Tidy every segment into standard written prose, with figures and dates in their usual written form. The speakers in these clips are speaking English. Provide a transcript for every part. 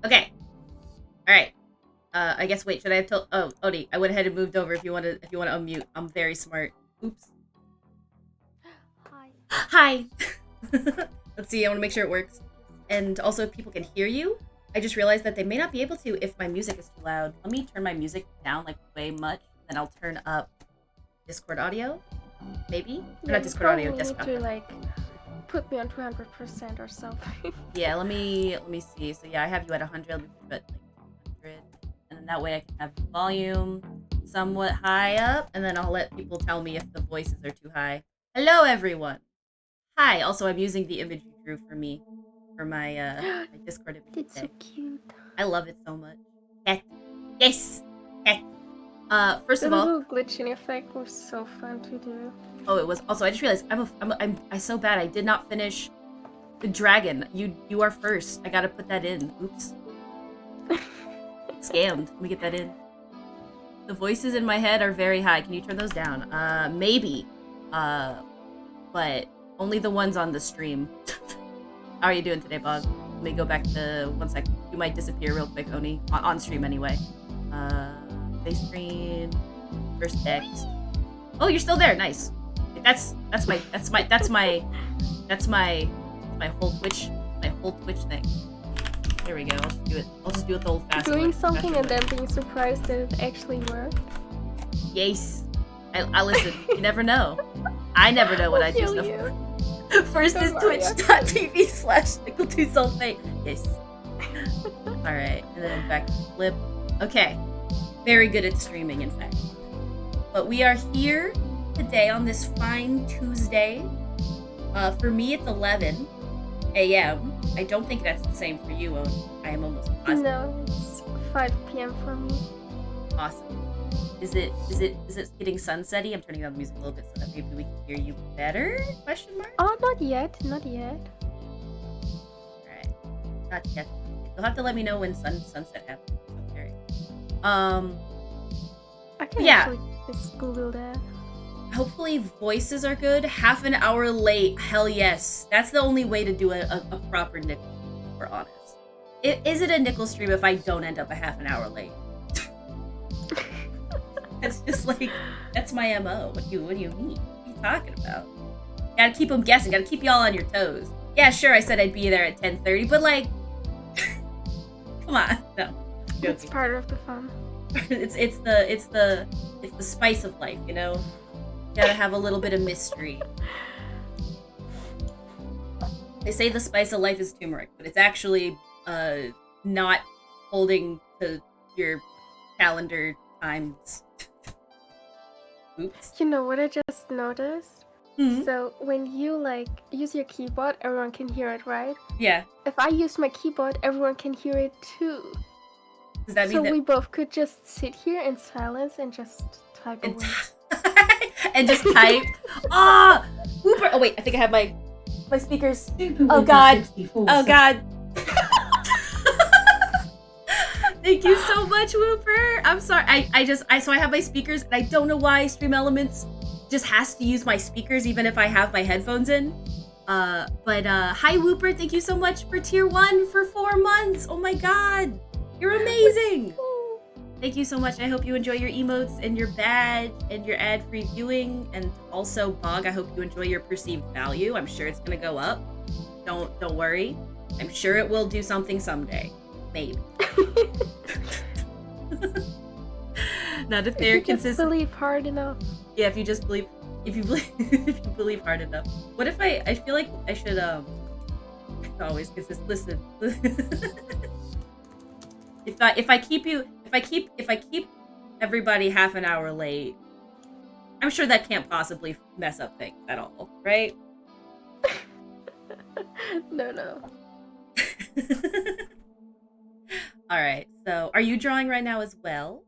Okay. All right. I guess. Wait. Should I have told? Oh, Odie, I went ahead and moved over. If you want to, unmute, I'm very smart. Oops. Hi. Hi. Let's see. I want to make sure it works, and also if people can hear you. I just realized that they may not be able to if my music is too loud. Let me turn my music down like way much, then I'll turn up Discord audio. Maybe. Or Yeah, not you Discord audio. probably need Desktop. to like put me on 200% or something. Yeah. Let me see. So yeah, I have you at 100. Let me put like 100, and then that way I can have the volume somewhat high up, and then I'll let people tell me if the voices are too high. Hello, everyone. Hi. Also, I'm using the image you drew for me for my my Discord image It's so today. cute. I love it so much. Cat. Yes. Cat. First The of all, little glitching effect was so fun to do. oh, it was also. I just realized I'm so bad. I did not finish the dragon. You are first. I gotta put that in. Oops. Scammed. Let me get that in. The voices in my head are very high. Can you turn those down? Maybe. But only the ones on the stream. How are you doing today, Bog? Let me go back to 1 sec. You might disappear real quick, Oni. On stream anyway. Face screen. First text. Oh, you're still there. Nice. That's my whole Twitch thing. There we go. I'll just do it the old fashioned way. Doing something and then being surprised that it actually worked. Yes. I listen. You never know. I never know what I do. First is twitch.tv/nickel2sulfate. Yes. Alright, and then back to flip. Okay. Very good at streaming, in fact. But we are here today on this fine Tuesday. For me, it's 11 a.m. I don't think that's the same for you, Owen. I am almost positive. No, it's 5 p.m. for me. Awesome. Is it getting sunsetty? I'm turning down the music a little bit so that maybe we can hear you better? Question mark? Oh, not yet. Not yet. Alright. Not yet. You'll have to let me know when sunset happens. Okay. I can actually just Google that. Hopefully voices are good. Half an hour late. Hell yes. That's the only way to do a proper nickel, if we're honest. Is it a nickel stream if I don't end up a half an hour late? That's just like, that's my MO. What do you mean? What are you talking about? Gotta keep them guessing. Gotta keep y'all on your toes. Yeah, sure, I said I'd be there at 10:30, but like, come on. No. It's part of the fun. It's the spice of life, you know? Gotta have a little bit of mystery. They say the spice of life is turmeric, but it's actually not holding to your calendar times. Oops. You know what I just noticed? Mm-hmm. So when you like use your keyboard, everyone can hear it, right? Yeah. If I use my keyboard, everyone can hear it too. Does that mean so that we both could just sit here in silence and just type away? And just type? Ah! Whooper! Oh wait, I think I have my speakers. Oh god! Oh god! Thank you so much, Whooper. I'm sorry. So I have my speakers, and I don't know why Stream Elements just has to use my speakers even if I have my headphones in. But hi Whooper, thank you so much for tier 1 for 4 months. Oh my god. You're amazing. Thank you so much. I hope you enjoy your emotes and your badge and your ad-free viewing, and also Bog, I hope you enjoy your perceived value. I'm sure it's gonna go up. Don't worry. I'm sure it will do something someday. Maybe. Not if they're consistent. Just believe hard enough. Yeah, if you believe hard enough. What if I feel like I should always listen. if I keep everybody half an hour late, I'm sure that can't possibly mess up things at all, right? No. All right. So, are you drawing right now as well?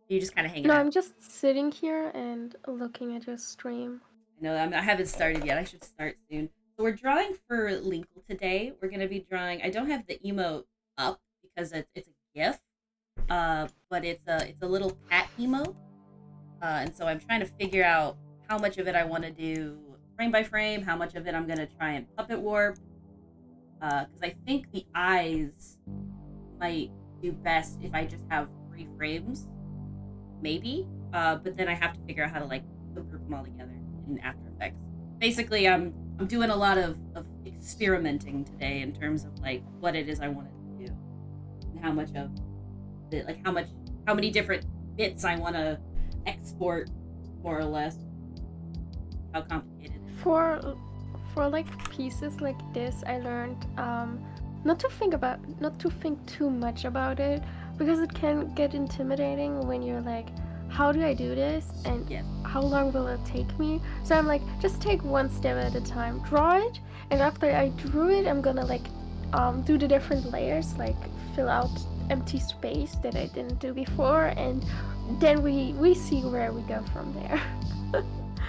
Are you just kind of hanging out? No, I'm just sitting here and looking at your stream. No, I haven't started yet. I should start soon. So we're drawing for Linkle today. We're gonna be drawing. I don't have the emote up because it's a GIF. But it's a little cat emote. And so I'm trying to figure out how much of it I want to do frame by frame, how much of it I'm gonna try and puppet warp. Because I think the eyes might do best if I just have 3 frames, maybe. But then I have to figure out how to like group them all together in After Effects. Basically, I'm doing a lot of experimenting today in terms of like what it is I want to do and how much of it, like how many different bits I want to export, more or less. How complicated it is. For like pieces like this, I learned not to think too much about it, because it can get intimidating when you're like, how do I do this, and how long will it take me? So I'm like, just take one step at a time, draw it, and after I drew it, I'm gonna like do the different layers, like fill out empty space that I didn't do before, and then we see where we go from there.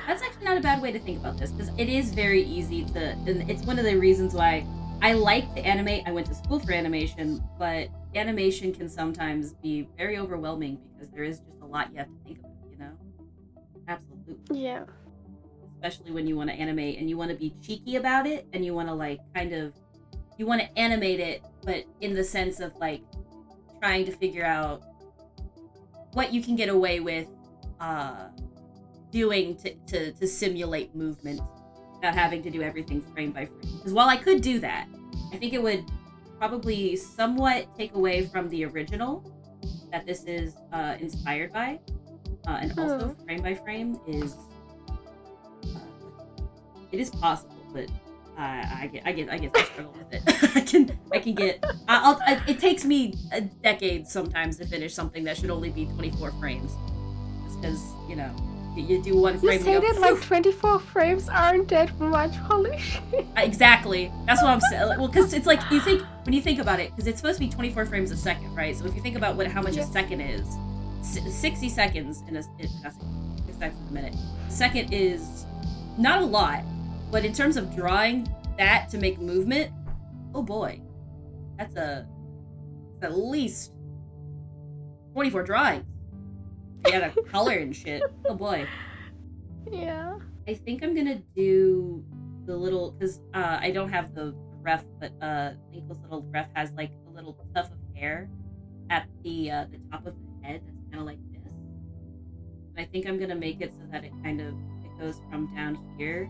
That's actually not a bad way to think about this, because it is very easy to, and it's one of the reasons why I like to animate. I went to school for animation, but animation can sometimes be very overwhelming because there is just a lot you have to think about, you know? Absolutely. Yeah. Especially when you want to animate and you want to be cheeky about it, and you want to like you want to animate it, but in the sense of like trying to figure out what you can get away with doing to simulate movement without having to do everything frame by frame. Because while I could do that, I think it would probably somewhat take away from the original that this is inspired by, and also frame by frame is it is possible, but I struggle with it. I can get it takes me a decade sometimes to finish something that should only be 24 frames, just because you do one frame. You say that like 24 frames aren't that much, holy shit. Exactly. That's what I'm saying. Well, because it's like when you think about it, because it's supposed to be 24 frames a second, right? So if you think about how much a second is, 60 seconds in 6 seconds a minute. A second is not a lot, but in terms of drawing that to make movement, oh boy, that's at least 24 drawings. You gotta color and shit. Oh boy. Yeah. I think I'm gonna do the little, because I don't have the ref, but Linkle's little ref has like a little tuft of hair at the top of the head that's kind of like this. And I think I'm gonna make it so that it goes from down here,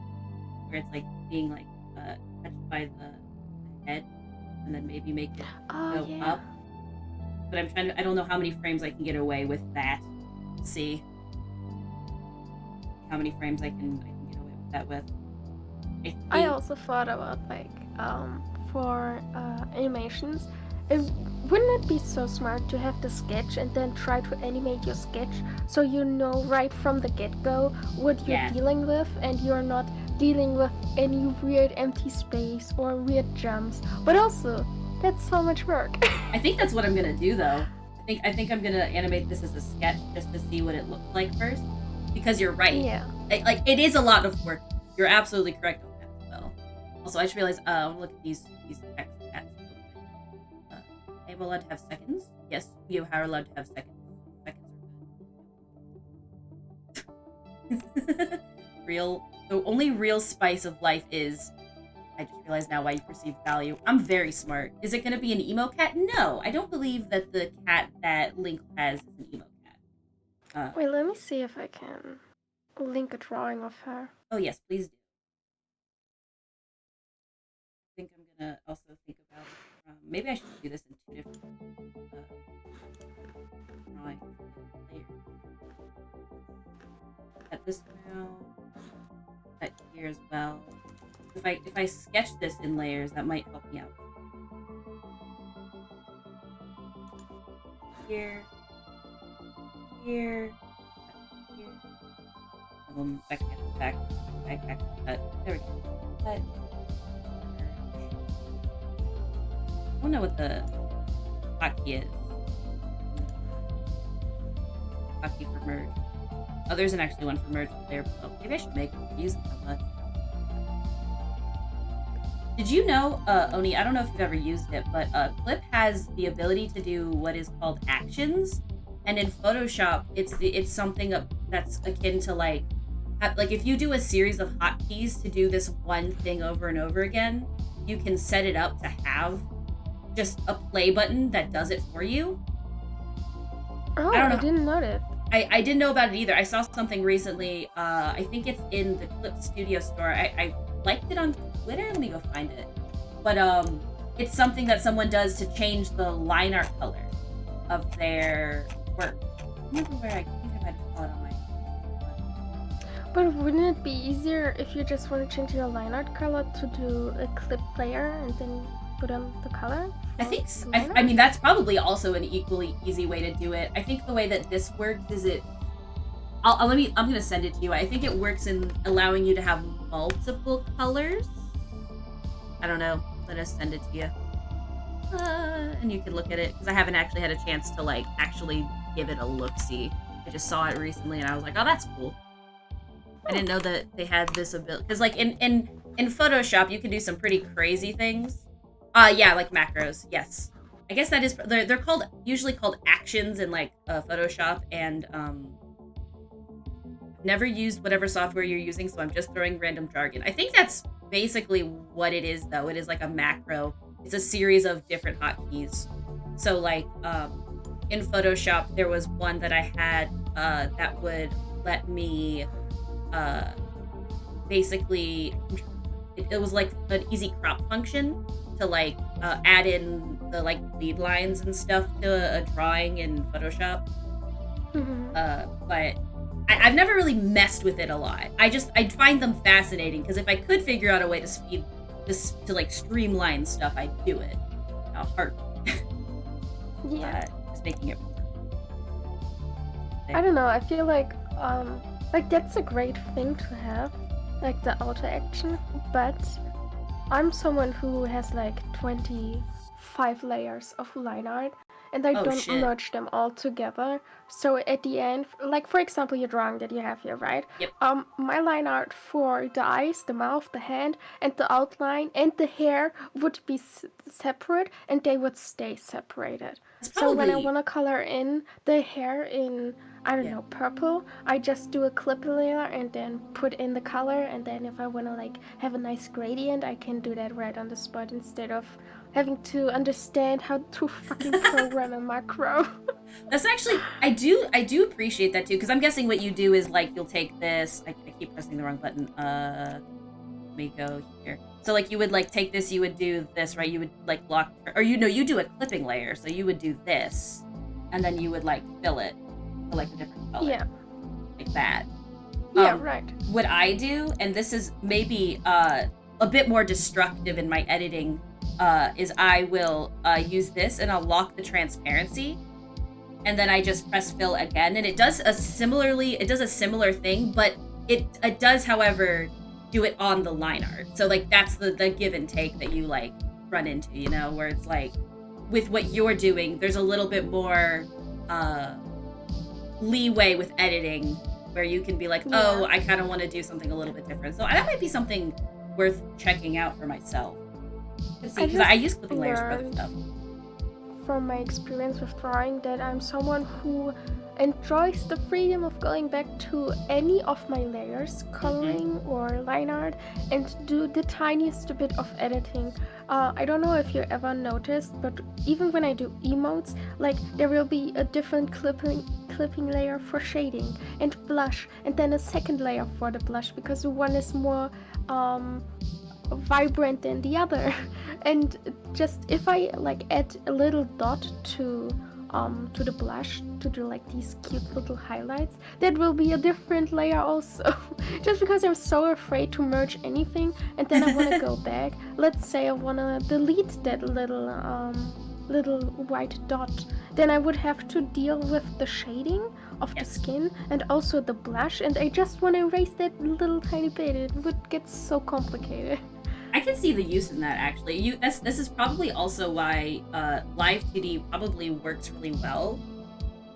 where it's like being like touched by the head, and then maybe make it go up. But I don't know how many frames I can get away with that. See how many frames I can get away with that with. I also thought about like for animations, wouldn't it be so smart to have the sketch and then try to animate your sketch so you know right from the get-go what you're dealing with, and you're not dealing with any weird empty space or weird jumps. But also, that's so much work. I think that's what I'm gonna do though. I think I'm gonna animate this as a sketch just to see what it looks like first, because you're right. Yeah. Like it is a lot of work. You're absolutely correct on that as well. Also, I just realized I want to look at these text cats. Am I allowed to have seconds? Yes, you are allowed to have seconds. Seconds are good. The only real spice of life is, I just realized now why you perceive value. I'm very smart. Is it going to be an emo cat? No, I don't believe that the cat that Link has is an emo cat. Wait, let me see if I can link a drawing of her. Oh yes, please do. I think I'm going to also think about maybe I should do this in 2 different drawings. Cut this now. Cut here as well. If I sketch this in layers, that might help me out. Here, here, here. And then back, cut. There we go. Cut. I don't know what the hotkey is. Hotkey for merge. Oh, there's actually one for merge layer below. Maybe I should make it. Use it so much. Did you know, Oni, I don't know if you've ever used it, but Clip has the ability to do what is called actions, and in Photoshop, it's something that's akin to like if you do a series of hotkeys to do this one thing over and over again, you can set it up to have just a play button that does it for you. Oh, I don't I know. didn't know that. I didn't know about it either. I saw something recently. I think it's in the Clip Studio store. I liked it on Twitter. Let me go find it. But it's something that someone does to change the line art color of their work. I remember where I think I might have saw it on my. But wouldn't it be easier if you just want to change your line art color to do a clip layer and then put on the color? I think. I mean, that's probably also an equally easy way to do it. I think the way that this works is it. I'm gonna send it to you. I think it works in allowing you to have multiple colors. I don't know. Let us send it to you, and you can look at it because I haven't actually had a chance to like actually give it a look-see. I just saw it recently and I was like, oh, that's cool. I didn't know that they had this ability because like in Photoshop you can do some pretty crazy things. Yeah, like macros. Yes, I guess that is. They're usually called actions in like Photoshop, and never used whatever software you're using, so I'm just throwing random jargon. I think that's basically what it is, though. It is like a macro. It's a series of different hotkeys. So like in Photoshop, there was one that I had that would let me basically it was like an easy crop function to like add in the like lead lines and stuff to a drawing in Photoshop. But I've never really messed with it a lot. I find them fascinating because if I could figure out a way to speed this to like streamline stuff, I'd do it. Hard. Yeah. Just making it. I don't know. I feel like that's a great thing to have, like the auto action. But I'm someone who has like 25 layers of line art, and I don't merge them all together. So at the end, like for example, your drawing that you have here, right? Yep. My line art for the eyes, the mouth, the hand, and the outline and the hair would be separate, and they would stay separated. So when I want to color in the hair in, I don't know, purple, I just do a clip layer and then put in the color, and then if I want to like have a nice gradient, I can do that right on the spot instead of having to understand how to fucking program a macro. That's actually, I do appreciate that too, because I'm guessing what you do is like you'll take this. I keep pressing the wrong button. Let me go here. So like you would like take this, you would do this, right? You would like block, or you do a clipping layer. So you would do this, and then you would like fill it to like a different color. Yeah. Like that. Yeah, right. What I do, and this is maybe a bit more destructive in my editing, is I will use this and I'll lock the transparency, and then I just press fill again, and it does a similar thing, but it does, however, do it on the line art. So like that's the give and take that you like run into, where it's like with what you're doing, there's a little bit more leeway with editing where you can be like, oh, I kind of want to do something a little bit different. So that might be something worth checking out for myself. Because I use clipping layers for other stuff. From my experience with drawing, that I'm someone who enjoys the freedom of going back to any of my layers, coloring or line art, and do the tiniest bit of editing. I don't know if you ever noticed, but even when I do emotes, like there will be a different clipping layer for shading and blush, and then a second layer for the blush because one is more vibrant than the other. And just if I like add a little dot to the blush to do like these cute little highlights, that will be a different layer also. Just because I'm so afraid to merge anything, and then I want to go back. Let's say I want to delete that little white dot, then I would have to deal with the shading of the skin and also the blush, and I just want to erase that little tiny bit. It would get so complicated. I can see the use in that, actually. This is probably also why live 2D probably works really well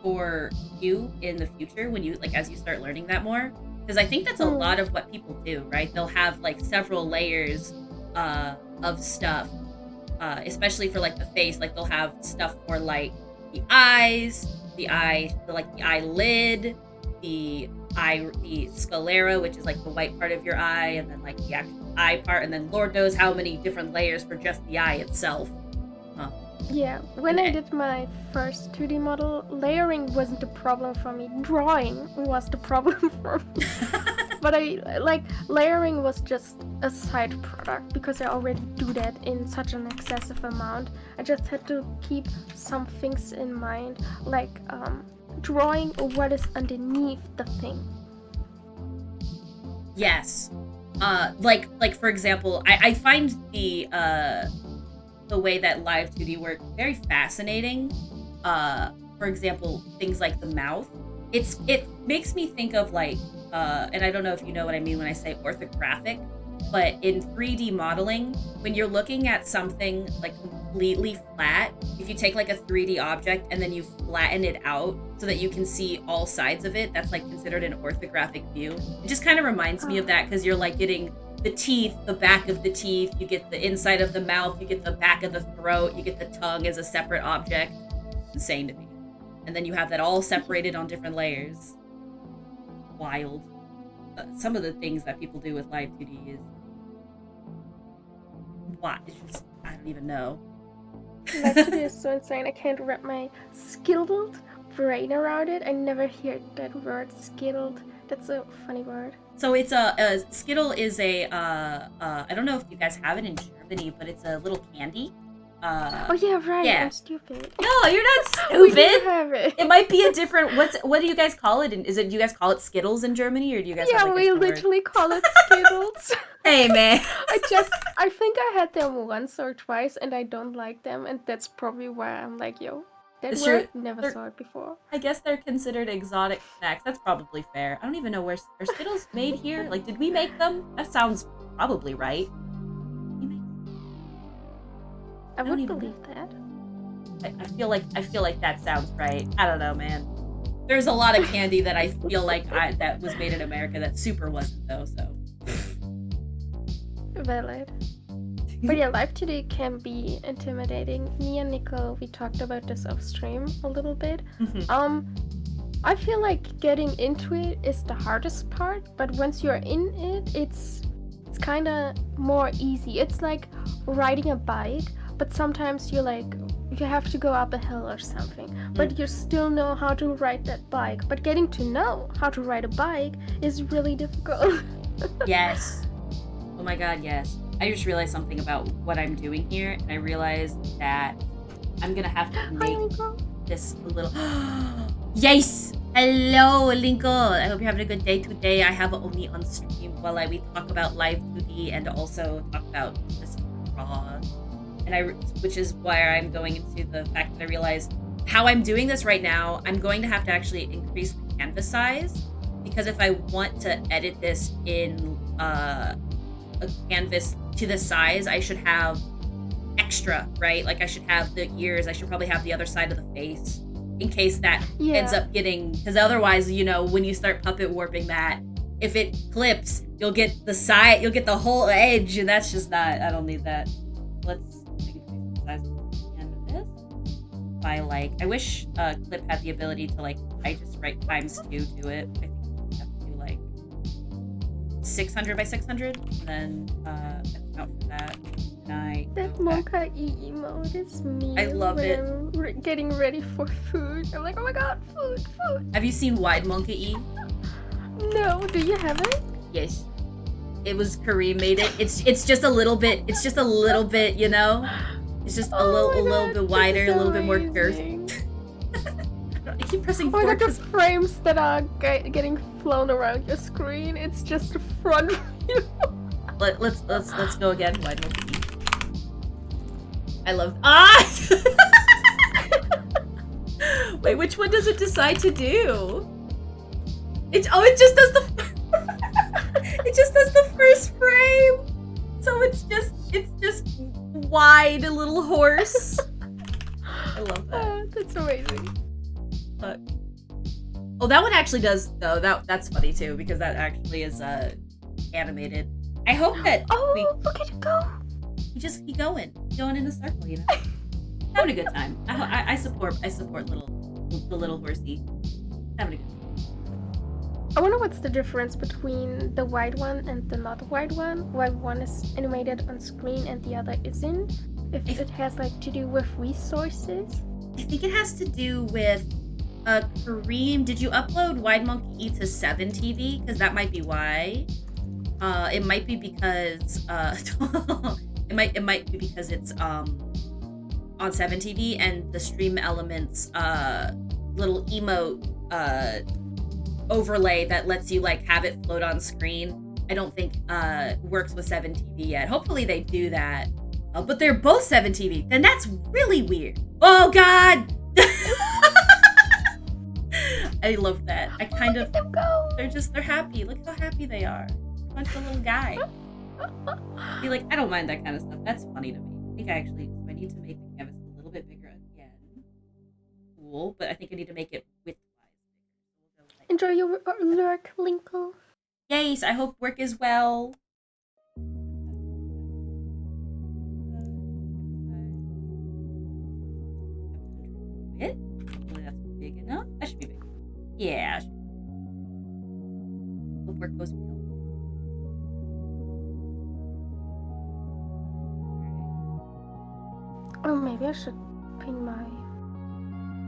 for you in the future when you as you start learning that more, because I think that's a lot of what people do, right? They'll have like several layers of stuff, especially for like the face. Like they'll have stuff for like the eyes, the eyelid, the sclera, which is like the white part of your eye, and then like the actual eye part, and then Lord knows how many different layers for just the eye itself. Yeah, when I did my first 2D model, layering wasn't a problem for me. Drawing was the problem for me. But layering was just a side product because I already do that in such an excessive amount. I just had to keep some things in mind, like drawing what is underneath the thing. Yes. Like for example, I find the way that live 2D work very fascinating. For example, things like the mouth. It makes me think of like and I don't know if you know what I mean when I say orthographic, but in 3D modeling, when you're looking at something like completely flat, if you take like a 3D object and then you flatten it out so that you can see all sides of it, that's like considered an orthographic view. It just kind of reminds me of that because you're like getting the teeth, the back of the teeth, you get the inside of the mouth, you get the back of the throat, you get the tongue as a separate object. It's insane to me. And then you have that all separated on different layers. Wild. Some of the things that people do with live 2D is what? I don't even know. Live 2D is so insane. I can't wrap my skilled brain around it. I never hear that word, skilled. That's a funny word. So it's a Skittle is a I don't know if you guys have it in Germany, but it's a little candy. Oh yeah, right. Yeah. I'm stupid. No, you're not stupid. We do have it. It might be a different. What do you guys call it? Is it, do you guys call it Skittles in Germany, or do you guys? Yeah, have, like, we literally call it Skittles. Hey man. I think I had them once or twice, and I don't like them, and that's probably why I'm like, yo, that It's word, true. never saw it before. I guess they're considered exotic snacks. That's probably fair. I don't even know where are Skittles made here. Like, did we make them? That sounds probably right. I would believe that. I feel like that sounds right. I don't know, man. There's a lot of candy that I feel like that was made in America that super wasn't though. So valid. But yeah, live 2D can be intimidating. Me and Nico, we talked about this off stream a little bit. I feel like getting into it is the hardest part, but once you're in it, it's kind of more easy. It's like riding a bike, but sometimes you have to go up a hill or something, but you still know how to ride that bike. But getting to know how to ride a bike is really difficult. Yes. Oh my god, yes. I just realized something about what I'm doing here, and I realized that I'm gonna have to make this a little... Yes! Hello, Linko! I hope you're having a good day today. I have Oni on stream while we talk about live 2D and also talk about just raw. Which is why I'm going into the fact that I realized how I'm doing this right now, I'm going to have to actually increase the canvas size, because if I want to edit this in a canvas to the size, I should have extra, right? Like I should have the ears, I should probably have the other side of the face in case that ends up getting, because otherwise, you know, when you start puppet warping that, if it clips, you'll get the side, you'll get the whole edge, and that's just not, I don't need that. Let's increase the size of the canvas by like, I wish Clip had the ability to like, I just write ×2 to it. I think you have to do like 600 by 600, and then account for that. That Monka E emote is me. I love it. I'm getting ready for food. I'm like, oh my god, food. Have you seen Wide Monka E? No, do you have it? Yes. It was Kareem made it. It's just a little bit. It's just a little bit, you know. It's just a little bit wider, a little bit more girth. I keep pressing forward. Oh my god, the frames that are getting flown around your screen. It's just a front view. Let's go again. Wide Monka E. I love Wait, which one does it decide to do? It just does the it just does the first frame. So it's just wide, a little horse. I love that. That's amazing. Oh, that one actually does though. That's funny too, because that actually is animated. I hope that look at it go. He going in a circle, you know. Having a good time. I support the little horsey. Having a good time. I wonder what's the difference between the wide one and the not wide one. Why one is animated on screen and the other isn't. If I, it has like to do with resources. I think it has to do with Kareem. Did you upload Wide Monkey E to 7 TV? Because that might be why. It might be because it might be because it's on 7 TV and the Stream Elements little emote overlay that lets you like have it float on screen. I don't think works with 7 TV yet. Hopefully they do that. But they're both 7 TV. Then that's really weird. Oh God! I love that. I kind of. They're happy. Look how happy they are. Punch the little guy. Be like, I don't mind that kind of stuff. That's funny to me. I think I need to make the canvas a little bit bigger again. Cool, but I think I need to make it width-wise. Enjoy your lurk, Linkle. Yes, I hope work is well. Width? Hopefully that's big enough. That should be big. Yeah. Hope work goes well. Or maybe I should ping my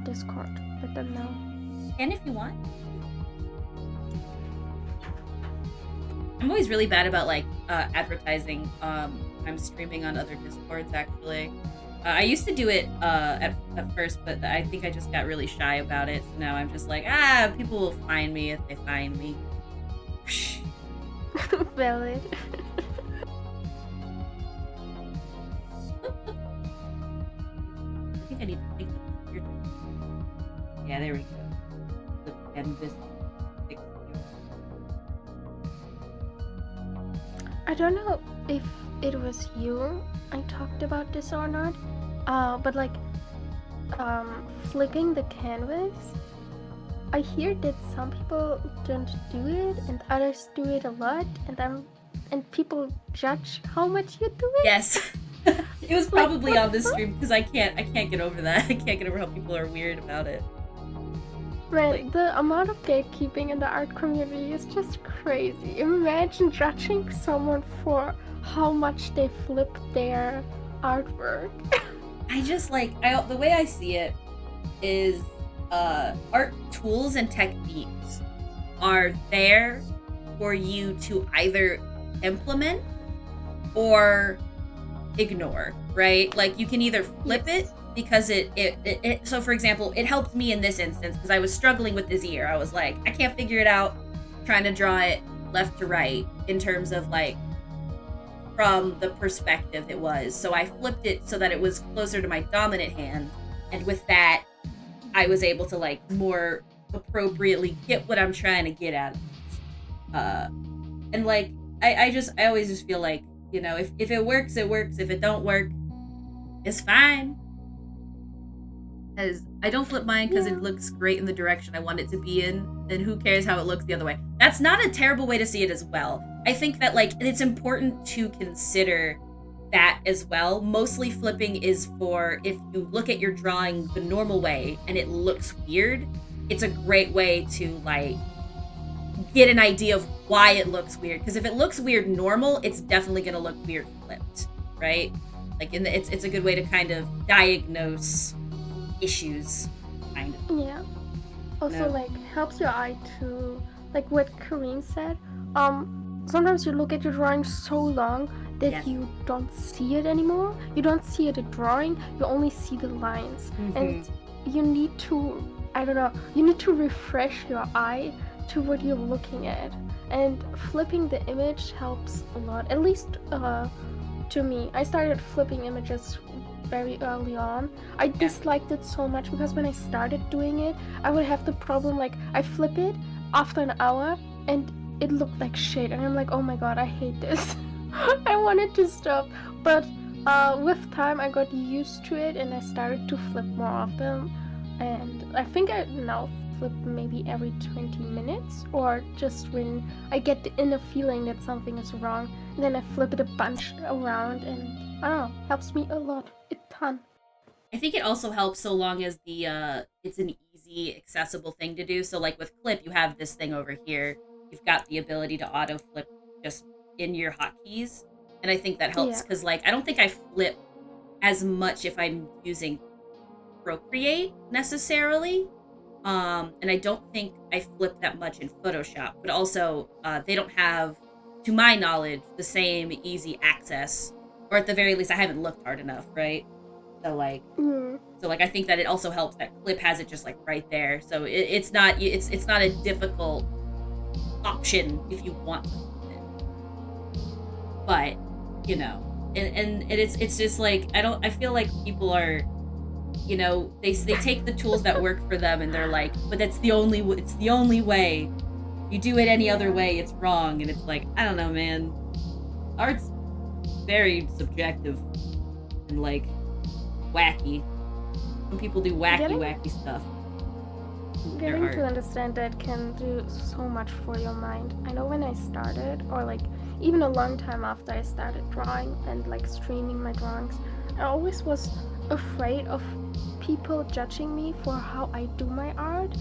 Discord. Let them know. And if you want. I'm always really bad about like advertising. I'm streaming on other Discords actually. I used to do it at first, but I think I just got really shy about it. So now I'm just like, people will find me if they find me. Valid. I think I need to make them here. Yeah, there we go. The canvas. I don't know if it was you I talked about this or not, but like flipping the canvas, I hear that some people don't do it and others do it a lot, and people judge how much you do it. Yes. It was probably on this stream because I can't get over that. I can't get over how people are weird about it. Man, like, the amount of gatekeeping in the art community is just crazy. Imagine judging someone for how much they flip their artwork. I just the way I see it is art tools and techniques are there for you to either implement or ignore, right? Like you can either flip it because it so for example, it helped me in this instance because I was struggling with this ear. I was like, I can't figure it out, trying to draw it left to right in terms of like from the perspective it was. So I flipped it so that it was closer to my dominant hand, and with that I was able to like more appropriately get what I'm trying to get out of it. And like I always just feel like, you know, if it works, it works. If it don't work, it's fine. As I don't flip mine because it looks great in the direction I want it to be in, and who cares how it looks the other way. That's not a terrible way to see it as well. I think that like it's important to consider that as well. Mostly flipping is for if you look at your drawing the normal way and it looks weird, it's a great way to like get an idea of why it looks weird. Because if it looks weird normal, it's definitely gonna look weird flipped, right? Like it's a good way to kind of diagnose issues, kind of. Yeah. Also, like helps your eye to, like what Kareem said. Sometimes you look at your drawing so long that you don't see it anymore. You don't see it a drawing. You only see the lines, and you need to, I don't know, you need to refresh your eye to what you're looking at. And flipping the image helps a lot. At least to me, I started flipping images very early on. I disliked it so much because when I started doing it, I would have the problem like I flip it after an hour and it looked like shit, and I'm like, oh my god, I hate this. I wanted to stop, but with time I got used to it and I started to flip more often, and I think I now flip maybe every 20 minutes, or just when I get the inner feeling that something is wrong, and then I flip it a bunch around, and I don't know, helps me a lot, a ton. I think it also helps so long as the it's an easy, accessible thing to do. So like with Clip, you have this thing over here. You've got the ability to auto flip just in your hotkeys, and I think that helps because like I don't think I flip as much if I'm using Procreate necessarily. And I don't think I flip that much in Photoshop, but also they don't have, to my knowledge, the same easy access, or at the very least, I haven't looked hard enough, right? So like, Mm. I think that it also helps that Clip has it just like right there, so it's not a difficult option if you want to flip it. But you know, and it's just like I feel like people are, they take the tools that work for them and they're like, but it's the only way. If you do it any other way, it's wrong. And it's like, I don't know, man. Art's very subjective and like wacky. Some people do wacky stuff. Getting to understand that can do so much for your mind. I know when I started, or like even a long time after I started drawing and like streaming my drawings, I always was afraid of people judging me for how I do my art.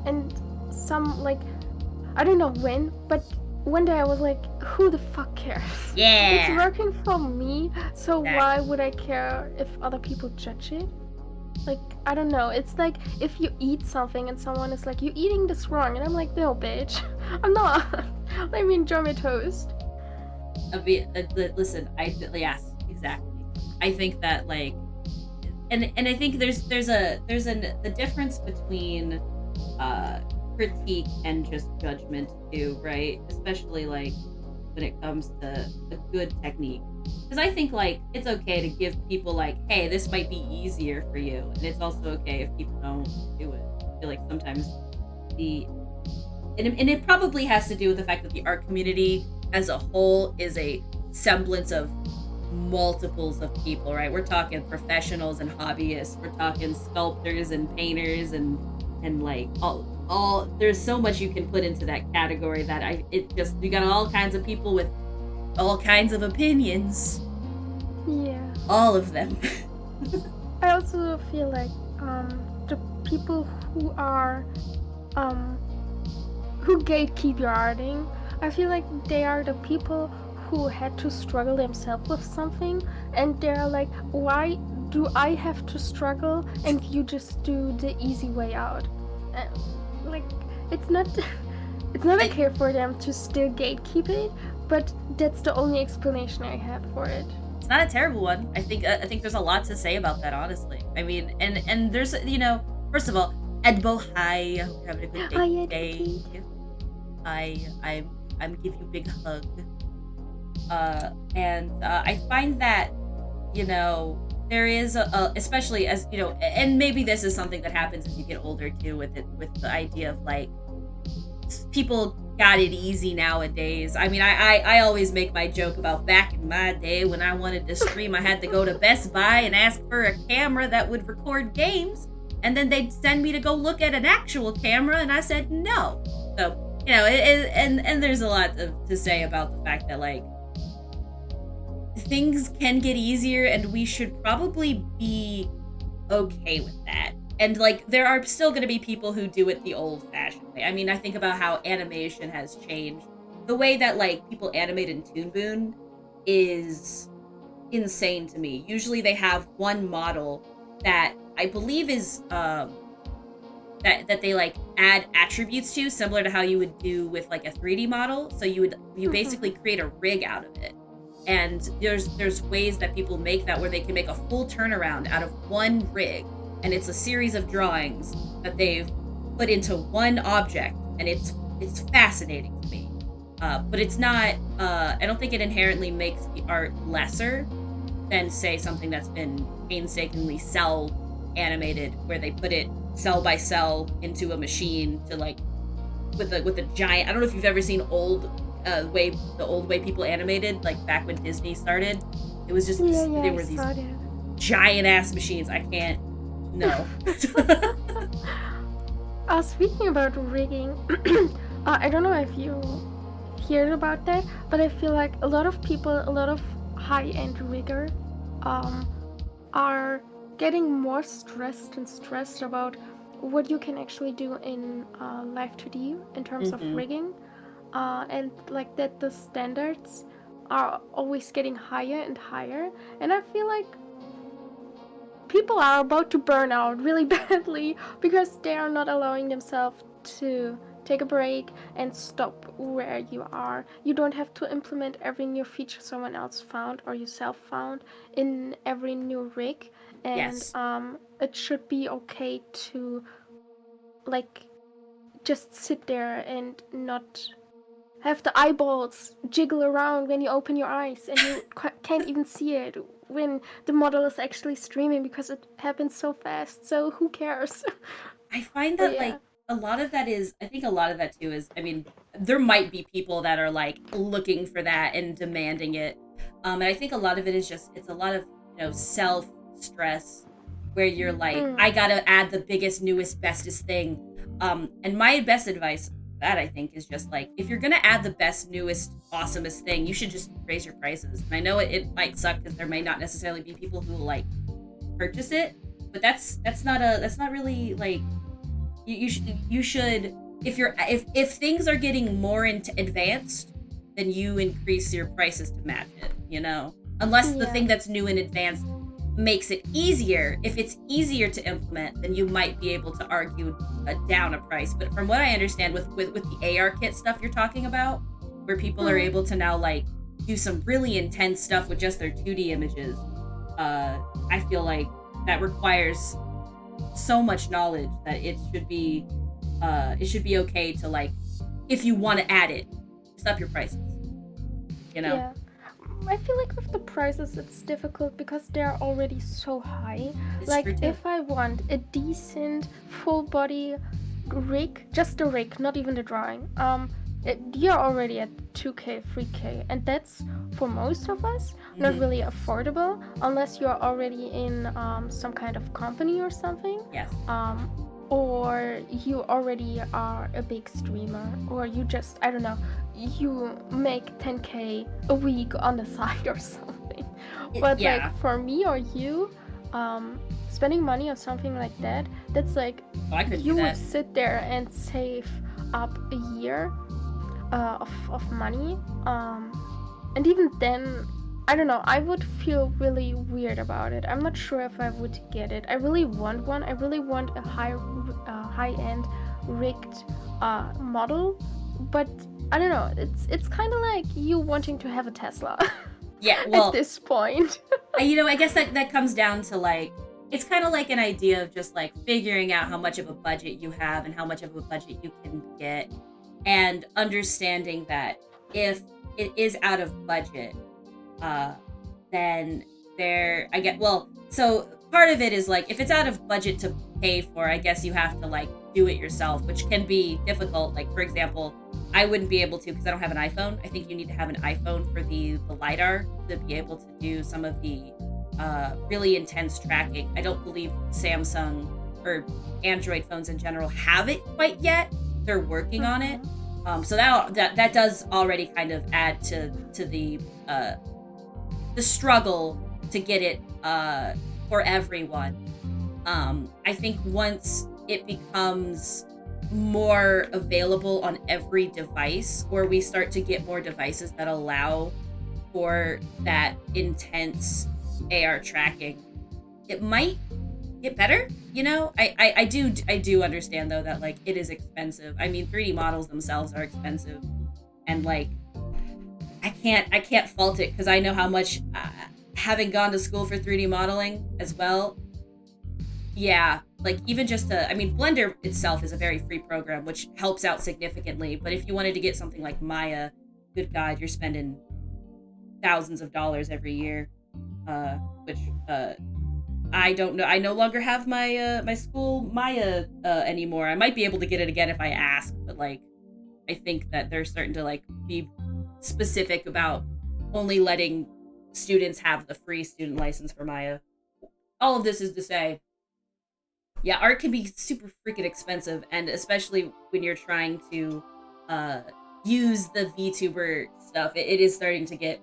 And some, like, I don't know when, but one day I was like, who the fuck cares? Yeah. It's working for me, so why would I care if other people judge it? Like, I don't know. It's like if you eat something and someone is like, you're eating this wrong. And I'm like, no, bitch. I'm not. Let me enjoy my toast. Listen, yes, exactly. I think that like, and I think there's a difference between critique and just judgment too, right? Especially like when it comes to a good technique. Because I think like it's okay to give people like, hey, this might be easier for you, and it's also okay if people don't do it. I feel like sometimes and it probably has to do with the fact that the art community as a whole is a semblance of multiples of people, right? We're talking professionals and hobbyists. We're talking sculptors and painters and like all there's so much you can put into that category that you got all kinds of people with all kinds of opinions. Yeah. All of them. I also feel like the people who are who gatekeep your arting, I feel like they are the people who had to struggle themselves with something, and they're like, why do I have to struggle and you just do the easy way out? Like, it's not okay for them to still gatekeep it, but that's the only explanation I have for it. It's not a terrible one. I think there's a lot to say about that, honestly. I mean, and there's, first of all, Edbo, hi. I hope you're having a good day. Hi, I'm give you a big hug. And I find that, there is especially as, and maybe this is something that happens as you get older too, with the idea of like, people got it easy nowadays. I mean, I always make my joke about back in my day when I wanted to stream, I had to go to Best Buy and ask for a camera that would record games, and then they'd send me to go look at an actual camera, and I said no. So, and there's a lot to say about the fact that like, things can get easier, and we should probably be okay with that. And like, there are still going to be people who do it the old-fashioned way. I mean, I think about how animation has changed. The way that like people animate in Toon Boom is insane to me. Usually they have one model that I believe is that they like add attributes to, similar to how you would do with like a 3D model. So you basically create a rig out of it. And there's ways that people make that where they can make a full turnaround out of one rig, and it's a series of drawings that they've put into one object, and it's fascinating to me. But it's not. I don't think it inherently makes the art lesser than, say, something that's been painstakingly cell animated, where they put it cell by cell into a machine to like with a giant. I don't know if you've ever seen the old way people animated, like back when Disney started. It was just there were these giant ass machines. I can't. No. Speaking about rigging, I don't know if you heard about that, but I feel like a lot of high-end rigger are getting more stressed about what you can actually do in Live 2D in terms of rigging, and like that the standards are always getting higher and higher. And I feel like people are about to burn out really badly because they are not allowing themselves to take a break and stop where you are. You don't have to implement every new feature someone else found or yourself found in every new rig, and Yes. it should be okay to like just sit there and not have the eyeballs jiggle around when you open your eyes and you can't even see it when the model is actually streaming because it happens so fast. So who cares? I find But that yeah. like a lot of that is I think a lot of that too is I mean there might be people that are like looking for that and demanding it. And I think a lot of it is just it's a lot of, self stress where you're like Mm, I got to add the biggest newest bestest thing. And my best advice that I think is just like if you're going to add the best newest awesomest thing, you should just raise your prices. And I know it might suck cuz there may not necessarily be people who like purchase it, but that's not really like you should if things are getting more into advanced, then you increase your prices to match it, unless the yeah. thing that's new and advanced makes it easier. If it's easier to implement, then you might be able to argue down a price. But from what I understand with the AR kit stuff you're talking about, where people are Mm, able to now like do some really intense stuff with just their 2D images, I feel like that requires so much knowledge that it should be okay to like if you want to add it, just up your prices, you know. yeah. I feel like with the prices it's difficult because they're already so high. It's Like true too. if I want a decent full body rig, just the rig, not even the drawing, you're already at 2k, 3k, and that's for most of us not Hmm. really affordable unless you're already in some kind of company or something. Yes. Um, or you already are a big streamer, or you just, I don't know, you make 10k a week on the side or something. But like Yeah. for me or you, spending money on something like that, that's like Oh, I couldn't do you would that. sit there and save up a year of money. And even then, I don't know, I would feel really weird about it. I'm not sure if I would get it. I really want one. I really want a high-end rigged model, but I don't know. It's kind of like you wanting to have a Tesla Yeah, at well, this point. I guess that comes down to like it's kind of like an idea of just like figuring out how much of a budget you have and how much of a budget you can get, and understanding that if it is out of budget, uh then there I get well so part of it is like if it's out of budget to pay for, I guess you have to like do it yourself, which can be difficult. Like for example, I wouldn't be able to because I don't have an iPhone. I think you need to have an iPhone for the lidar to be able to do some of the really intense tracking. I don't believe Samsung or Android phones in general have it quite yet. They're working on it. Mhm. So that does already kind of add to the struggle to get it for everyone. I think once it becomes more available on every device, or we start to get more devices that allow for that intense AR tracking, it might get better. I do understand though that like it is expensive. I mean, 3D models themselves are expensive, and like I can't fault it because I know how much having gone to school for 3D modeling as well. Yeah, like even just I mean, Blender itself is a very free program, which helps out significantly. But if you wanted to get something like Maya, good God, you're spending thousands of dollars every year. Which I don't know. I no longer have my school Maya anymore. I might be able to get it again if I ask, but like I think that they're starting to like be specific about only letting students have the free student license for Maya. All of this is to say, yeah, art can be super freaking expensive, and especially when you're trying to uh, use the VTuber stuff, it is starting to get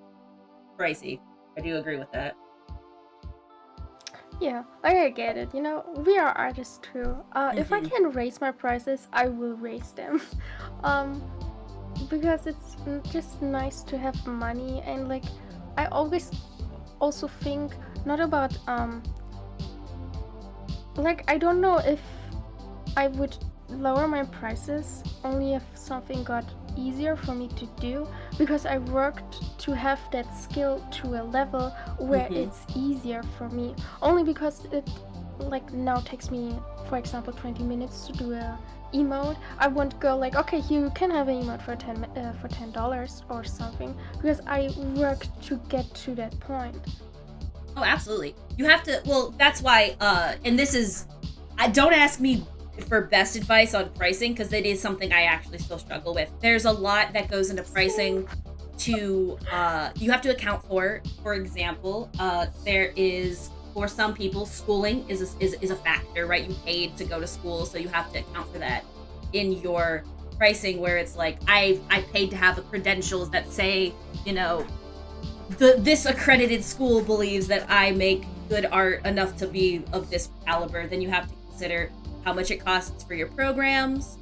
pricey. I do agree with that. Yeah, I get it. We are artists too. If I Hmm. can raise my prices, I will raise them. um, because it's just nice to have money, and like I always also think not about like I don't know if I would lower my prices only if something got easier for me to do, because I worked to have that skill to a level where Mm-hmm. it's easier for me. Only because it like now takes me, for example, 20 minutes to do a emote. I won't go like, okay, you can have an emote for $10 or something, because I worked to get to that point. Oh, absolutely. You have to. Well, that's why. And this is. Don't ask me for best advice on pricing, because it is something I actually still struggle with. There's a lot that goes into pricing. To you have to account for. For example, there is, for some people, schooling is a factor, right? You paid to go to school, so you have to account for that in your pricing. Where it's like I paid to have the credentials that say, you know, this accredited school believes that I make good art enough to be of this caliber. Then you have to consider how much it costs for your programs.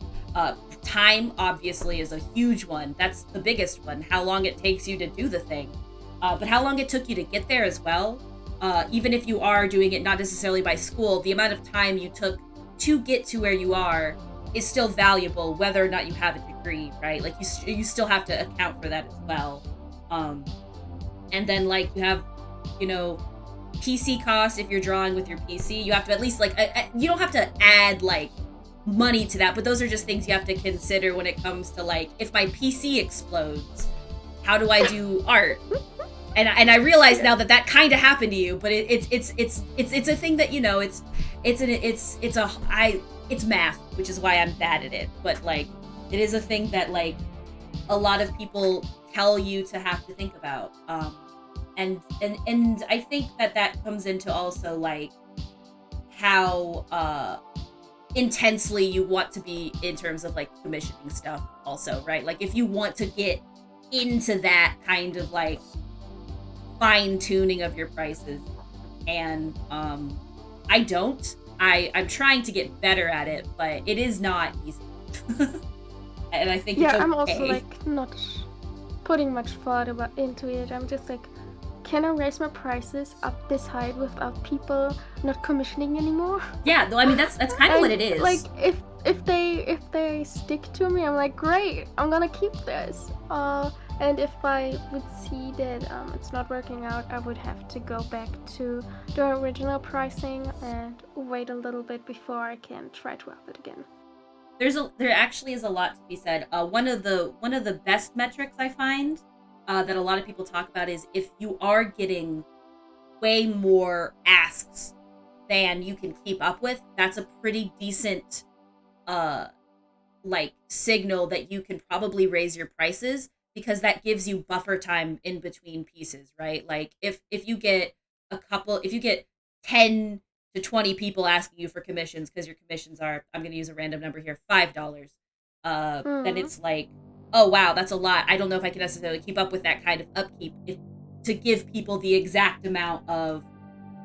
Time obviously is a huge one. That's the biggest one. How long it takes you to do the thing, but how long it took you to get there as well. Even if you are doing it not necessarily by school, the amount of time you took to get to where you are is still valuable, whether or not you have a degree, right? Like you still have to account for that as well. Um, and then like you have, you know, PC cost. If you're drawing with your PC, you have to at least like you don't have to add like money to that, but those are just things you have to consider when it comes to like, if my PC explodes, how do I do art? And I realize now that kind of happened to you, but it's a thing that, you know, it's math, which is why I'm bad at it. But like, it is a thing that like a lot of people tell you to have to think about. And I think that comes into also like how intensely you want to be in terms of like commissioning stuff also, right? Like if you want to get into that kind of like fine tuning of your prices, and I don't. I'm trying to get better at it, but it is not easy. And I think it's okay. I'm also like not putting much thought into it. I'm just like, can I raise my prices up this high without people not commissioning anymore? Yeah, though I mean that's kind of what it is. Like if they stick to me, I'm like, great, I'm gonna keep this. And if I would see that it's not working out, I would have to go back to the original pricing and wait a little bit before I can try to up it again. There actually is a lot to be said. One of the best metrics I find that a lot of people talk about is if you are getting way more asks than you can keep up with, that's a pretty decent like signal that you can probably raise your prices, because that gives you buffer time in between pieces, right? Like if you get 10 to 20 people asking you for commissions, because your commissions are, I'm going to use a random number here, $5, then it's like, oh wow, that's a lot. I don't know if I can necessarily keep up with that kind of upkeep to give people the exact amount of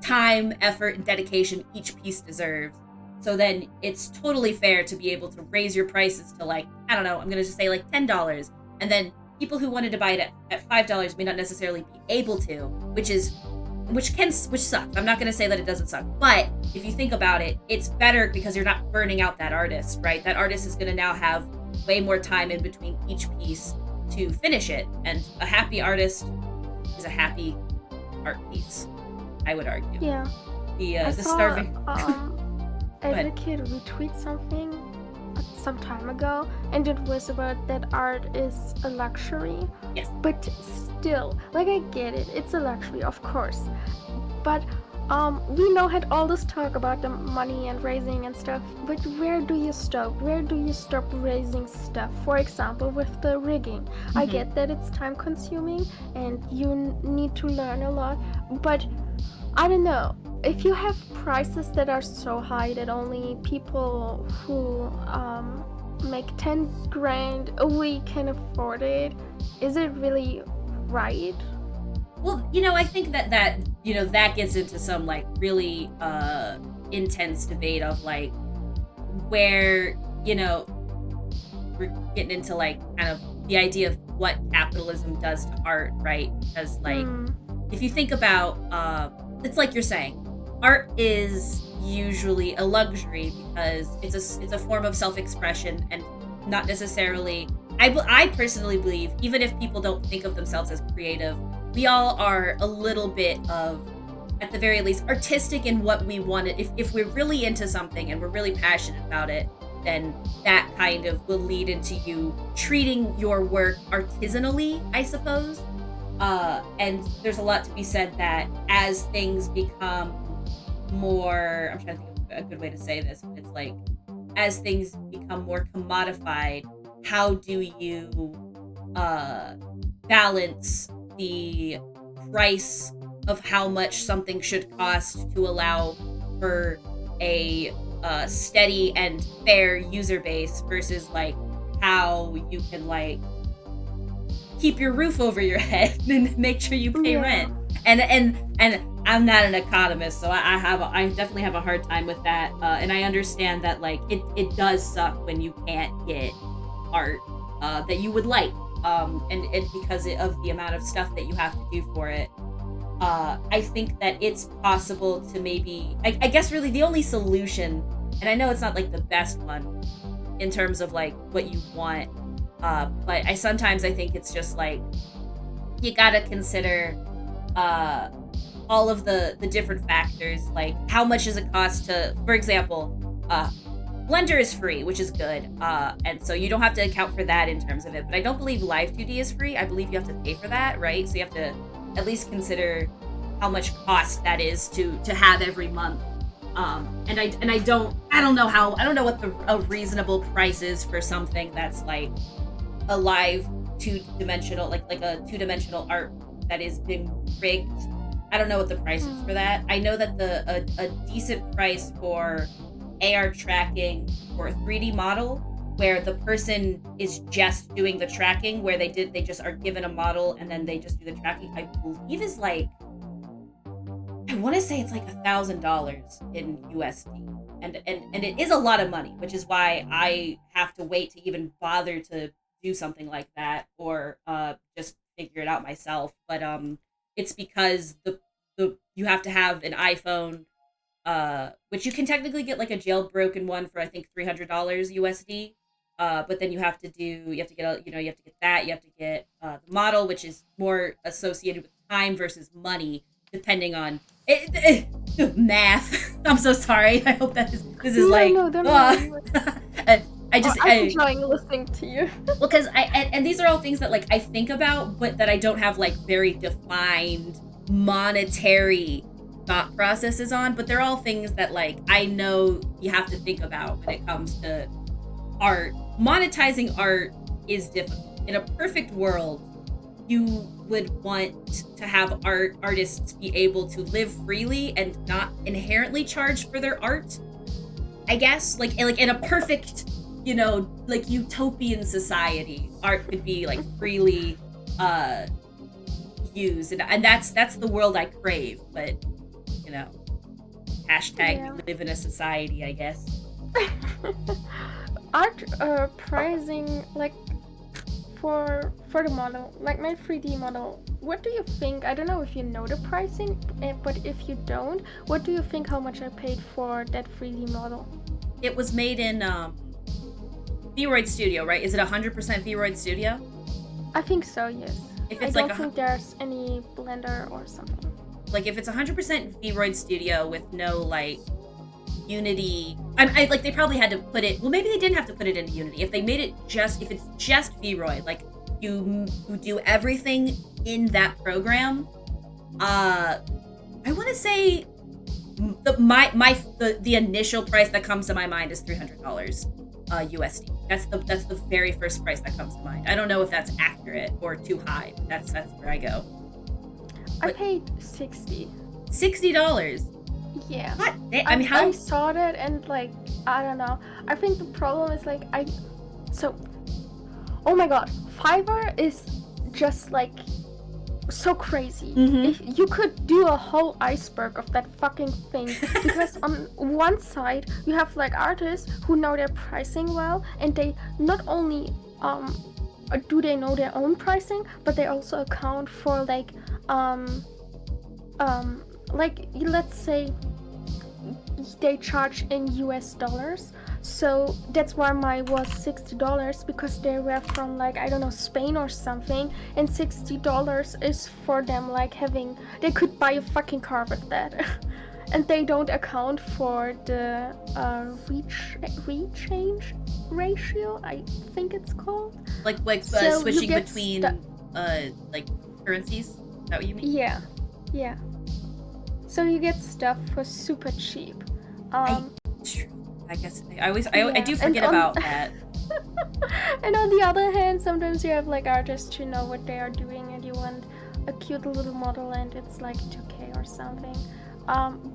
time, effort, and dedication each piece deserves. So then it's totally fair to be able to raise your prices to like, I don't know, I'm going to just say like $10. And then people who wanted to buy it at $5 may not necessarily be able to, which sucks. I'm not going to say that it doesn't suck, but if you think about it, it's better because you're not burning out that artist, right? That artist is going to now have way more time in between each piece to finish it, and a happy artist is a happy art piece, I would argue. Yeah. The starving. A kid retweet something some time ago, and it was about that art is a luxury. Yes. But still, like, I get it, it's a luxury, of course. But we now had all this talk about the money and raising and stuff, but where do you stop? Where do you stop raising stuff? For example, with the rigging. Mm-hmm. I get that it's time consuming and you need to learn a lot, but I don't know. If you have prices that are so high that only people who make 10 grand a week can afford it, is it really right? Well, you know, I think that gets into some like really intense debate of like where, you know, we're getting into like kind of the idea of what capitalism does to art, right? Because like if you think about it's like you're saying, art is usually a luxury because it's a form of self-expression and not necessarily. I personally believe even if people don't think of themselves as creative, we all are a little bit of, at the very least, artistic in what we want it. If we're really into something and we're really passionate about it, then that kind of will lead into you treating your work artisanally, I suppose. And there's a lot to be said that as things become more, I'm trying to think of a good way to say this, but it's like, as things become more commodified, how do you balance the price of how much something should cost to allow for a steady and fair user base versus like how you can like keep your roof over your head and make sure you pay rent. And I'm not an economist, so I definitely have a hard time with that. And I understand that like it does suck when you can't get art that you would like, and because of the amount of stuff that you have to do for it. I think that it's possible to maybe, I guess really the only solution, and I know it's not like the best one in terms of like what you want, but I think it's just like you gotta consider all of the different factors, like how much does it cost to, for example, Blender is free, which is good, and so you don't have to account for that in terms of it, but I don't believe Live 2D is free. I believe you have to pay for that, right? So you have to at least consider how much cost that is to have every month. And I don't know what a reasonable price is for something that's like a live two-dimensional, like a two-dimensional art that is being rigged. I don't know what the price is for that. I know that a decent price for AR tracking for a 3D model where the person is just doing the tracking, where they just are given a model and then they just do the tracking, I believe is like, I want to say it's like $1,000 in USD, and it is a lot of money, which is why I have to wait to even bother to do something like that, or just figure it out myself. But it's because the you have to have an iPhone, which you can technically get like a jailbroken one for I think $300 USD. But then you have to get that. You have to get the model, which is more associated with time versus money, depending on math. I'm so sorry. I hope this is like. No, don't worry. I'm enjoying listening to you. Well, because and these are all things that like I think about, but that I don't have like very defined monetary thought processes on. But they're all things that like I know you have to think about when it comes to art. Monetizing art is difficult. In a perfect world, you would want to have artists be able to live freely and not inherently charge for their art. I guess like in a perfect, like utopian society, art could be like freely used, and that's the world I crave. But hashtag we live in a society, I guess. Art pricing, like for the model, like my 3D model, what do you think? I don't know if you know the pricing, but if you don't, what do you think how much I paid for that 3D model? It was made in VODS Studio, right? Is it 100% VODS Studio? I think so, yes. If it's I don't think there's any Blender or something. Like if it's 100% VODS Studio with no like Unity, I like they probably had to put it. Well, maybe they didn't have to put it into Unity. If they made it if it's just VRoid, like you do everything in that program. I want to say the initial price that comes to my mind is $300 USD. That's the very first price that comes to mind. I don't know if that's accurate or too high. But that's where I go. I paid $60. $60. Yeah. What? I mean, how? I saw that and like I don't know. I think the problem is like oh my god, Fiverr is just like so crazy. Mm-hmm. If you could do a whole iceberg of that fucking thing, because on one side you have like artists who know their pricing well, and they not only do they know their own pricing, but they also account for like let's say they charge in US dollars. So that's why mine was $60 because they were from like, I don't know, Spain or something, and $60 is for them like having, they could buy a fucking car with that. And they don't account for the rechange ratio, I think it's called. So switching between like currencies. Is that what you mean? Yeah. So you get stuff for super cheap. I guess I do forget about that. And on the other hand, sometimes you have like artists who know what they are doing, and you want a cute little model, and it's like 2K or something.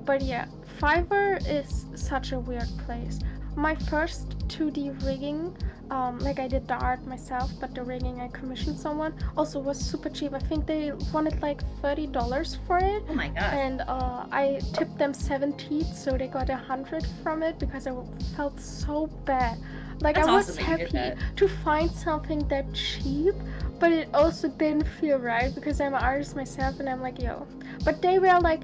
But yeah, Fiverr is such a weird place. My first 2D rigging, like I did the art myself, but the rigging I commissioned someone, also was super cheap. I think they wanted like $30 for it. Oh my god. And I tipped them 70, so they got 100 from it because I felt so bad. Like, That's I was awesome happy to find something that cheap, but it also didn't feel right because I'm an artist myself and I'm like, yo. But they were like,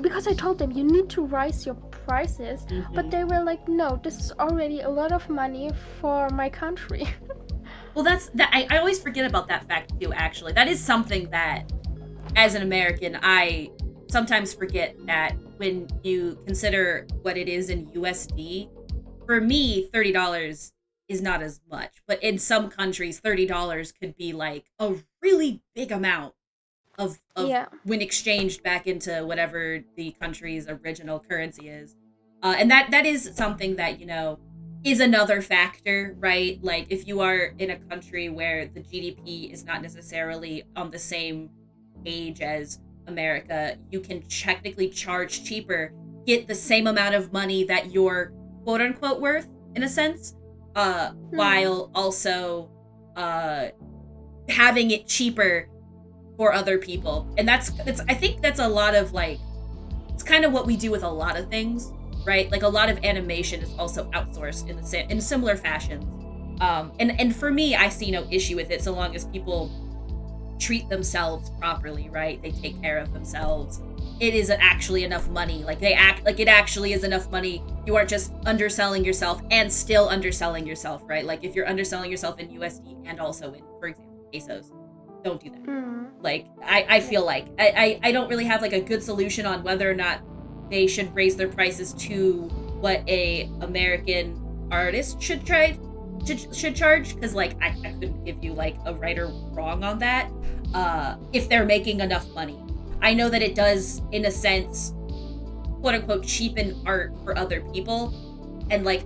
because I told them you need to raise your prices, but they were like, no, this is already a lot of money for my country. Well, I always forget about that fact too, actually. That is something that, as an American, I sometimes forget that when you consider what it is in USD, for me, $30 is not as much. But in some countries, $30 could be like a really big amount of when exchanged back into whatever the country's original currency is. And that is something that, you know, is another factor, right? Like, if you are in a country where the GDP is not necessarily on the same page as America, you can technically charge cheaper, get the same amount of money that you're quote unquote worth, in a sense, while also having it cheaper for other people. And I think that's a lot of like, it's kind of what we do with a lot of things, right? Like, a lot of animation is also outsourced in similar fashions. And for me, I see no issue with it so long as people treat themselves properly, right? They take care of themselves. It is actually enough money. Like, they act like it actually is enough money. You aren't just underselling yourself and still underselling yourself, right? Like, if you're underselling yourself in USD and also in, for example, pesos, don't do that. Like, I feel like I don't really have like a good solution on whether or not they should raise their prices to what a American artist should charge, because like I couldn't give you like a right or wrong on that. If they're making enough money, I know that it does, in a sense, quote unquote, cheapen art for other people, and like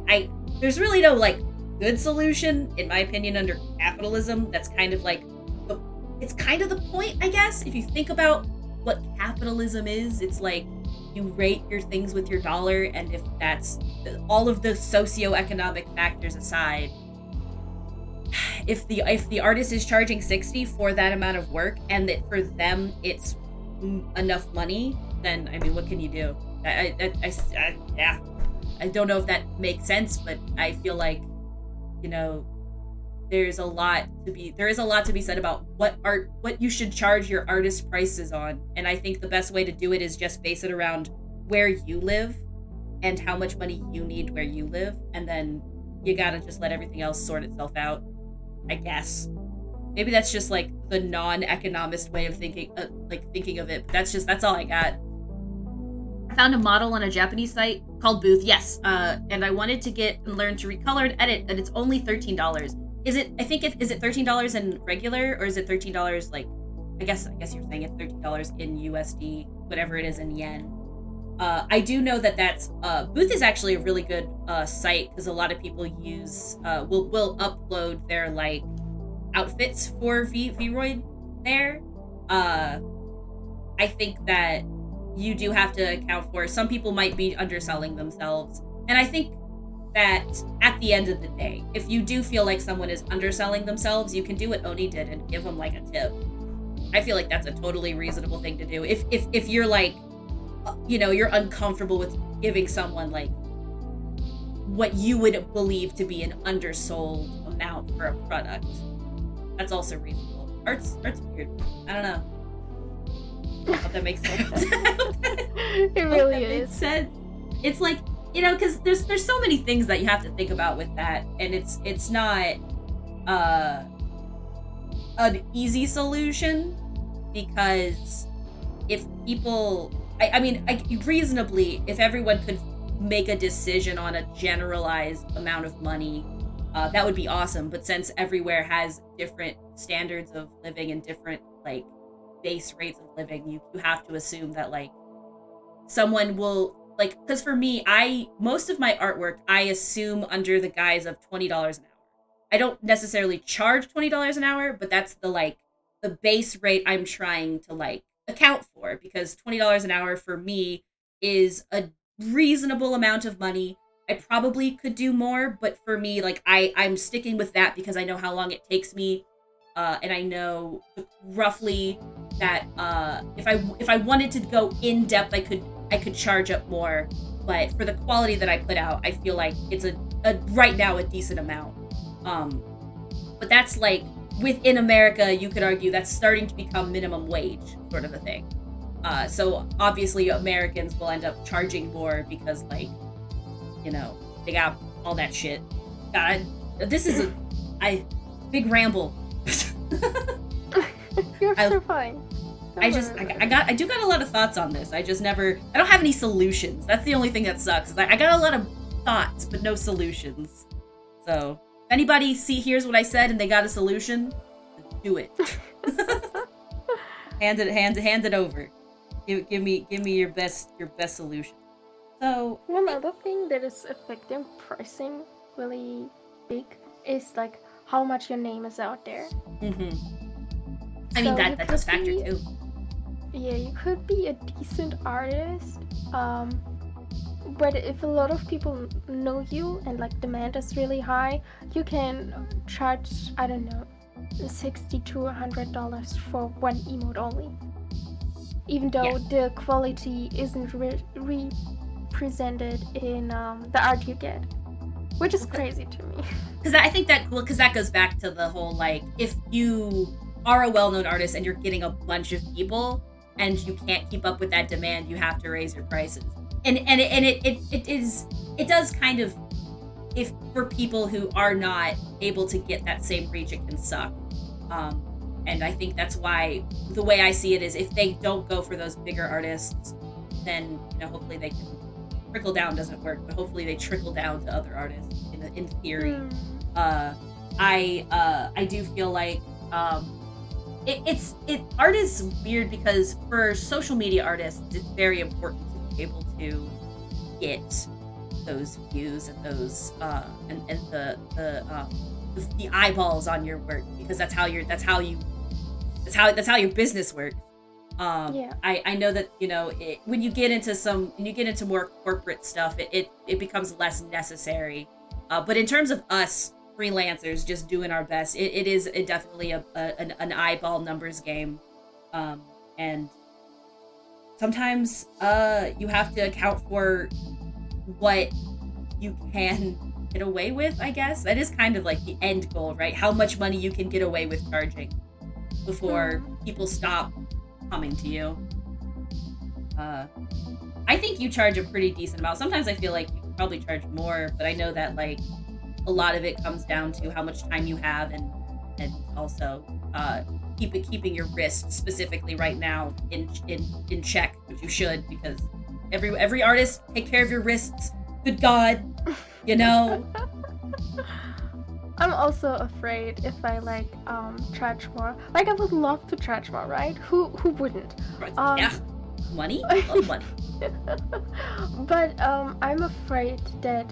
there's really no like good solution, in my opinion, under capitalism. That's kind of like it's kind of the point, I guess. If you think about what capitalism is, it's like you rate your things with your dollar, and if that's all of the socioeconomic factors aside, if the artist is charging 60 for that amount of work, and that for them it's enough money, then I mean, what can you do? I don't know if that makes sense, but I feel like, you know, there is a lot to be said about what you should charge your artist prices on. And I think the best way to do it is just base it around where you live and how much money you need where you live, and then you gotta just let everything else sort itself out, I guess. Maybe that's just like the non-economist way of thinking of it, but that's all I got. I found a model on a Japanese site called Booth, yes, and I wanted to get and learn to recolor and edit, and it's only $13. Is it $13 in regular, or is it $13 like, I guess you're saying it's $13 in USD, whatever it is in yen. I do know that's Booth is actually a really good site, because a lot of people use will upload their like outfits for Vroid there. I think that you do have to account for, some people might be underselling themselves, and I think that at the end of the day, if you do feel like someone is underselling themselves, you can do what Oni did and give them like a tip. I feel like that's a totally reasonable thing to do. If you're like, you know, you're uncomfortable with giving someone like what you would believe to be an undersold amount for a product, that's also reasonable. Art's weird. I don't know. I hope that makes sense. It Hope really that made is. sense. It's like, because there's so many things that you have to think about with that, and it's not uh an easy solution, because if people, I mean, reasonably, if everyone could make a decision on a generalized amount of money, that would be awesome. But since everywhere has different standards of living and different like base rates of living, you have to assume that like someone will like, because for me, I most of my artwork I assume under the guise of $20 an hour. I don't necessarily charge $20 an hour, but that's the base rate I'm trying to like account for, because $20 an hour for me is a reasonable amount of money. I probably could do more, but for me, like I'm sticking with that because I know how long it takes me, and I know roughly that if I wanted to go in depth, I could charge up more. But for the quality that I put out, I feel like it's a right now a decent amount. Um, but that's like within America, you could argue that's starting to become minimum wage sort of a thing. So obviously Americans will end up charging more because like, they got all that shit. God, this is a big ramble. You're I, so fine. I do got a lot of thoughts on this. I don't have any solutions. That's the only thing that sucks. Is I got a lot of thoughts, but no solutions. So if anybody hears what I said and they got a solution, do it. hand it over. Give me your best solution. So one other thing that is affecting pricing really big is like how much your name is out there. Mm-hmm. I mean, that does factor too. Yeah, you could be a decent artist, but if a lot of people know you and like demand is really high, you can charge, I don't know, $60 to $100 for one emote only. Even though the quality isn't represented in the art you get, which is crazy to me. Because I think that goes back to the whole like, if you are a well-known artist and you're getting a bunch of people and you can't keep up with that demand, you have to raise your prices. And it does kind of, if for people who are not able to get that same reach, it can suck. And I think that's why the way I see it is, if they don't go for those bigger artists, then hopefully they can trickle down. Doesn't work, but hopefully they trickle down to other artists. In theory, I do feel like art is weird, because for social media artists, it's very important to be able to get those views and those and the eyeballs on your work, because that's how your business works. I know that when you get into more corporate stuff, it becomes less necessary. But in terms of us freelancers just doing our best, it is definitely an eyeball numbers game, and sometimes you have to account for what you can get away with. I guess that is kind of like the end goal, right? How much money you can get away with charging before people stop coming to you. I think you charge a pretty decent amount. Sometimes I feel like you could probably charge more, but I know that like a lot of it comes down to how much time you have, and also keeping your wrists specifically right now in check, which you should, because every artist, take care of your wrists. Good God, I'm also afraid if I like charge more. Like, I would love to charge more, right? Who wouldn't? Yeah, money. Love money. But I'm afraid that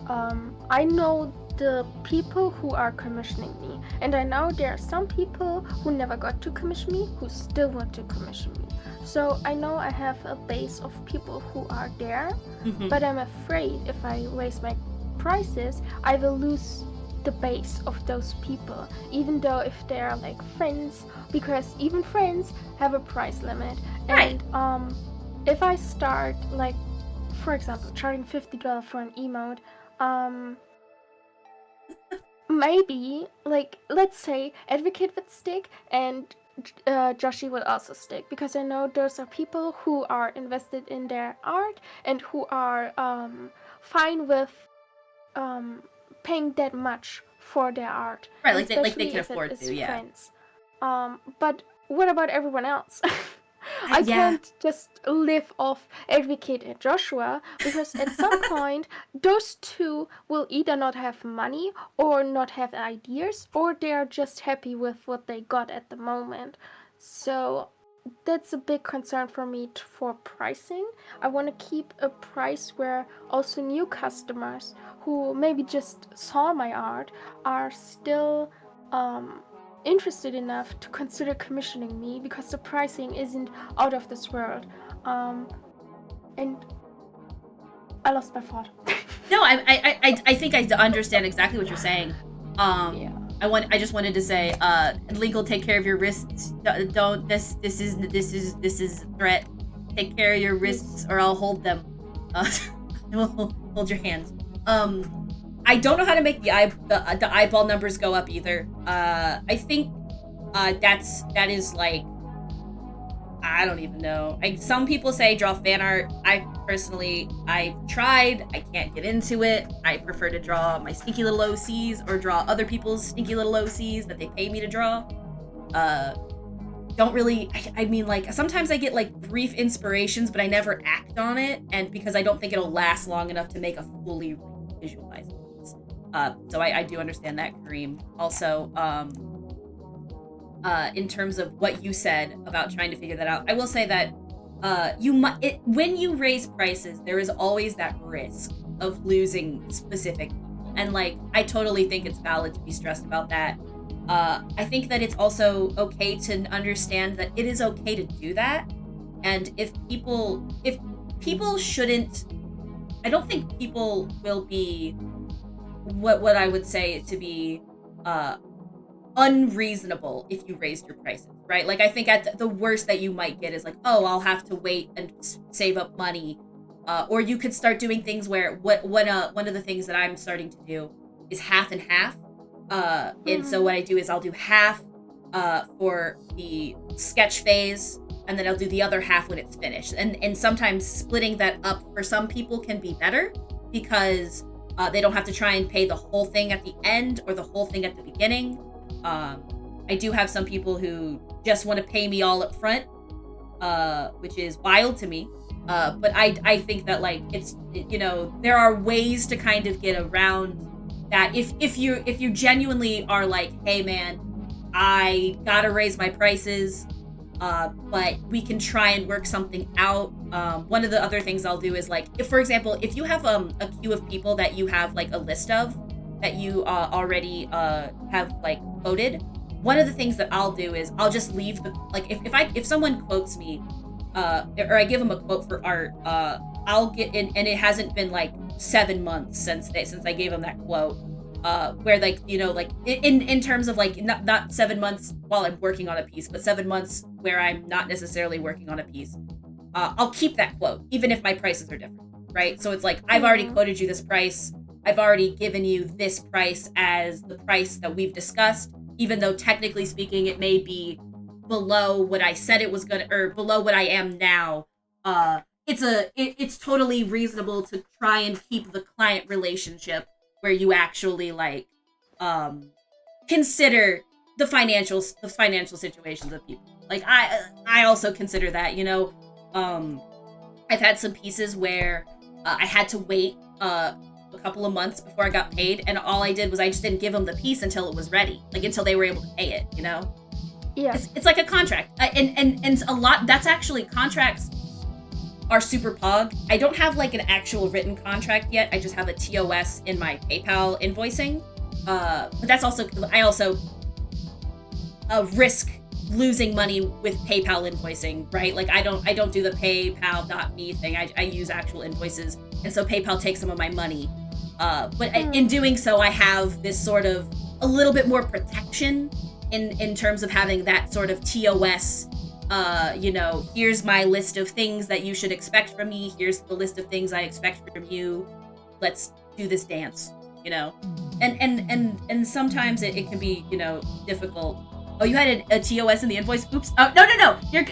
I know the people who are commissioning me, and I know there are some people who never got to commission me who still want to commission me. So I know I have a base of people who are there, but I'm afraid if I raise my prices, I will lose the base of those people, even though if they are like friends, because even friends have a price limit. Right. And if I start, like, for example, charging $50 for an emote, maybe, like, let's say Advocate would stick and Joshi would also stick, because I know those are people who are invested in their art and who are fine with um, paying that much for their art, Right, and like they especially can if it afford is to, yeah. friends. But what about everyone else? I can't just live off Advocate and Joshua, because at some point those two will either not have money or not have ideas, or they are just happy with what they got at the moment. So that's a big concern for me for pricing. I want to keep a price where also new customers who maybe just saw my art are still interested enough to consider commissioning me, because the pricing isn't out of this world. And I lost my thought. No, I think I understand exactly what you're saying. Yeah. I just wanted to say, Link will take care of your wrists. Don't this is a threat. Take care of your wrists, or I'll hold them. Hold your hands. I don't know how to make the eyeball numbers go up either. I think that is like, I don't even know. Some people say draw fan art. I've tried. I can't get into it. I prefer to draw my stinky little OCs, or draw other people's stinky little OCs that they pay me to draw. Don't really. I mean, like, sometimes I get like brief inspirations, but I never act on it, and because I don't think it'll last long enough to make a fully visualized piece. So I do understand that, Kareem. Also, in terms of what you said about trying to figure that out, I will say that when you raise prices, there is always that risk of losing specific people. And like, I totally think it's valid to be stressed about that. I think that it's also okay to understand that it is okay to do that. And if people shouldn't, I don't think people will be what I would say to be unreasonable if you raised your prices, right? Like, I think at the worst that you might get is like, oh, I'll have to wait and save up money, or you could start doing things where one of the things that I'm starting to do is half and half. And so what I do is I'll do half for the sketch phase, and then I'll do the other half when it's finished. And sometimes splitting that up for some people can be better, because they don't have to try and pay the whole thing at the end or the whole thing at the beginning. I do have some people who just want to pay me all up front, which is wild to me. But I think that, like, it's, there are ways to kind of get around that. If you genuinely are like, hey man, I gotta raise my prices, but we can try and work something out. One of the other things I'll do is, like, if, for example, if you have a queue of people that you have like a list of that you already have like quoted, one of the things that I'll do is I'll just leave the, like, if someone quotes me, or I give them a quote for art, I'll get in, and it hasn't been like 7 months since I gave them that quote, where, like, like, in terms of like, not 7 months while I'm working on a piece, but 7 months where I'm not necessarily working on a piece, I'll keep that quote even if my prices are different, right? So it's like, I've already quoted you this price, I've already given you this price as the price that we've discussed, even though technically speaking it may be below what I said it was gonna, or below what I am now. It's totally reasonable to try and keep the client relationship where you actually, like, consider the financial situations of people. Like, I also consider that, I've had some pieces where I had to wait a couple of months before I got paid, and all I did was I just didn't give them the piece until it was ready, like, until they were able to pay it, Yeah. It's like a contract. And a lot, that's actually, contracts are super pog. I don't have like an actual written contract yet. I just have a TOS in my PayPal invoicing. But that's also, I also risk losing money with PayPal invoicing, right? Like, I don't do the PayPal.me thing. I use actual invoices, and so PayPal takes some of my money. But in doing so, I have this sort of a little bit more protection in terms of having that sort of TOS. Here's my list of things that you should expect from me. Here's the list of things I expect from you. Let's do this dance, And sometimes it can be, difficult Oh, you had a TOS in the invoice? Oops. Oh, no. You're...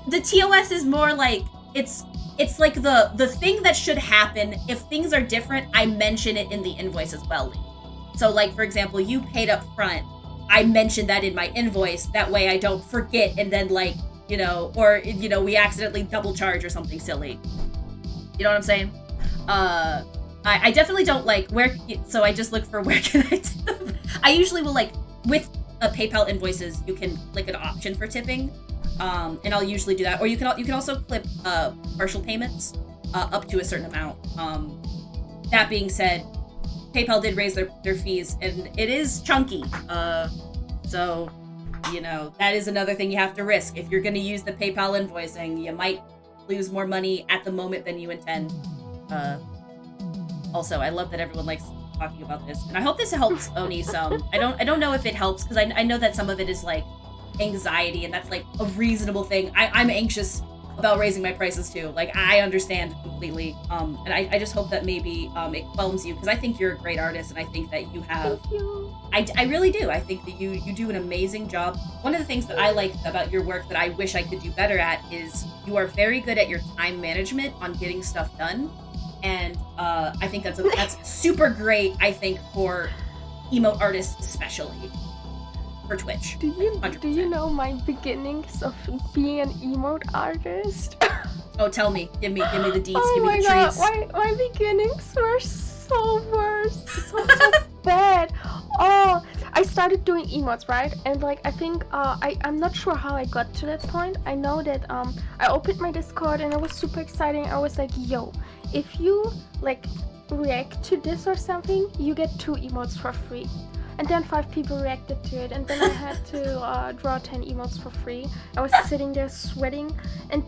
the TOS is more like, it's like the thing that should happen. If things are different, I mention it in the invoice as well. So, like, for example, you paid up front. I mentioned that in my invoice. That way I don't forget and then, like, or, we accidentally double charge or something silly. You know what I'm saying? I definitely don't like so I just look for where can I tip. I usually will, like, with PayPal invoices, you can click an option for tipping. And I'll usually do that. Or you can also clip partial payments up to a certain amount. That being said, PayPal did raise their fees, and it is chunky. So, that is another thing you have to risk. If you're going to use the PayPal invoicing, you might lose more money at the moment than you intend. Also, I love that everyone likes talking about this, and I hope this helps Oni some. I don't know if it helps, because I know that some of it is like anxiety, and that's like a reasonable thing. I'm anxious about raising my prices too. Like, I understand completely. And I just hope that maybe it calms you, because I think you're a great artist, and I think that you have. Thank you. I really do. I think that you do an amazing job. One of the things that I like about your work that I wish I could do better at is you are very good at your time management on getting stuff done. And I think that's super great, I think, for emote artists especially. For Twitch. Do you know my beginnings of being an emote artist? Oh, tell me. Give me the deets. Oh give me my the god, treats. my beginnings were so worse. So bad. Oh, I started doing emotes, right? And like, I think I'm not sure how I got to that point. I know that I opened my Discord and it was super exciting. I was like, yo, if you like react to this or something, you get 2 emotes for free. And then 5 people reacted to it, and then I had to draw 10 emotes for free. I was sitting there sweating, and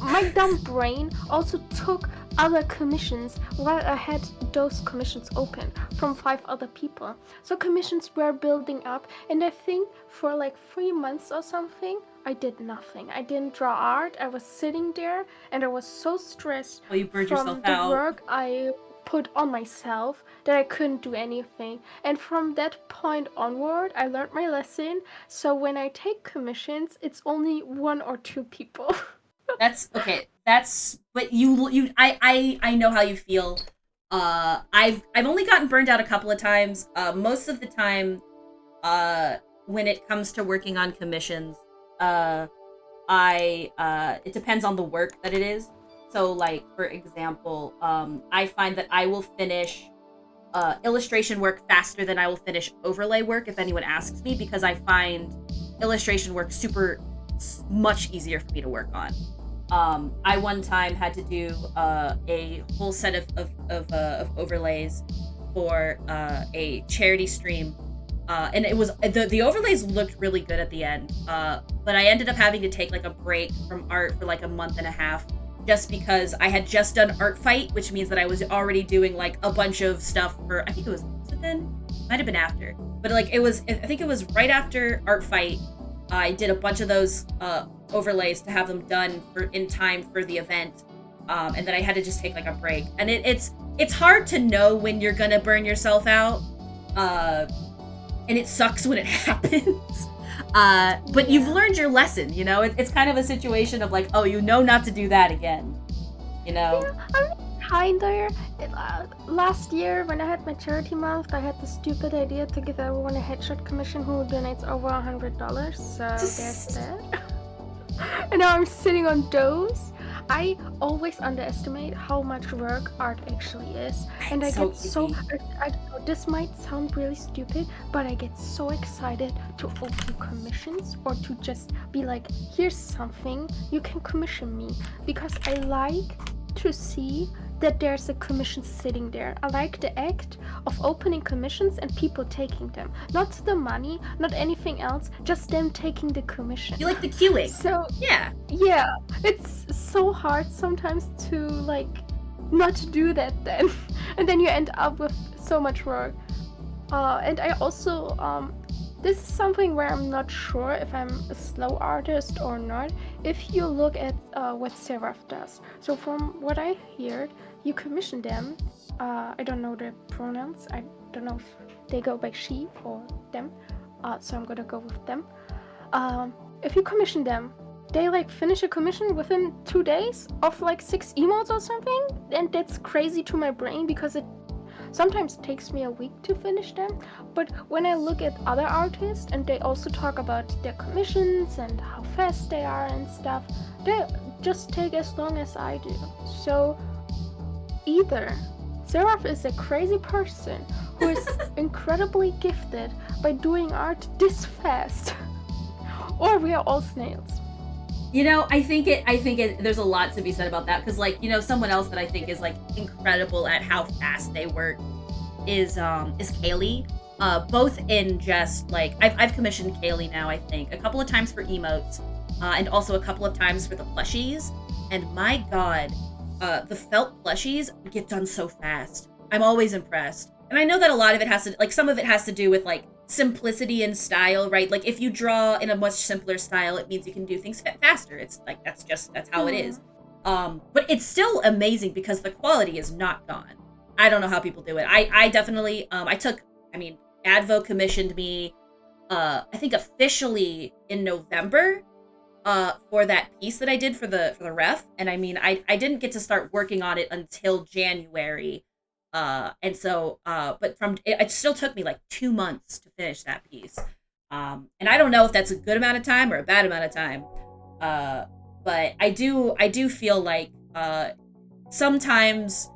my dumb brain also took other commissions while I had those commissions open from 5 other people. So commissions were building up, and I think for like 3 months or something, I did nothing. I didn't draw art. I was sitting there, and I was so stressed Well, you burned from yourself the out. work I put on myself that I couldn't do anything. And from that point onward, I learned my lesson. So when I take commissions, it's only 1 or 2 people. That's okay. But I know how you feel. I've only gotten burned out a couple of times. Most of the time, when it comes to working on commissions, it depends on the work that it is. So, like, for example, I find that I will finish illustration work faster than I will finish overlay work if anyone asks me, because I find illustration work much easier for me to work on. I one time had to do a whole set of overlays for a charity stream. And it was the overlays looked really good at the end, but I ended up having to take like a break from art for like a month and a half, just because I had just done Art Fight, which means that I was already doing like a bunch of stuff for, I think was it then? Might have been after. But like I think it was right after Art Fight. I did a bunch of those overlays to have them done in time for the event. And then I had to just take like a break. And it's hard to know when you're gonna burn yourself out. And it sucks when it happens. But you've learned your lesson, you know? It's kind of a situation of like, oh, you know not to do that again, you know? Yeah, I'm kinda. Last year, when I had my charity month, I had the stupid idea to give everyone a headshot commission who donates over $100. So there's that. And now I'm sitting on those. I always underestimate how much work art actually is, and I get so I know this might sound really stupid, but I get so excited to open commissions or to just be like, here's something, you can commission me, because I like to see that there's a commission sitting there. I like the act of opening commissions and people taking them. Not the money, not anything else, just them taking the commission. You like the queuing. So yeah, it's so hard sometimes to like not do that then. And then you end up with so much work. And I also, this is something where I'm not sure if I'm a slow artist or not. If you look at what Seraph does. So from what I heard, you commission them I don't know the pronouns. I don't know if they go by she or them. So I'm gonna go with them. If you commission them, they like finish a commission within 2 days of like 6 emotes or something, and that's crazy to my brain because it sometimes takes me a week to finish them. But when I look at other artists and they also talk about their commissions and how fast they are and stuff, they just take as long as I do. So either Seraph is a crazy person who is incredibly gifted by doing art this fast, or we are all snails. You know, I think there's a lot to be said about that, because like, you know, someone else that I think is like incredible at how fast they work is Kaylee. Both in just like I've commissioned Kaylee now, I think, a couple of times for emotes, and also a couple of times for the plushies. And my god, the felt plushies get done so fast. I'm always impressed. And I know that a lot of it has to, like, some of it has to do with like simplicity and style, right? Like if you draw in a much simpler style, it means you can do things faster. It's like that's how it is. But it's still amazing because the quality is not gone. I don't know how people do it. I definitely Advo commissioned me I think officially in November for that piece that I did for the ref, and I mean I didn't get to start working on it until January. And so, but it still took me like 2 months to finish that piece. And I don't know if that's a good amount of time or a bad amount of time. But I do feel like, sometimes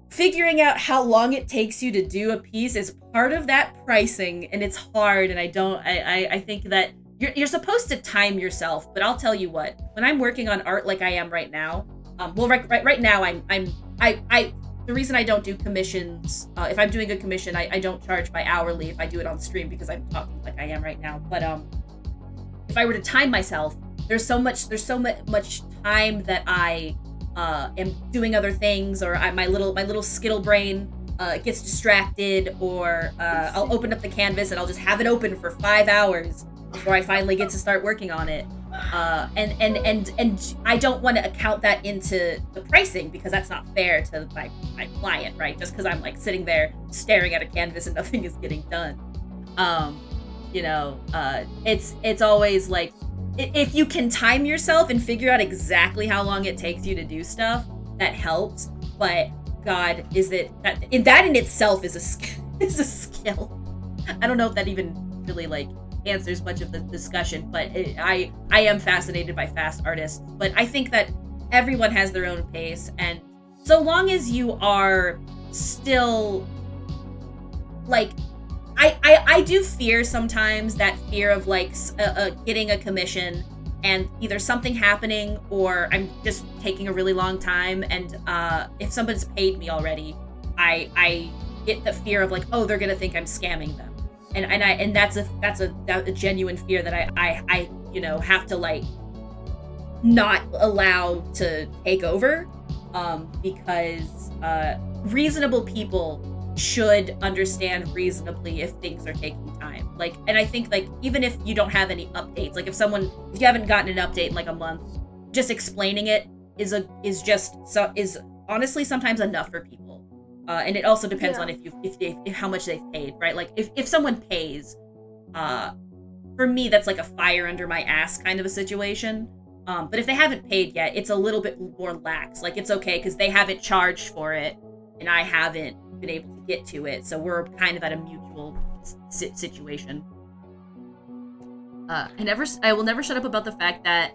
figuring out how long it takes you to do a piece is part of that pricing, and it's hard. And I think that you're supposed to time yourself, but I'll tell you what, when I'm working on art like I am right now, right now the reason I don't do commissions, if I'm doing a commission, I don't charge by hourly if I do it on stream, because I'm talking like I am right now. But if I were to time myself, there's so much time that I am doing other things, or my little skittle brain gets distracted, or I'll open up the canvas and I'll just have it open for 5 hours before I finally get to start working on it. And I don't want to account that into the pricing, because that's not fair to my client, right? Just because I'm like sitting there staring at a canvas and nothing is getting done. It's always like, if you can time yourself and figure out exactly how long it takes you to do stuff, that helps. But God, that in itself is a skill. I don't know if that even really like answers much of the discussion, but I am fascinated by fast artists. But I think that everyone has their own pace, and so long as you are still like, I do fear sometimes that fear of like getting a commission and either something happening or I'm just taking a really long time, and if somebody's paid me already, I get the fear of like, oh, they're gonna think I'm scamming them. And that's a genuine fear that I have to like not allow to take over, because reasonable people should understand reasonably if things are taking time. Like, and I think like even if you don't have any updates, like if you haven't gotten an update in like a month, just explaining it is honestly sometimes enough for people. And it also depends on if how much they've paid, right? Like if someone pays, for me that's like a fire under my ass kind of a situation. But if they haven't paid yet, it's a little bit more lax. Like it's okay because they haven't charged for it, and I haven't been able to get to it, so we're kind of at a mutual situation. I will never shut up about the fact that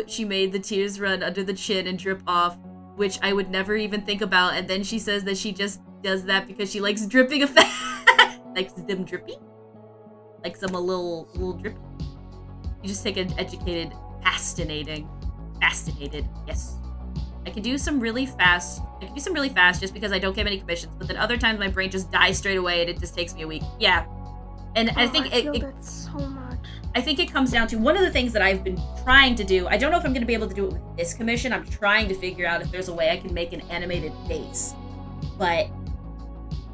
she made the tears run under the chin and drip off, which I would never even think about, and then she says that she just does that because she likes dripping effect. Likes them drippy? Likes them a little drippy? You just take an educated, fascinated, yes. I can do some really fast just because I don't get many commissions, but then other times my brain just dies straight away and it just takes me a week. Yeah. And I think I feel that so much. I think it comes down to one of the things that I've been trying to do. I don't know if I'm going to be able to do it with this commission. I'm trying to figure out if there's a way I can make an animated base. But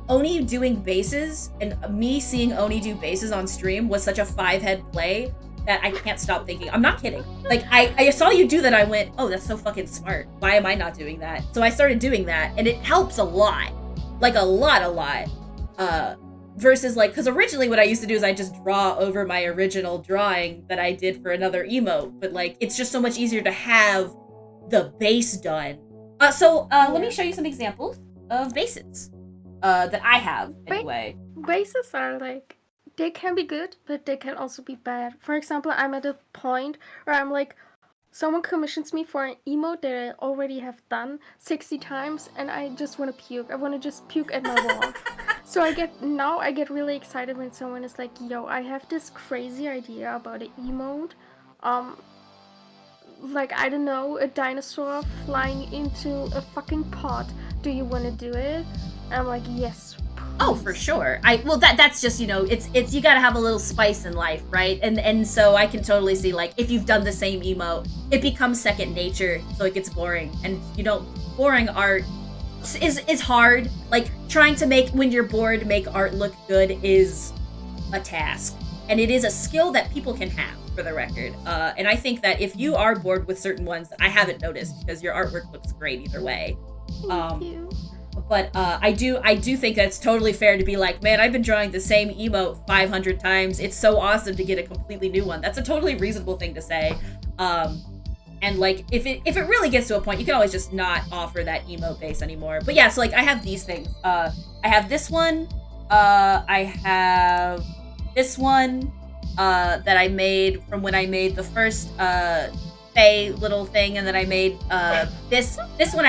Oni doing bases, and me seeing Oni do bases on stream was such a 5-head play that I can't stop thinking. I'm not kidding. Like, I saw you do that, I went, oh, that's so fucking smart. Why am I not doing that? So I started doing that, and it helps a lot. Like, a lot. Versus, like, because originally what I used to do is I just draw over my original drawing that I did for another emote, but, like, it's just so much easier to have the base done. Let me show you some examples of bases that I have, anyway. Bases are, like, they can be good, but they can also be bad. For example, I'm at a point where I'm like, someone commissions me for an emote that I already have done 60 times, and I just want to puke. I want to just puke at my wall. So I get really excited when someone is like, yo, I have this crazy idea about an emote. Like, I don't know, a dinosaur flying into a fucking pot. Do you want to do it? And I'm like, yes. Oh, for sure. That's just, you know, it's you gotta have a little spice in life, right? And so I can totally see, like, if you've done the same emote, it becomes second nature, so it gets boring. And, you know, boring art is hard. Like, trying to when you're bored, make art look good is a task. And it is a skill that people can have, for the record. And I think that if you are bored with certain ones, I haven't noticed, because your artwork looks great either way. Thank you. But I do think that it's totally fair to be like, man, I've been drawing the same emote 500 times. It's so awesome to get a completely new one. That's a totally reasonable thing to say. And, like, if it really gets to a point, you can always just not offer that emote base anymore. But yeah, so, like, I have these things. I have this one. I have this one that I made from when I made the first Faye little thing, and then I made this one.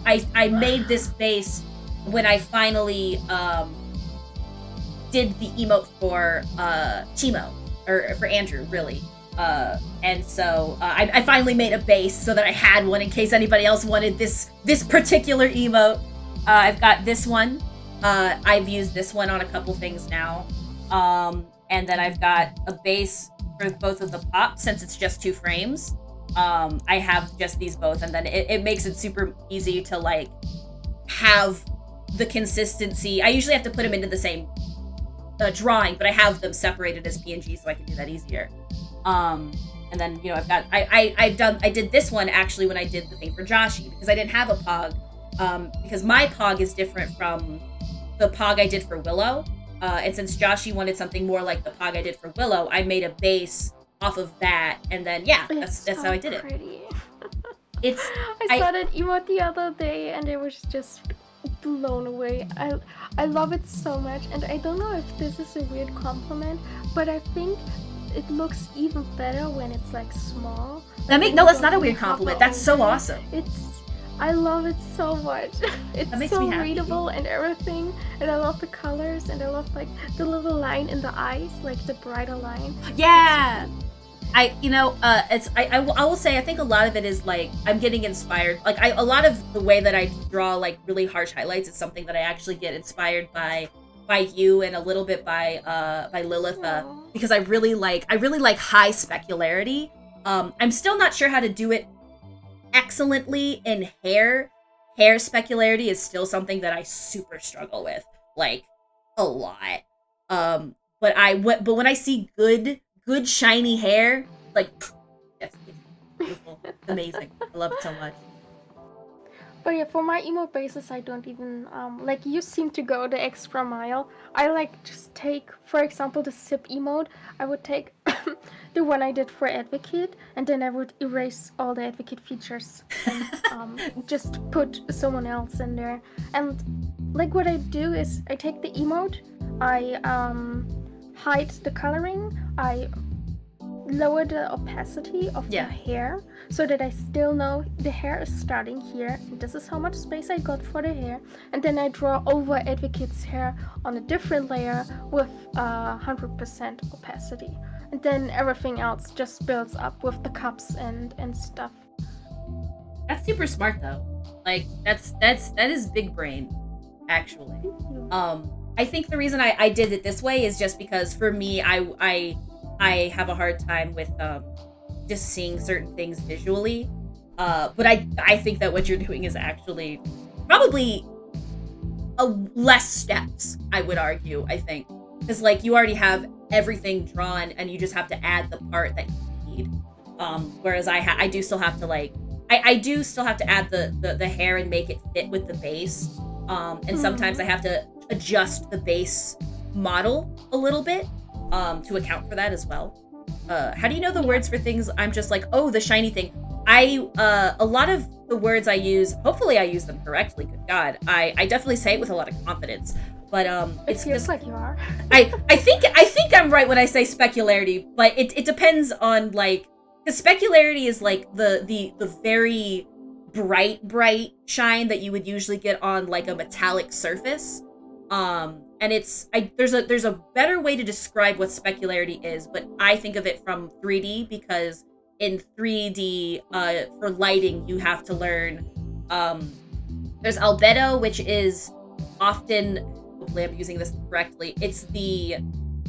I made this base when I finally did the emote for Timo, or for Andrew, really. And so I finally made a base so that I had one in case anybody else wanted this particular emote. I've got this one. I've used this one on a couple things now. And then I've got a base for both of the pops, since it's just 2 frames. I have just these both, and then it makes it super easy to, like, have the consistency. I usually have to put them into the same drawing, but I have them separated as PNG, so I can do that easier. And then, you know, I've got I did this one actually when I did the thing for Joshi, because I didn't have a pog, because my pog is different from the pog I did for Willow. And since Joshi wanted something more like the pog I did for Willow, I made a base off of that, and then that's how I did it. I saw that emote the other day, and I was just blown away. I love it so much, and I don't know if this is a weird compliment, but I think it looks even better when it's, like, small. That's not a weird compliment. That's so awesome. I love it so much. It's so readable and everything, and I love the colors, and I love, like, the little line in the eyes, like the brighter line. Yeah. I will say, I think a lot of it is, like, I'm getting inspired. Like, a lot of the way that I draw, like, really harsh highlights is something that I actually get inspired by you, and a little bit by Lilith, because I really like high specularity. I'm still not sure how to do it excellently in hair. Hair specularity is still something that I super struggle with, like, a lot. But when I see good shiny hair, like, it's beautiful, amazing. I love it so much. But yeah, for my emote bases, I don't even, like, you seem to go the extra mile. I, like, just take, for example, the sip emote. I would take the one I did for Advocate, and then I would erase all the Advocate features and just put someone else in there. And, like, what I do is I take the emote, I hide the coloring, I lower the opacity of the hair so that I still know the hair is starting here, and this is how much space I got for the hair, and then I draw over Advocate's hair on a different layer with 100% opacity, and then everything else just builds up with the cups and stuff. That's super smart, though. Like, that is big brain, actually. I think the reason I did it this way is just because, for me, I have a hard time with just seeing certain things visually. But I think that what you're doing is actually probably less steps, I would argue, I think. Because, like, you already have everything drawn, and you just have to add the part that you need. Whereas I do still have to like I do still have to add the hair and make it fit with the base. And sometimes I have to adjust the base model a little bit to account for that as well. How do you know the words for things? I'm just like, oh, the shiny thing. A lot of the words I use, hopefully I use them correctly. Good God, I definitely say it with a lot of confidence. But it feels just like you are. I think I'm right when I say specularity, but it depends on like, because specularity is like the very bright shine that you would usually get on like a metallic surface. And there's a better way to describe what specularity is, but I think of it from 3D because in 3D, for lighting, you have to learn. There's albedo, which is often, hopefully I'm using this correctly, it's the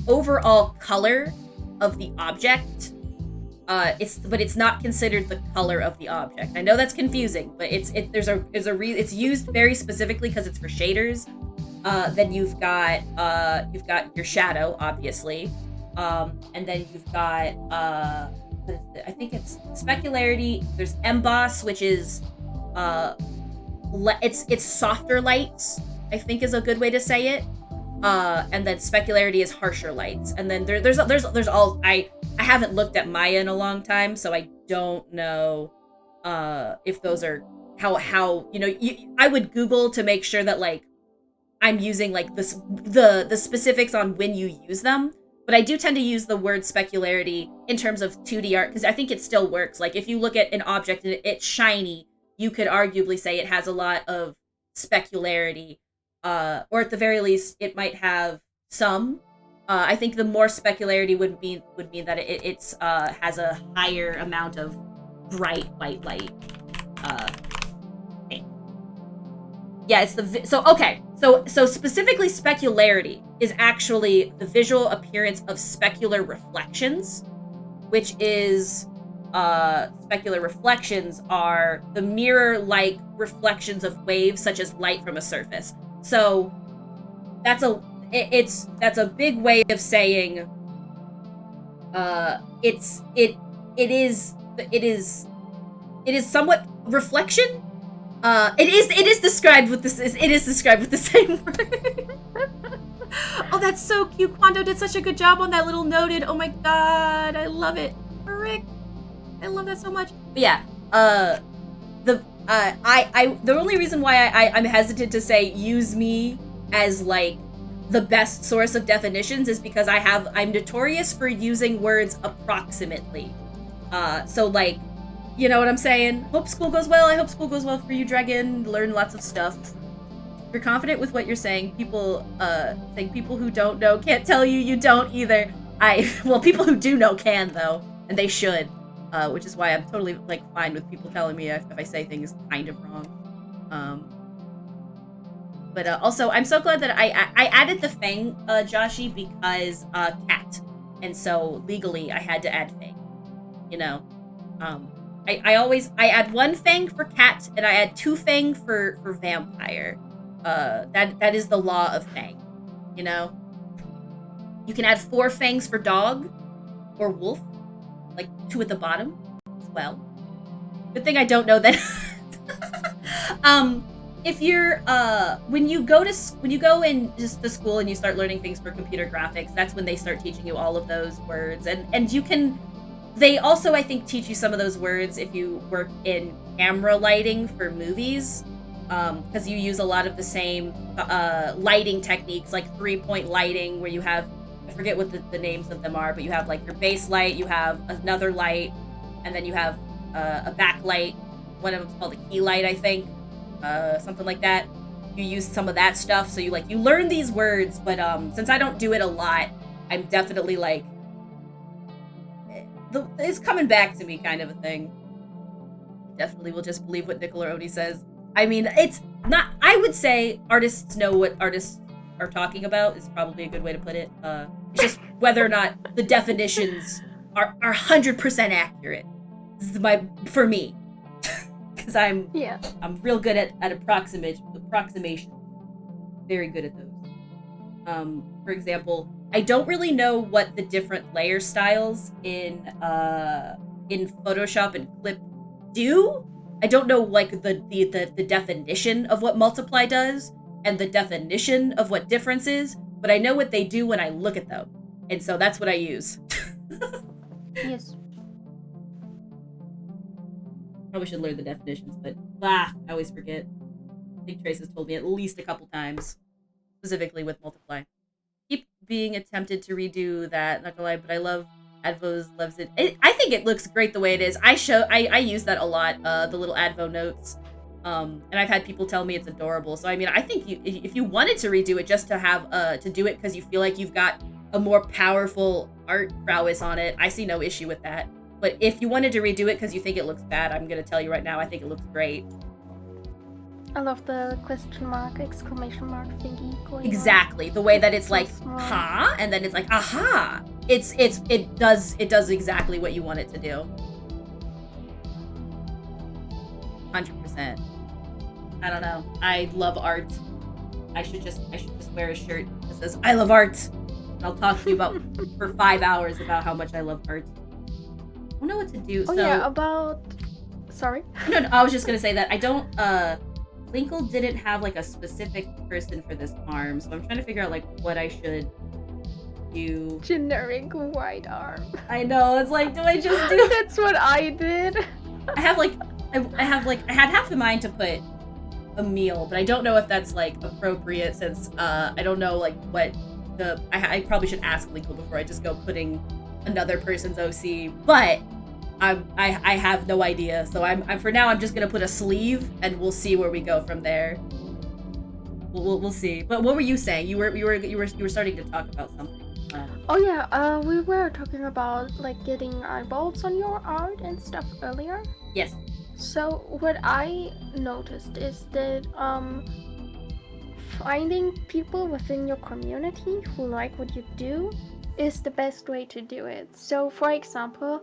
overall color of the object. But it's not considered the color of the object. I know that's confusing, but it's used very specifically because it's for shaders. Then you've got your shadow, obviously, and then you've got I think it's specularity. There's emboss, which is it's softer lights, I think is a good way to say it. And then specularity is harsher lights, and then there's all I haven't looked at Maya in a long time, so I don't know if those are how I would Google to make sure that like I'm using like the specifics on when you use them. But I do tend to use the word specularity in terms of 2D art because I think it still works. Like if you look at an object and it's shiny, you could arguably say it has a lot of specularity. Or at the very least, it might have some. I think the more specularity would mean that it has a higher amount of bright white light. Yeah, it's So specifically, specularity is actually the visual appearance of specular reflections, which is specular reflections are the mirror-like reflections of waves, such as light from a surface. So that's a big way of saying it is somewhat reflection. It is described with the same word. Oh, that's so cute. Quando did such a good job on that little noted. Oh my god, I love it. Frick. I love that so much. But yeah, the only reason why I'm hesitant to say use me as like the best source of definitions is because I'm notorious for using words approximately. So like, you know what I'm saying? Hope school goes well. I hope school goes well for you, Dragon. Learn lots of stuff. If you're confident with what you're saying, people who don't know can't tell you you don't either. People who do know can though, and they should. Which is why I'm totally like fine with people telling me if I say things kind of wrong. But also, I'm so glad that I added the Fang, Joshi, because cat, and so legally I had to add Fang. You know, I add one Fang for cat, and I add two Fang for vampire. That is the law of Fang. You know, you can add 4 Fangs for dog or wolf, like 2 at the bottom as well. Good thing I don't know that. If you're when you go in just to school and you start learning things for computer graphics, that's when they start teaching you all of those words, and you can. They also, I think, teach you some of those words if you work in camera lighting for movies, because you use a lot of the same lighting techniques, like 3-point lighting, where you have, I forget what the names of them are, but you have like your base light, you have another light, and then you have a backlight. One of them's called a key light, I think, something like that. You use some of that stuff, so you learn these words, but since I don't do it a lot, I'm definitely like, it's coming back to me kind of a thing. Definitely will just believe what Nickelodeon says. I mean, it's not, I would say artists know what artists are talking about is probably a good way to put it. It's just whether or not the definitions are 100% accurate. This is for me. Because I'm real good at approximation. Very good at those. For example, I don't really know what the different layer styles in Photoshop and Clip do. I don't know like the definition of what multiply does and the definition of what difference is, but I know what they do when I look at them. And so that's what I use. Yes. Probably should learn the definitions, but I always forget. I think Trace has told me at least a couple times, specifically with multiply. Keep being attempted to redo that, not gonna lie, but I love Advo's loves it. I think it looks great the way it is. I use that a lot, the little Advo notes. And I've had people tell me it's adorable. So I mean, I think if you wanted to redo it just to have to do it because you feel like you've got a more powerful art prowess on it, I see no issue with that. But if you wanted to redo it because you think it looks bad, I'm gonna tell you right now, I think it looks great. I love the question mark, exclamation mark thingy going Exactly. The way that it's so like, small. ha, and then it's like, aha. It does exactly what you want it to do. 100%. I don't know. I love art. I should just wear a shirt that says I love art. And I'll talk to you about for 5 hours about how much I love art. I don't know what to do. Oh so yeah, about... Sorry? No, I was just gonna say that I don't Linkle didn't have like a specific person for this arm, so I'm trying to figure out like what I should do. Generic white arm. I know, it's like, do I just do That's what I did. I had half in mind to put a meal, but I don't know if that's like appropriate since I don't know like what I probably should ask Linkle before I just go putting another person's OC, but I have no idea. So I'm for now I'm just gonna put a sleeve and we'll see where we go from there. We'll see. But what were you saying? You were starting to talk about something. Oh yeah, we were talking about like getting eyeballs on your art and stuff earlier. Yes. So what I noticed is that finding people within your community who like what you do is the best way to do it. So for example,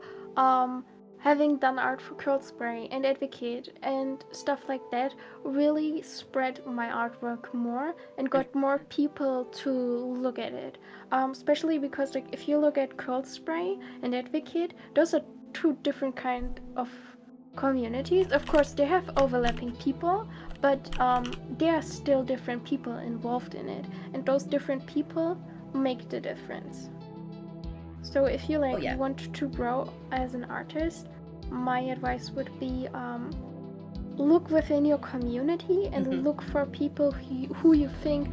having done art for Curl Spray and Advocate and stuff like that really spread my artwork more and got more people to look at it. Especially because like if you look at Curl Spray and Advocate, those are two different kind of communities. Of course they have overlapping people, but there are still different people involved in it, and those different people make the difference. So if you want to grow as an artist, my advice would be look within your community and look for people who you think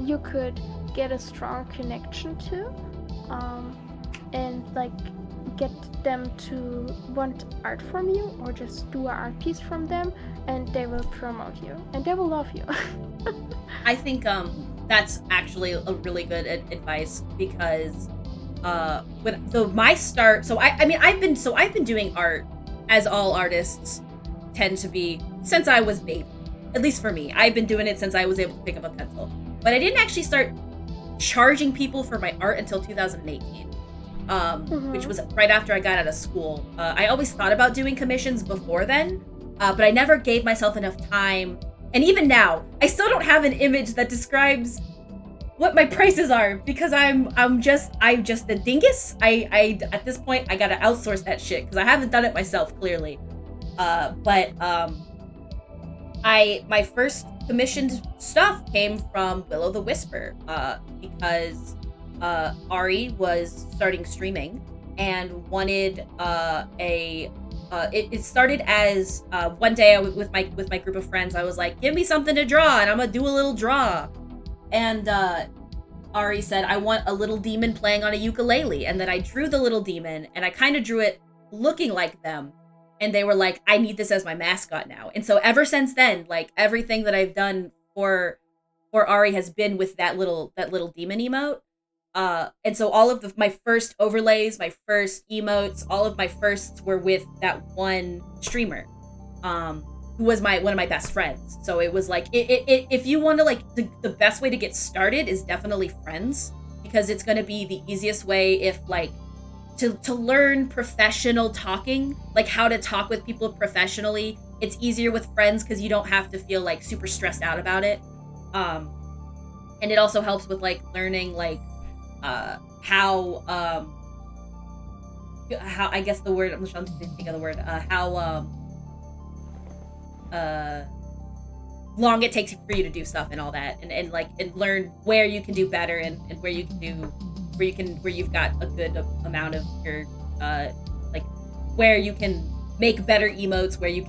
you could get a strong connection to, and like get them to want art from you or just do an art piece from them, and they will promote you and they will love you. I think that's actually a really good advice because I've been doing art as all artists tend to be since I was baby. At least for me, I've been doing it since I was able to pick up a pencil. But I didn't actually start charging people for my art until 2018, which was right after I got out of school. I always thought about doing commissions before then, but I never gave myself enough time. And even now, I still don't have an image that describes what my prices are because I'm just a dingus. I at this point I gotta outsource that shit because I haven't done it myself clearly. But my first commissioned stuff came from Willow the Whisper because Ari was starting streaming and wanted it started as one day with my group of friends. I was like, give me something to draw and I'm gonna do a little draw. And Ari said, I want a little demon playing on a ukulele. And then I drew the little demon and I kind of drew it looking like them. And they were like, I need this as my mascot now. And so ever since then, like everything that I've done for Ari has been with that little demon emote. And so all of my first overlays, my first emotes, all of my firsts were with that one streamer. Who was one of my best friends. So it was like, if you want to like, the best way to get started is definitely friends, because it's going to be the easiest way if like, to learn professional talking, like how to talk with people professionally. It's easier with friends because you don't have to feel like super stressed out about it. And it also helps with like learning like how I guess the word I'm trying to think of the word how long it takes for you to do stuff and all that, and like and learn where you can do better and where you can do where you've got a good amount of your like where you can make better emotes, where you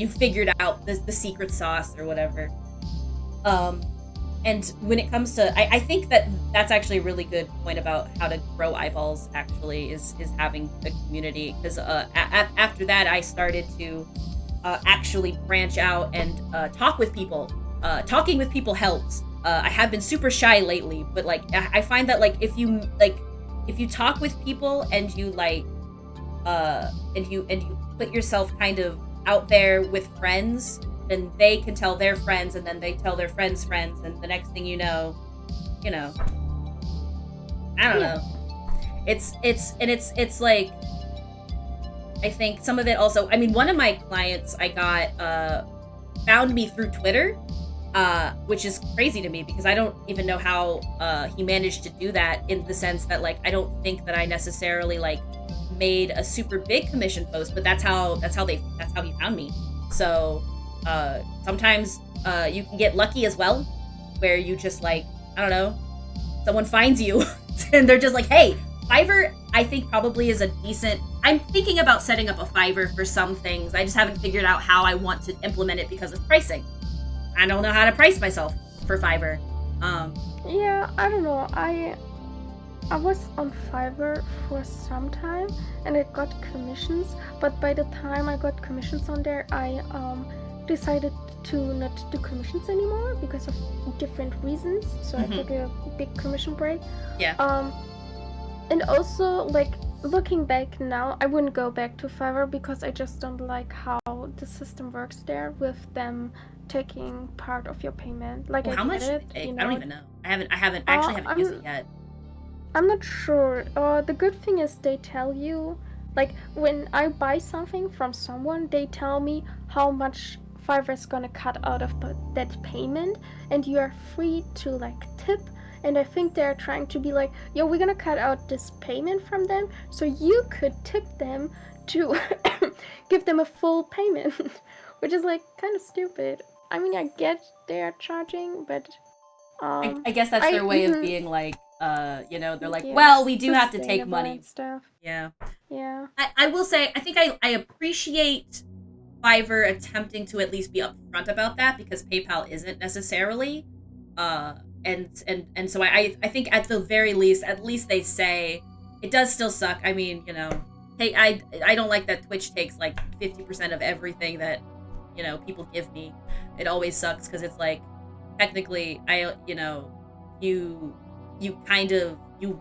figured out the secret sauce or whatever. And when it comes to, I think that's actually a really good point about how to grow eyeballs. Actually, is having a community, because after that I started to actually branch out and talk with people. Talking with people helps. I have been super shy lately, but like I find that like if you talk with people and you like and you put yourself kind of out there with friends, and they can tell their friends, and then they tell their friends' friends, and the next thing you know, I don't know. It's like, I think some of it also, I mean, one of my clients I got found me through Twitter, which is crazy to me because I don't even know how he managed to do that, in the sense that like I don't think that I necessarily like made a super big commission post, but that's how he found me. So sometimes you can get lucky as well, where you just like, I don't know, someone finds you and they're just like, hey, Fiverr, I think probably is a decent, I'm thinking about setting up a Fiverr for some things. I just haven't figured out how I want to implement it because of pricing. I don't know how to price myself for Fiverr. Yeah, I don't know. I was on Fiverr for some time and I got commissions, but by the time I got commissions on there, I decided to not do commissions anymore because of different reasons. So I took a big commission break. Yeah. And also, like, looking back now, I wouldn't go back to Fiverr because I just don't like how the system works there, with them taking part of your payment. Like, well, how much did they take? I don't even know. I haven't used it yet. I'm not sure. The good thing is they tell you, like, when I buy something from someone, they tell me how much Fiverr is gonna cut out of that payment, and you are free to like tip. And I think they're trying to be like, yo, we're gonna cut out this payment from them, so you could tip them to give them a full payment, which is like kind of stupid. I mean, I get they're charging, but I guess that's their way of being like, they're like, yeah, well, we do have to take money. And stuff. Yeah. Yeah. I will say, I think I appreciate Fiverr attempting to at least be upfront about that, because PayPal isn't necessarily. And so I think at the very least, at least they say it does still suck. I mean, hey, I don't like that Twitch takes like 50% of everything that, people give me. It always sucks because it's like, technically, you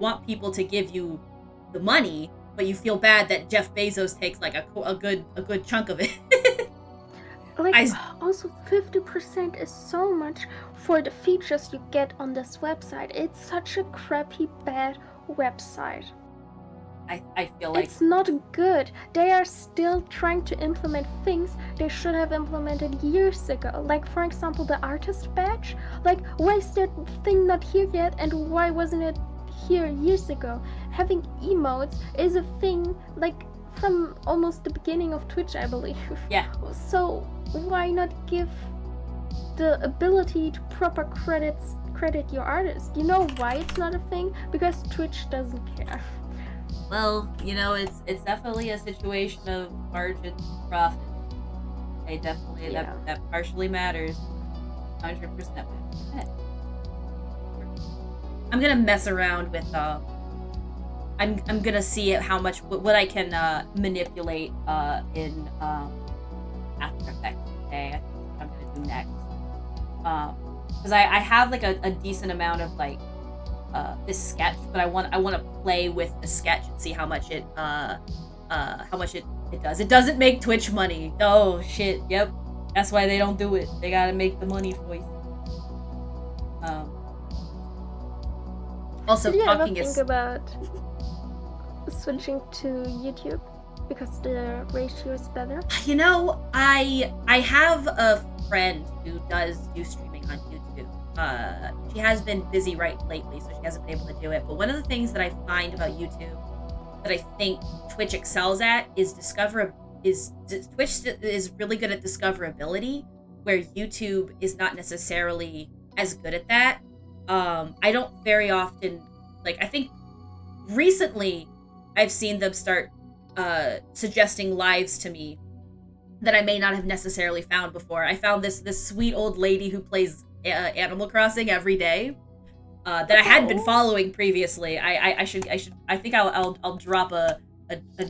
want people to give you the money, but you feel bad that Jeff Bezos takes like a good chunk of it. Like, also 50% is so much for the features you get on this website. It's such a crappy, bad website. I feel like it's not good. They are still trying to implement things they should have implemented years ago. Like, for example, the artist badge. Like, why is that thing not here yet, and why wasn't it here years ago? Having emotes is a thing, like, from almost the beginning of Twitch, I believe. Yeah. So why not give the ability to proper credit your artist? You know why it's not a thing? Because Twitch doesn't care. Well, it's definitely a situation of margin profit. They definitely that partially matters. 100%. I'm gonna mess around with I'm gonna see how much what I can manipulate in After Effects today. I think that's what I'm gonna do next. Because I have like a decent amount of like this sketch, but I want to play with the sketch and see how much it does. It doesn't make Twitch money. Oh shit. Yep. That's why they don't do it. They gotta make the money voice. Also, did you talking ever is. Think about switching to YouTube because the ratio is better? I have a friend who does do streaming on YouTube, she has been busy lately, so she hasn't been able to do it. But one of the things that I find about YouTube that I think Twitch excels at is Twitch is really good at discoverability, where YouTube is not necessarily as good at that. I don't very often I think recently I've seen them start suggesting lives to me that I may not have necessarily found before. I found this sweet old lady who plays Animal Crossing every day that I hadn't been following previously. I think I'll drop a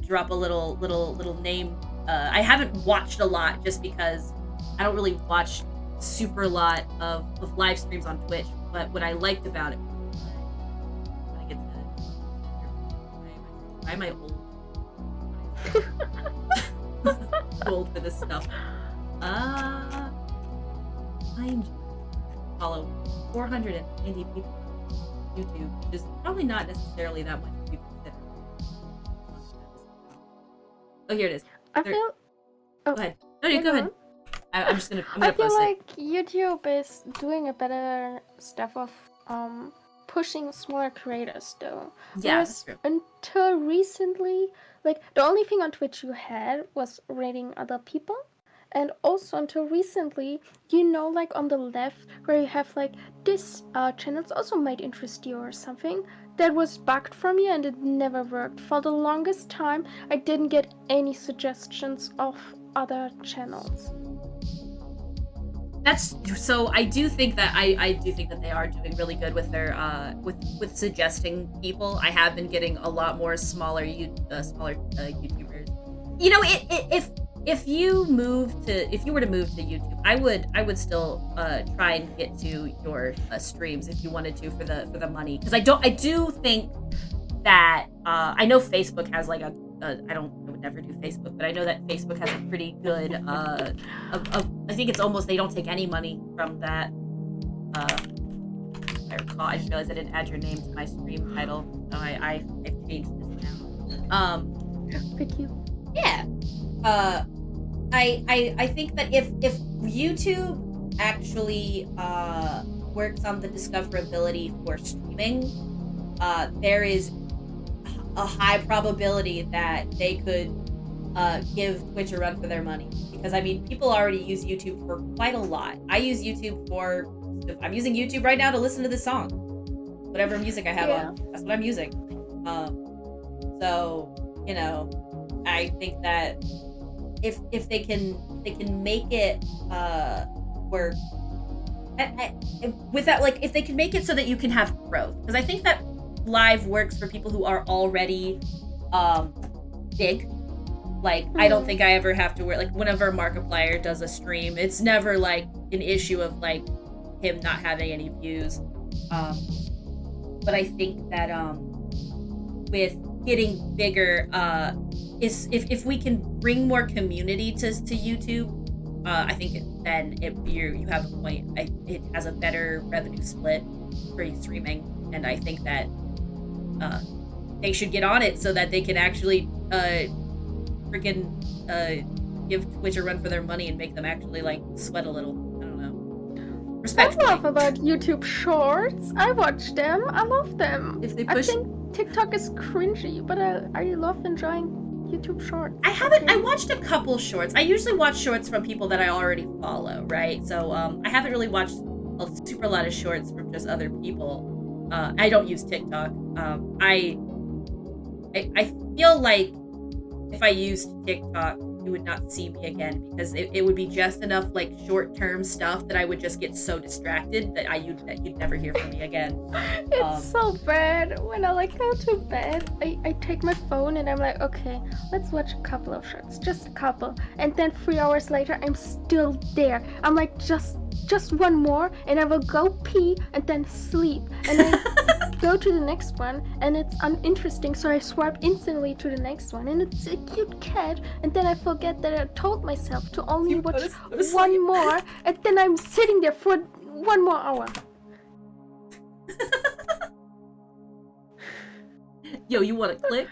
drop a little name. I haven't watched a lot just because I don't really watch super lot of live streams on Twitch. But what I liked about it, when I get to, why am I old? Too old for this stuff. I follow 490 people on YouTube, which is probably not necessarily that much to consider. Oh, here it is. I feel. Go ahead. No, go ahead. I'm just gonna. I feel post like YouTube is doing a better stuff of pushing smaller creators though. Yeah, that's true. Until recently, like the only thing on Twitch you had was rating other people. And also until recently, like on the left where you have like this channels also might interest you or something, that was bugged for me and it never worked. For the longest time, I didn't get any suggestions of other channels. That's so. I do think that I do think that they are doing really good with their with suggesting people. I have been getting a lot more smaller YouTubers. You know, if you were to move to YouTube, I would still try and get to your streams if you wanted to for the money, because I do think that I know Facebook has like I would never do Facebook, but I know that Facebook has a pretty good I think it's almost they don't take any money from that. I recall. I just realized I didn't add your name to my stream title, so I've changed this now. Thank you. Yeah. I think that if YouTube actually works on the discoverability for streaming, there is a high probability that they could give Twitch a run for their money. Because I mean, people already use YouTube for quite a lot. I'm using YouTube right now to listen to this song. Whatever music I have on, that's what I'm using. So, I think that if they can make it work with that, like if they can make it so that you can have growth, because I think that live works for people who are already big. Like I don't think I ever have to wear, like whenever Markiplier does a stream, it's never like an issue of like him not having any views. But I think that with getting bigger, is if we can bring more community to YouTube, I think you have a point. It has a better revenue split for streaming, and I think that they should get on it so that they can actually freaking give Twitch a run for their money and make them actually like sweat a little. I don't know. Respectfully. I love about YouTube Shorts. I watch them. I love them. If they push, I think TikTok is cringy, but I love enjoying YouTube Shorts. I watched a couple shorts. I usually watch shorts from people that I already follow, right? So I haven't really watched a super lot of shorts from just other people. I don't use TikTok. I feel like if I used TikTok, you would not see me again, because it would be just enough like short-term stuff that I would just get so distracted that you'd never hear from me again. It's so bad. When I like go to bed, I take my phone and I'm like, okay, let's watch a couple of shorts, just a couple, and then 3 hours later I'm still there. I'm like, just one more, and I will go pee and then sleep, and I go to the next one and it's uninteresting, so I swipe instantly to the next one and it's a cute cat, and then I forget that I told myself to only watch one more, and then I'm sitting there for 1 more hour. Yo, you want to click?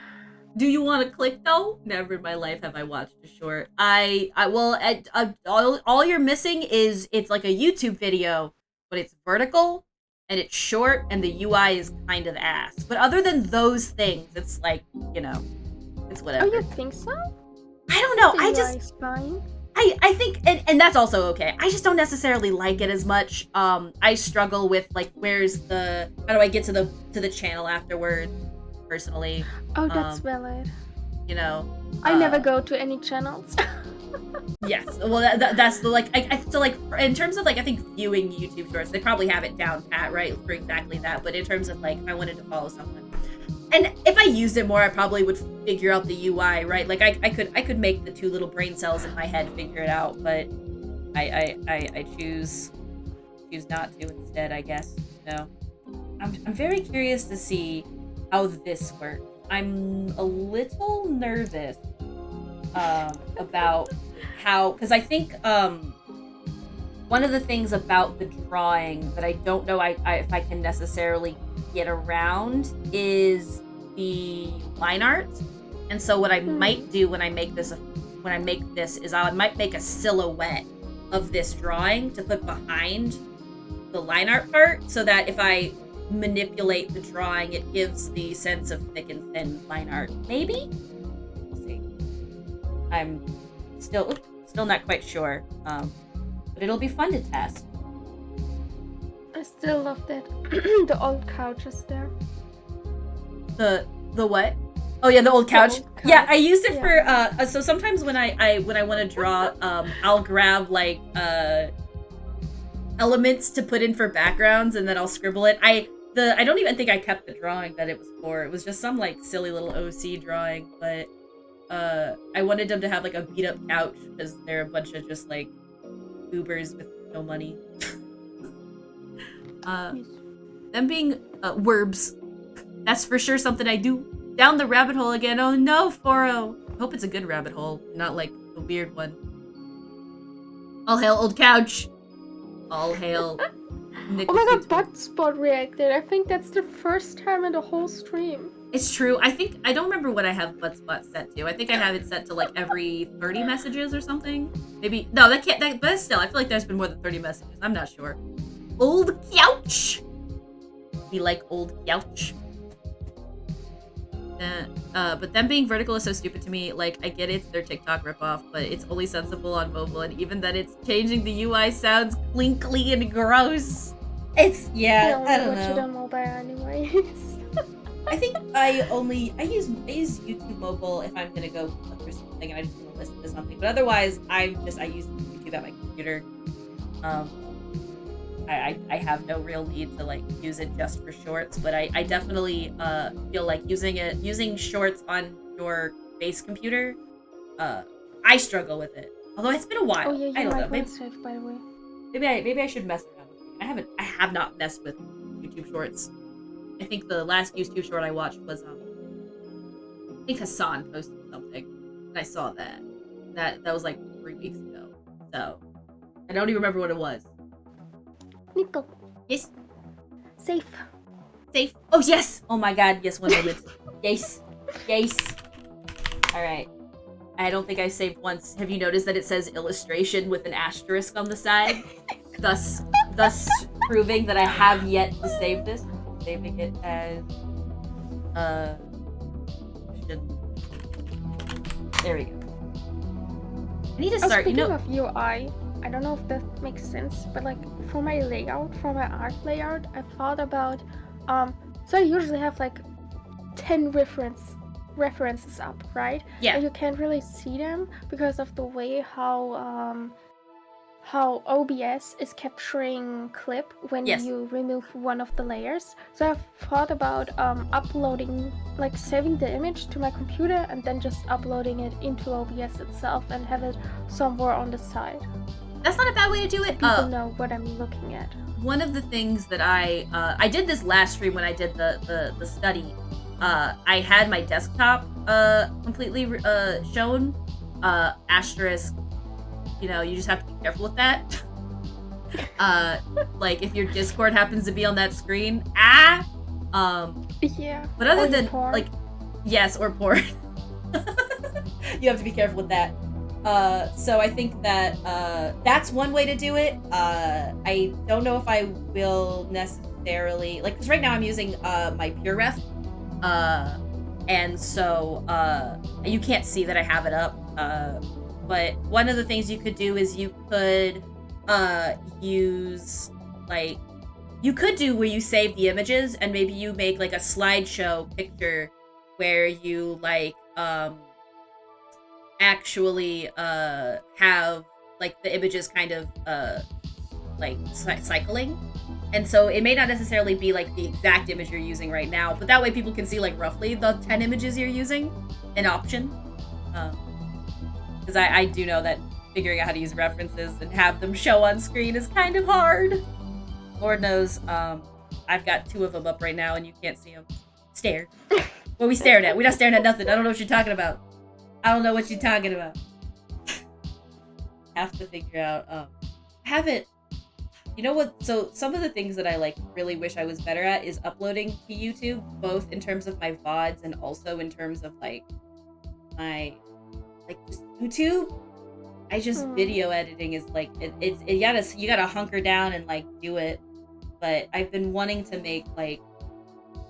Do you want to click though? Never in my life have I watched a short. All you're missing is it's like a YouTube video but it's vertical and it's short and the UI is kind of ass. But other than those things, it's like, it's whatever. Oh, you think so? I don't know. The UI is fine. I think, and that's also okay. I just don't necessarily like it as much. I struggle with like, how do I get to the channel afterwards, personally. Oh, that's valid. I never go to any channels. Yes, well, that's the like. So like in terms of like, I think viewing YouTube Shorts, they probably have it down pat, right, for exactly that. But in terms of like, if I wanted to follow someone, and if I used it more, I probably would figure out the UI, right? Like I could make the two little brain cells in my head figure it out, but I choose not to instead, I guess. I'm very curious to see how this works. I'm a little nervous about how, because I think one of the things about the drawing that I don't know if I can necessarily get around is the line art. And so what I might do when I make this is I might make a silhouette of this drawing to put behind the line art part, so that if I manipulate the drawing, it gives the sense of thick and thin line art. Maybe? We'll see. I'm still not quite sure, but it'll be fun to test. I still love that the old couch is there. The what? Oh yeah, the old couch. Yeah, I used it for so sometimes when I want to draw, I'll grab like elements to put in for backgrounds, and then I'll scribble it. I don't even think I kept the drawing that it was for. It was just some like silly little OC drawing, but I wanted them to have like a beat up couch because they're a bunch of just like goobers with no money. Them being werbs. That's for sure something I do. Down the rabbit hole again. Oh no, Foro. I hope it's a good rabbit hole, not like a weird one. All hail old couch. All hail. Oh my god, butt spot reacted. I think that's the first time in the whole stream. It's true. I don't remember what I have butt spot set to. I think I have it set to like every 30 messages or something. Maybe no, but still, I feel like there's been more than 30 messages. I'm not sure. Old couch. We like old couch. But them being vertical is so stupid to me. Like, I get it's their TikTok ripoff, but it's only sensible on mobile, and even that it's changing the UI sounds clinkly and gross. It's, I don't know. I watch it on mobile anyways. I think I use YouTube mobile if I'm gonna go look for something and I just want to listen to something. But otherwise, I use YouTube at my computer. I have no real need to like use it just for shorts, but I definitely feel like using shorts on your base computer, I struggle with it. Although it's been a while. Oh yeah, I don't know. Maybe safe, by the way. Maybe I should mess around with it. I have not messed with YouTube shorts. I think the last YouTube short I watched was I think Hassan posted something and I saw that. That was like 3 weeks ago. So I don't even remember what it was. Nico. Yes. Safe. Oh yes. Oh my god. Yes. 1 moment. Yes. All right. I don't think I saved once. Have you noticed that it says illustration with an asterisk on the side? thus proving that I have yet to save this. Saving it as there we go. I need to start. Speaking of UI, I don't know if that makes sense, but like for my art layout, I thought about so I usually have like 10 references up, right? Yeah. And you can't really see them because of the way how OBS is capturing clip when you remove one of the layers. So I've thought about uploading, like saving the image to my computer and then just uploading it into OBS itself and have it somewhere on the side. That's not a bad way to do it. People know what I'm looking at. One of the things that I did this last stream when I did the study, I had my desktop completely shown, asterisk. You just have to be careful with that. Like if your Discord happens to be on that screen, yeah. But other than porn. like, yes, or porn. You have to be careful with that. So I think that that's one way to do it. I don't know if I will necessarily like because right now I'm using my Pure Ref, and so you can't see that I have it up. But one of the things you could do is you could use like you could do where you save the images and maybe you make like a slideshow picture where you like actually have like the images kind of like cycling, and so it may not necessarily be like the exact image you're using right now, but that way people can see like roughly the 10 images you're using, an option, because I do know that figuring out how to use references and have them show on screen is kind of hard. Lord knows I've got 2 of them up right now and you can't see them. Stare. What are we staring at? We're not staring at nothing. I don't know what you're talking about. I don't know what you're talking about. Have to figure out, haven't, you know what, so some of the things that I, like, really wish I was better at is uploading to YouTube, both in terms of my VODs and also in terms of, like, my, like, just YouTube. I just, video editing is, like, you gotta hunker down and, like, do it, but I've been wanting to make, like,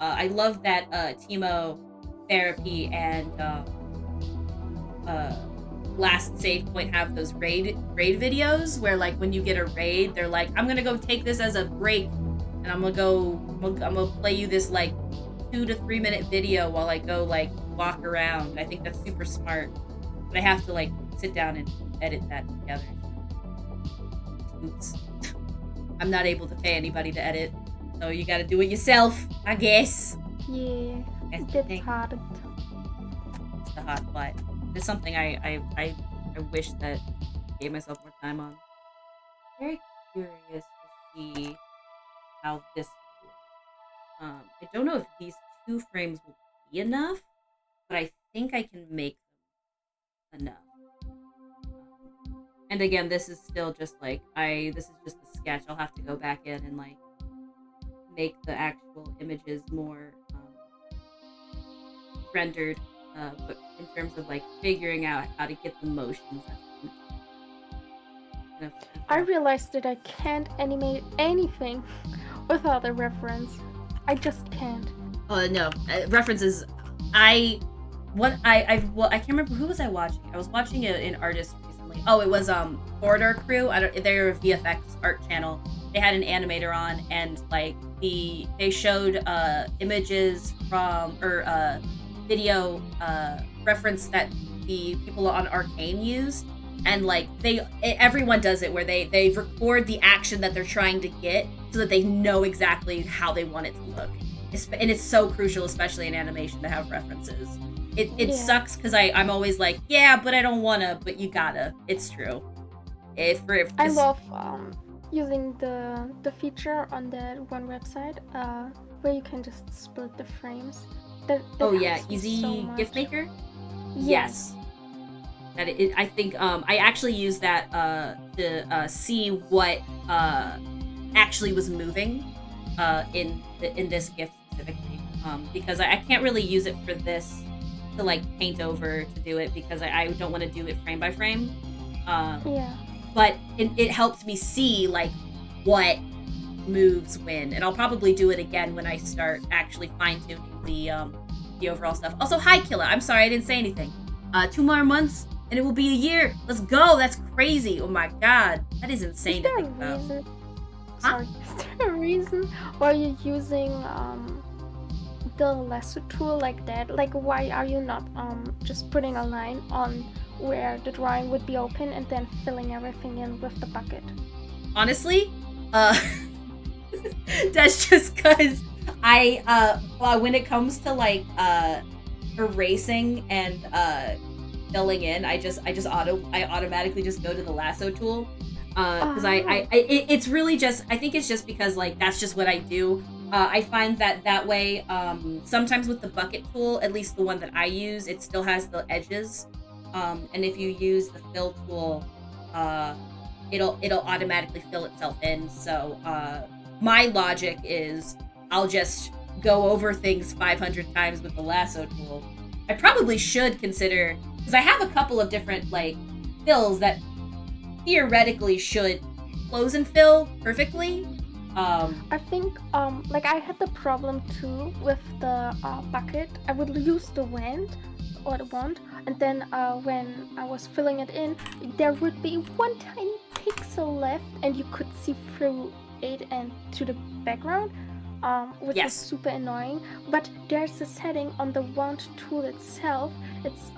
I love that, Timo Therapy and, Last Save Point have those raid videos where like when you get a raid they're like, I'm gonna go take this as a break and I'm gonna play you this like 2 to 3 minute video while I go like walk around. I think that's super smart, but I have to like sit down and edit that together. Oops. I'm not able to pay anybody to edit, so you gotta do it yourself, I guess. Yeah, that's hard. It's the hard part. It's something I wish that I gave myself more time on. Very curious to see how this will work. I don't know if these 2 frames will be enough, but I think I can make them enough. And again, this is still just like this is just a sketch. I'll have to go back in and like make the actual images more rendered. But in terms of like figuring out how to get the motions, I realized that I can't animate anything without a reference. I just can't. Oh no, references. I can't remember who was I watching. I was watching an artist recently. Oh, it was Corridor Crew. They're a VFX art channel. They had an animator on, and like they showed images from video reference that the people on Arcane used, and like everyone does it where they record the action that they're trying to get so that they know exactly how they want it to look. And it's so crucial, especially in animation, to have references. It sucks because I'm always like, yeah, but I don't wanna, but you gotta. It's true. I love using the feature on that one website where you can just split the frames. That Easy so GIF Maker. Yes. That I think I actually used that to see what actually was moving in this GIF specifically, because I can't really use it for this to like paint over to do it because I don't want to do it frame by frame. But it helps me see like what moves when, and I'll probably do it again when I start actually fine-tuning the overall stuff. Also, hi Killa, I'm sorry I didn't say anything. 2 more months and it will be a year. Let's go. That's crazy. Oh my god, that is insane to think about. Sorry, is there a reason why you're using the lasso tool like that? Like, why are you not just putting a line on where the drawing would be open and then filling everything in with the bucket? Honestly, that's just because when it comes to like erasing and filling in, I automatically just go to the lasso tool because it's really just, I think it's just because like that's just what I do. I find that way sometimes with the bucket tool, at least the one that I use, it still has the edges, and if you use the fill tool, it'll automatically fill itself in. So my logic is I'll just go over things 500 times with the lasso tool. I probably should consider, because I have a couple of different like fills that theoretically should close and fill perfectly. I think like I had the problem too with the bucket. I would use the wand, and then when I was filling it in, there would be one tiny pixel left, and you could see through it and to the background, which was super annoying. But there's a setting on the wand tool itself. It's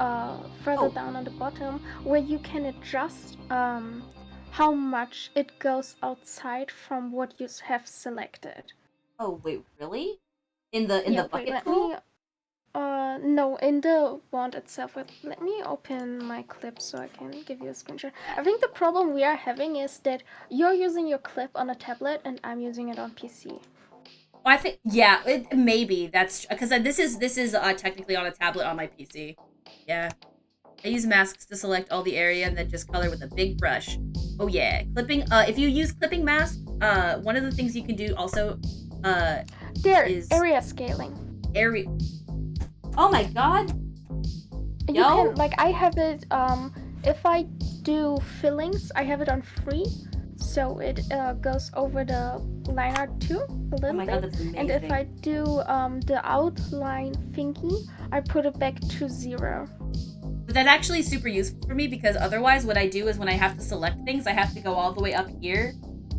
further down on the bottom where you can adjust how much it goes outside from what you have selected. Oh wait, really? In the bucket let tool? me no, in the wand itself. Let me open my clip so I can give you a screenshot. I think the problem we are having is that you're using your clip on a tablet and I'm using it on PC. I think maybe that's because this is technically on a tablet on my PC. Yeah. I use masks to select all the area and then just color with a big brush. Oh yeah, clipping. If you use clipping masks, one of the things you can do also, is area scaling. Area. Oh my god. You can, like, I have it. If I do fillings, I have it on free, so it goes over the line art too a little Oh my god, that's amazing. And if I do the outline thingy, I put it back to 0. But that actually is super useful for me because otherwise what I do is when I have to select things, I have to go all the way up here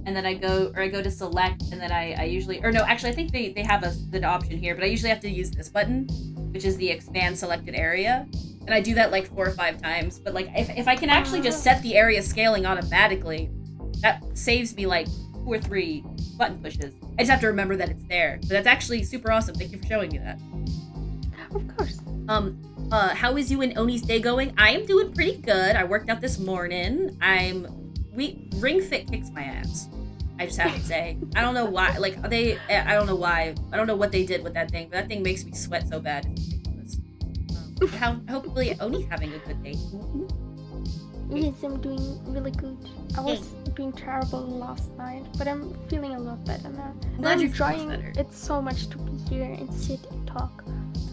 and then I go to select and then I usually, or no, actually I think they have an option here, but I usually have to use this button, which is the expand selected area. And I do that like 4 or 5 times. But like if I can actually just set the area scaling automatically, that saves me like 2 or 3 button pushes. I just have to remember that it's there. But that's actually super awesome. Thank you for showing me that. Of course. How is you and Oni's day going? I am doing pretty good. I worked out this morning. Ring Fit kicks my ass. I just have to say. I don't know why. Like I don't know why. I don't know what they did with that thing, but that thing makes me sweat so bad. It's ridiculous. Hopefully Oni's having a good day. Yes, I'm doing really good. I was being terrible last night, but I'm feeling a lot better now. I'm glad you're enjoying it so much to be here and sit and talk.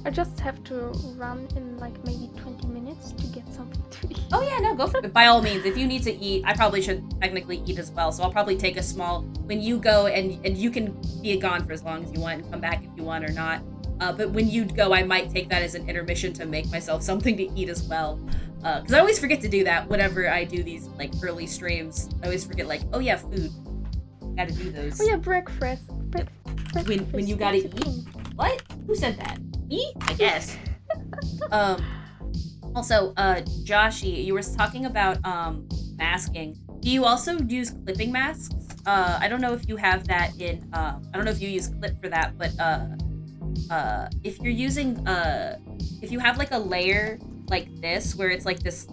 I just have to run in like maybe 20 minutes to get something to eat. Oh yeah, no, go for it. By all means, if you need to eat, I probably should technically eat as well. So I'll probably take a small, when you go and you can be gone for as long as you want and come back if you want or not. But when you go, I might take that as an intermission to make myself something to eat as well. Because I always forget to do that whenever I do these like early streams. I always forget like, oh yeah, food. Gotta do those. Oh yeah, breakfast. When you gotta eat. What? Who said that? Me? I guess. Also, Joshi, you were talking about masking. Do you also use clipping masks? I don't know if you have that in. I don't know if you use clip for that, but if you're using if you have like a layer like this where it's like this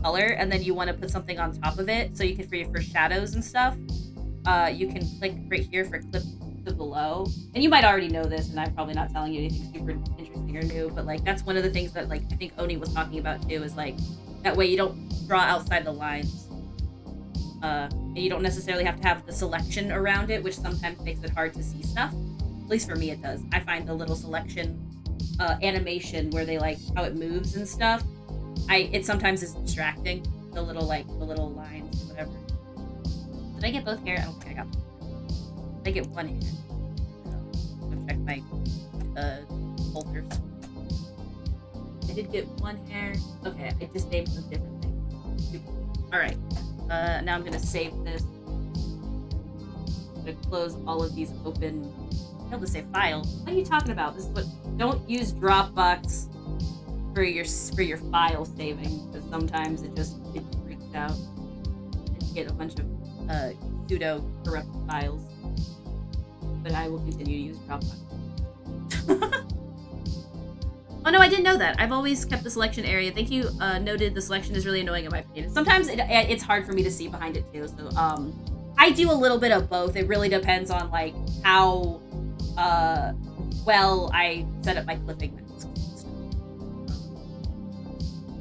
color and then you want to put something on top of it so you can for shadows and stuff, you can click right here for clip to below. And you might already know this and I'm probably not telling you anything super interesting or new, but like that's one of the things that like I think Oni was talking about too, is like that way you don't draw outside the lines. And you don't necessarily have to have the selection around it, which sometimes makes it hard to see stuff. At least for me it does. I find the little selection animation where they like how it moves and stuff, it sometimes is distracting. The little lines, whatever. Did I get both hair? I don't think I got them. Did I get one hair? Go check my folders. I did get one hair. Okay, I just named some different things. Alright. Now I'm gonna save this. I'm gonna close all of these open. I was to say file. What are you talking about? This is what. Don't use Dropbox for your file saving, because sometimes it freaks out and you get a bunch of pseudo corrupt files. But I will continue to use Dropbox. Oh no, I didn't know that. I've always kept the selection area. Thank you. Noted. The selection is really annoying in my opinion. Sometimes it's hard for me to see behind it too. So I do a little bit of both. It really depends on like how well I set up my clipping masks.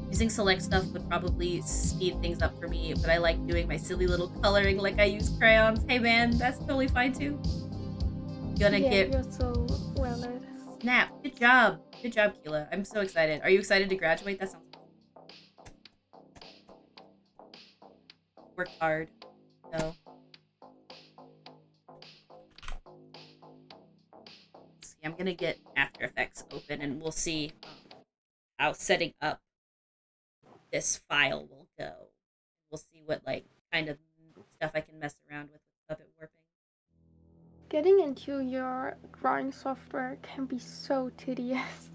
Using select stuff would probably speed things up for me, but I like doing my silly little coloring like I use crayons. Hey man, that's totally fine too. You're so well at it. Snap. Good job. Good job, Keela. I'm so excited. Are you excited to graduate? That sounds worked hard. So let's see, I'm gonna get After Effects open, and we'll see how setting up this file will go. We'll see what like kind of stuff I can mess around with puppet warping. Getting into your drawing software can be so tedious.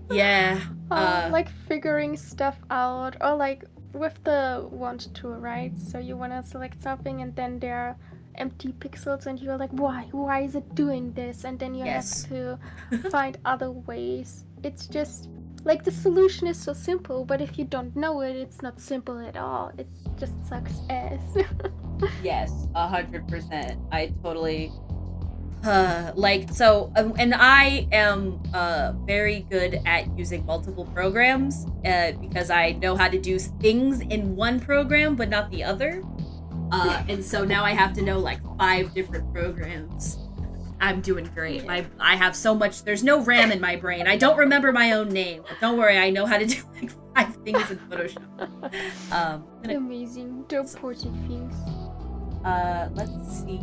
Yeah. Like figuring stuff out, or like with the want to, right? So you want to select something and then there are empty pixels and you're like, why is it doing this? And then you Yes. have to find other ways. It's just like the solution is so simple, but if you don't know it, it's not simple at all. It just sucks ass. Yes, 100%. I totally and I am very good at using multiple programs because I know how to do things in one program but not the other. And so now I have to know like 5 different programs. I'm doing great. Yeah. I have so much. There's no RAM in my brain. I don't remember my own name. But don't worry, I know how to do like 5 things in Photoshop. Amazing. The important things. Let's see.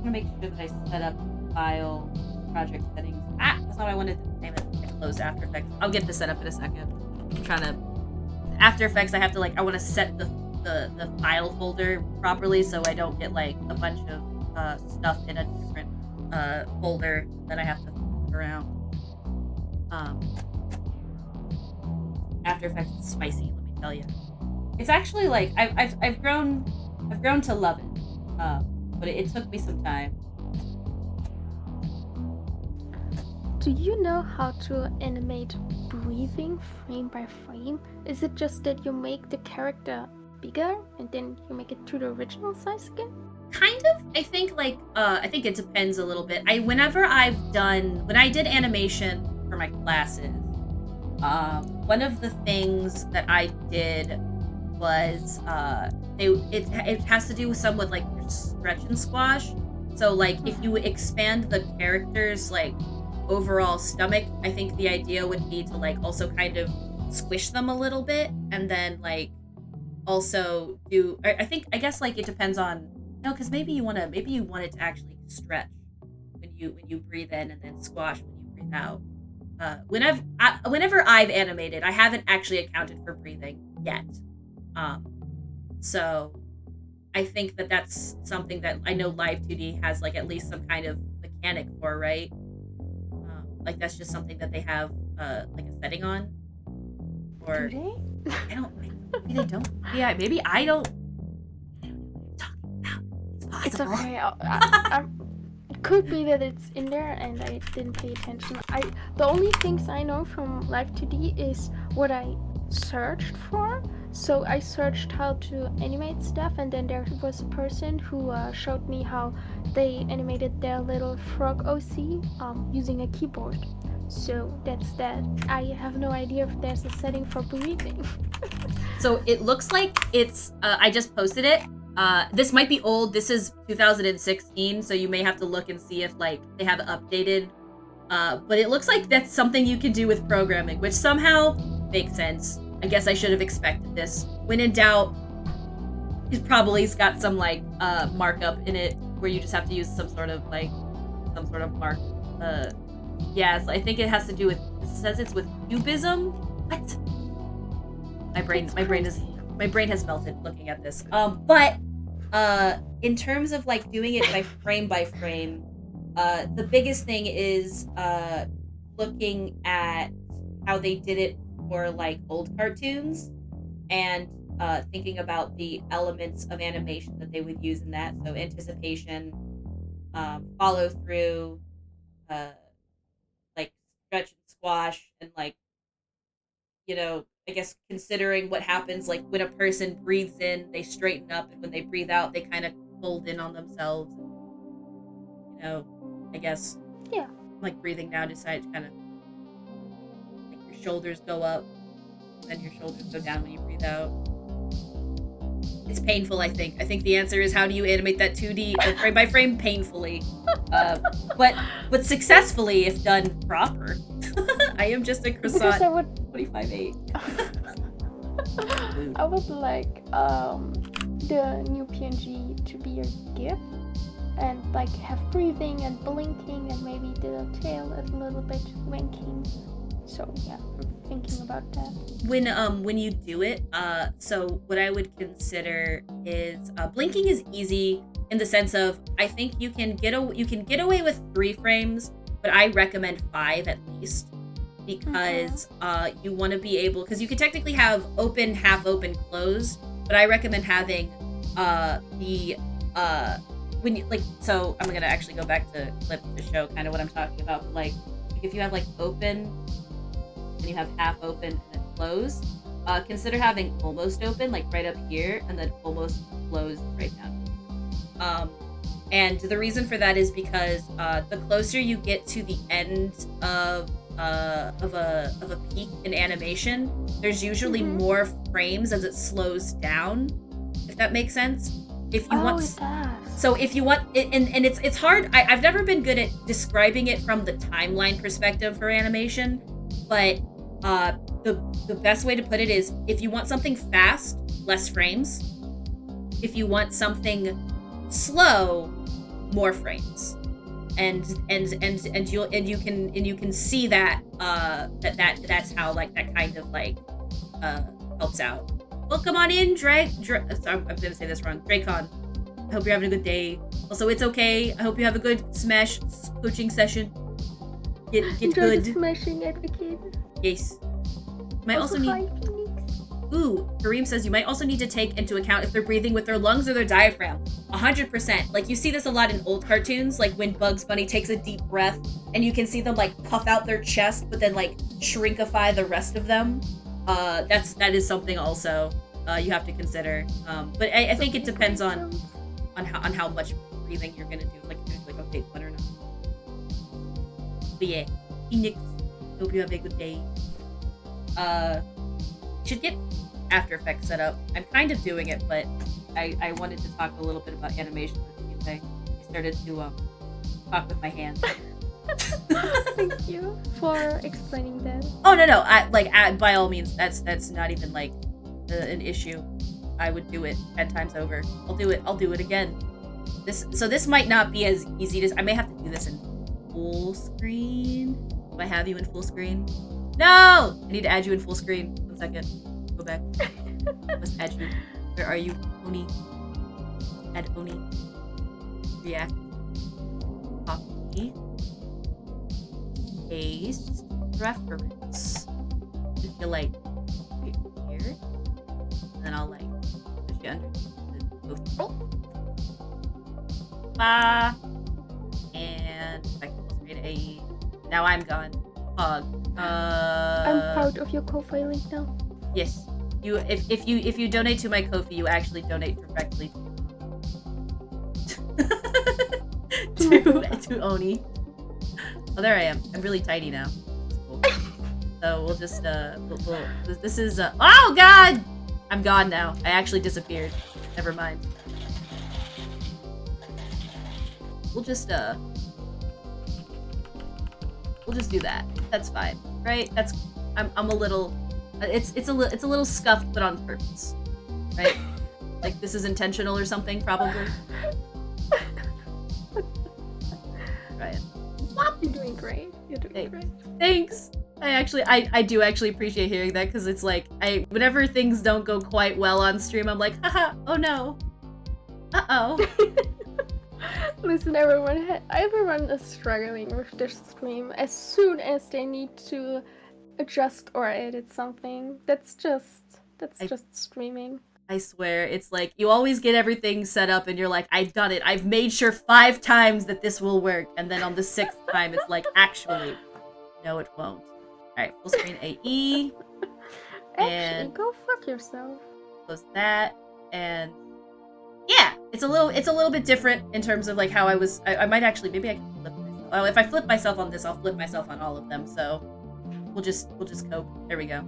I'm gonna make sure that I set up file project settings. That's not what I wanted to name it. I closed After Effects. I'll get this set up in a second. I'm trying to After Effects. I have to like. I want to set the file folder properly so I don't get like a bunch of stuff in a different folder that I have to flip around. After Effects is spicy. Let me tell you. It's actually like I've grown to love it. But it took me some time. Do you know how to animate breathing frame by frame? Is it just that you make the character bigger and then you make it to the original size again? Kind of. I think like I think it depends a little bit. When I did animation for my classes, one of the things that I did was it has to do with some with like your stretch and squash. So like if you expand the character's like overall stomach, I think the idea would be to like also kind of squish them a little bit, and then like also do I guess like it depends on because maybe you want it to actually stretch when you breathe in and then squash when you breathe out. Whenever I've animated, I haven't actually accounted for breathing yet. So I think that's something that I know Live 2D has like at least some kind of mechanic for, right? Like that's just something that they have like a setting on. Or do they? I don't. Maybe they don't. Yeah, maybe I don't. I don't know what I'm talking about. It's possible. It's okay. It could be that it's in there and I didn't pay attention. The only things I know from Live 2D is what I searched for. So I searched how to animate stuff, and then there was a person who showed me how they animated their little frog OC using a keyboard. So that's that. I have no idea if there's a setting for breathing. So it looks like it's. I just posted it. This might be old. This is 2016, so you may have to look and see if like they have it updated. But it looks like that's something you can do with programming, which somehow makes sense. I guess I should have expected this. When in doubt, it probably's got some like markup in it where you just have to use some sort of mark. Yes, I think it has to do with. It says it's with cubism. What? My brain has melted looking at this. But in terms of like doing it by frame, the biggest thing is looking at how they did it for like old cartoons and thinking about the elements of animation that they would use in that. So anticipation, follow through, like stretch and squash, and like, I guess considering what happens like when a person breathes in, they straighten up, and when they breathe out, they kind of fold in on themselves. I guess like breathing down, decide to kind of like your shoulders go up, and then your shoulders go down when you breathe out. It's painful, I think. I think the answer is how do you animate that 2D frame by frame painfully, but successfully if done proper. I am just a croissant. 25/8. I would like the new PNG to be a GIF and like have breathing and blinking and maybe the tail is a little bit winking. So yeah, I'm thinking about that. When you do it, so what I would consider is blinking is easy in the sense of I think you can get away with 3 frames, but I recommend 5 at least because you want to be able, because you can technically have open, half open, closed, but I recommend having the when you like, so I'm gonna actually go back to clip to show kind of what I'm talking about. Like if you have like open and you have half open and then closed, consider having almost open like right up here and then almost closed right down. And the reason for that is because the closer you get to the end of a peak in animation, there's usually more frames as it slows down. If that makes sense. If you want, it does. So if you want, and it's hard. I've never been good at describing it from the timeline perspective for animation, but the best way to put it is if you want something fast, less frames. If you want something slow, more frames. And you can see that that's how like that kind of like helps out. Well, come on in, sorry, I'm gonna say this wrong. Dracon. I hope you're having a good day. Also, it's okay. I hope you have a good Smash coaching session. Get Enjoy good. The smashing advocate. Yes. You might also need. Ooh, Kareem says you might also need to take into account if they're breathing with their lungs or their diaphragm. 100%. Like you see this a lot in old cartoons, like when Bugs Bunny takes a deep breath and you can see them like puff out their chest, but then like shrinkify the rest of them. That is something also you have to consider. But I think it depends on how much breathing you're gonna do. Like if there's like a big one or not. But yeah, Phoenix. Hope you have a good day. Should get After Effects set up. I'm kind of doing it, but I wanted to talk a little bit about animation with you today. I started to talk with my hands. Thank you for explaining that. Oh no! By all means, that's not even like an issue. I would do it 10 times over. I'll do it again. This might not be as easy to. I may have to do this in full screen. Do I have you in full screen? No! I need to add you in full screen. 1 second. Go back. I must add you. Where are you? Oni. Add Oni. React. Copy. Paste. Reference. If you like here. And then I'll like push you under. And I can also create a. Now I'm gone. Pog. I'm proud of your Ko-Fi link now. Yes. If you donate to my Ko-fi, you actually donate directly to Oni. Oh, there I am. I'm really tiny now. Cool. So we'll just this is oh god! I'm gone now. I actually disappeared. Never mind. We'll just do that. That's fine, right? I'm a little. It's a little scuffed, but on purpose, right? Like this is intentional or something, probably. Right. You're doing great. You're doing great. Thanks. I do actually appreciate hearing that because it's like whenever things don't go quite well on stream, I'm like, haha, oh no, uh-oh. Listen, everyone is struggling with their stream as soon as they need to adjust or edit something. That's just streaming. I swear, it's like you always get everything set up and you're like, I've done it. I've made sure 5 times that this will work, and then on the 6th time, it's like, actually, no, it won't. All right, full screen AE. Actually, go fuck yourself. Close that, and yeah, it's a little bit different in terms of like how I might actually, maybe I can flip myself. Oh, if I flip myself on this, I'll flip myself on all of them. So we'll just cope. There we go.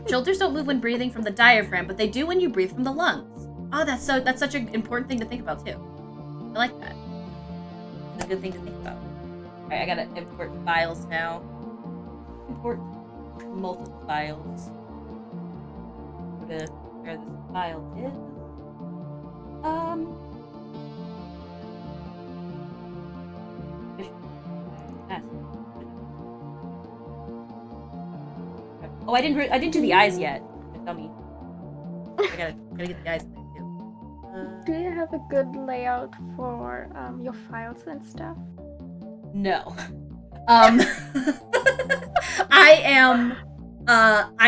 Shoulders don't move when breathing from the diaphragm, but they do when you breathe from the lungs. Oh, that's such an important thing to think about too. I like that. It's a good thing to think about. All right, I gotta import files now. Import multiple files. to where this file is. Oh, I didn't do the eyes yet. Dummy. I gotta get the eyes in there too. Do you have a good layout for your files and stuff? No. I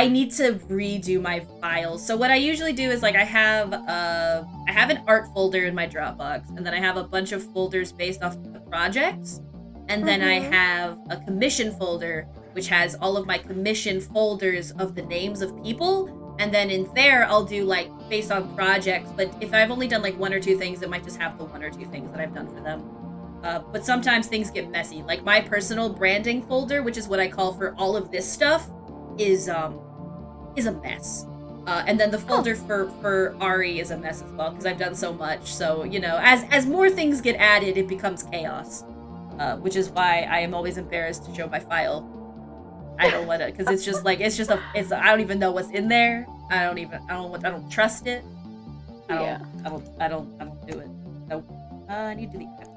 need to redo my files. So what I usually do is like I have an art folder in my Dropbox, and then I have a bunch of folders based off the projects, and then I have a commission folder which has all of my commission folders of the names of people, and then in there I'll do like based on projects, but if I've only done like one or two things, it might just have the one or two things that I've done for them. But sometimes things get messy. Like my personal branding folder, which is what I call for all of this stuff, is a mess. And then the folder for Ari is a mess as well, because I've done so much. So, you know, as more things get added, it becomes chaos. Which is why I am always embarrassed to show my file. I don't want to, because I don't even know what's in there. I don't trust it. I don't do it. Nope. I need to do the.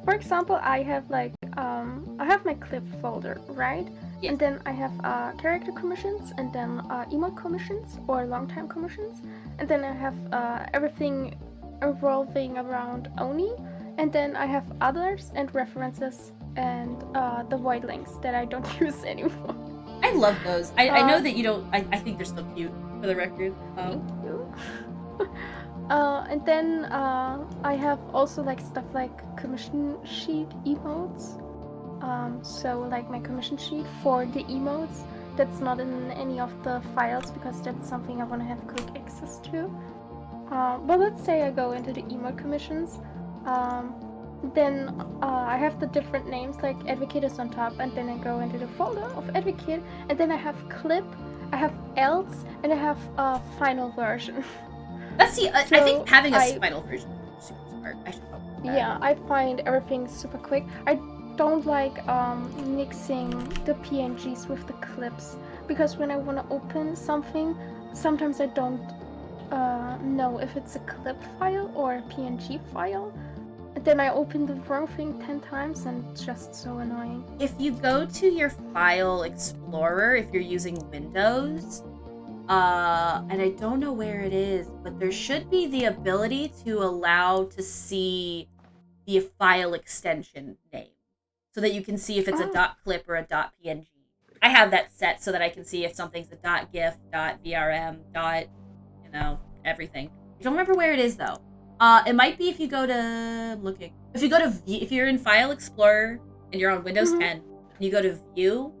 For example, I have like I have my clip folder, right? Yes. And then I have character commissions, and then emote commissions or long time commissions, and then I have everything revolving around Oni, and then I have others and references and the void links that I don't use anymore. I love those. I know that you don't. I think they're still cute, for the record. Thank you. And then I have also like stuff like commission sheet emotes. So like my commission sheet for the emotes, that's not in any of the files because that's something I want to have quick access to. But let's say I go into the emote commissions. Then I have the different names, like Advocate is on top, and then I go into the folder of Advocate, and then I have Clip, I have Else, and I have a final version. Let's see, I think having a final version is super smart. I should probably do that. Yeah, I find everything super quick. I don't like mixing the PNGs with the clips, because when I want to open something, sometimes I don't know if it's a clip file or a PNG file. And then I open the wrong thing 10 times, and it's just so annoying. If you go to your file explorer, if you're using Windows, and I don't know where it is, but there should be the ability to allow to see the file extension name, so that you can see if it's a .clip or a .png. I have that set so that I can see if something's a .gif, .vrm, everything. I don't remember where it is though. It might be if you go to if you're in File Explorer and you're on Windows 10, and you go to View,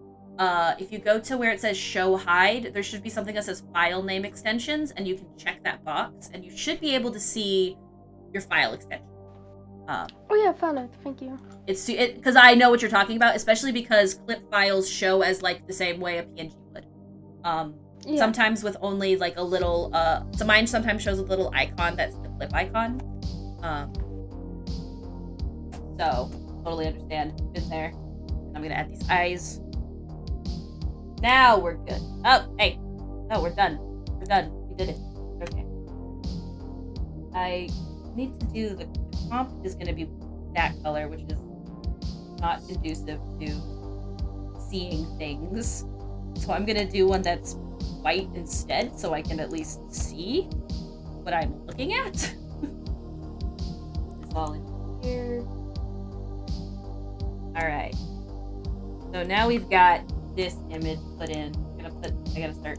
if you go to where it says Show Hide, there should be something that says File Name Extensions, and you can check that box, and you should be able to see your file extension. Oh yeah, found it. Thank you. Because I know what you're talking about, especially because clip files show as like the same way a PNG would. Yeah. Sometimes with only like a little. So mine sometimes shows a little icon that's the clip icon. So totally understand. Been there. And I'm gonna add these eyes. Now we're good. Oh, hey. No, we're done. We're done. We did it. Okay. I need to do the prompt is going to be that color, which is not conducive to seeing things. So I'm going to do one that's white instead, so I can at least see what I'm looking at. It's all in here. Alright. So now we've got this image put in. I gotta start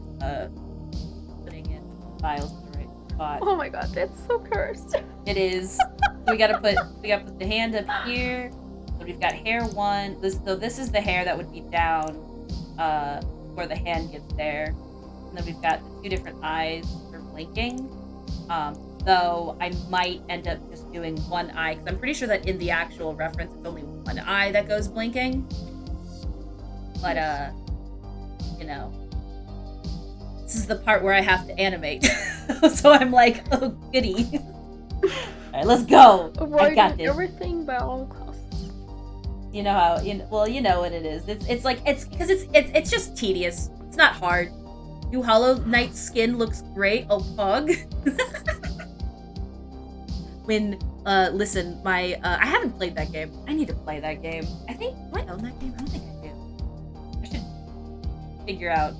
putting in files in the right spot. Oh my god, that's so cursed. It is. We gotta put the hand up here. So we've got hair one. This is the hair that would be down where the hand gets there. And then we've got the two different eyes for blinking. Though I might end up just doing one eye, because I'm pretty sure that in the actual reference it's only one eye that goes blinking. But this is the part where I have to animate. So I'm like, oh goody. Alright, let's go. Avoiding I got this. everything by all costs. You know how you know what it is. It's just tedious. It's not hard. New Hollow Knight skin looks great. Oh, pug. When, listen, my, I haven't played that game. I need to play that game. I think, do I own that game? I don't think I do. I should figure out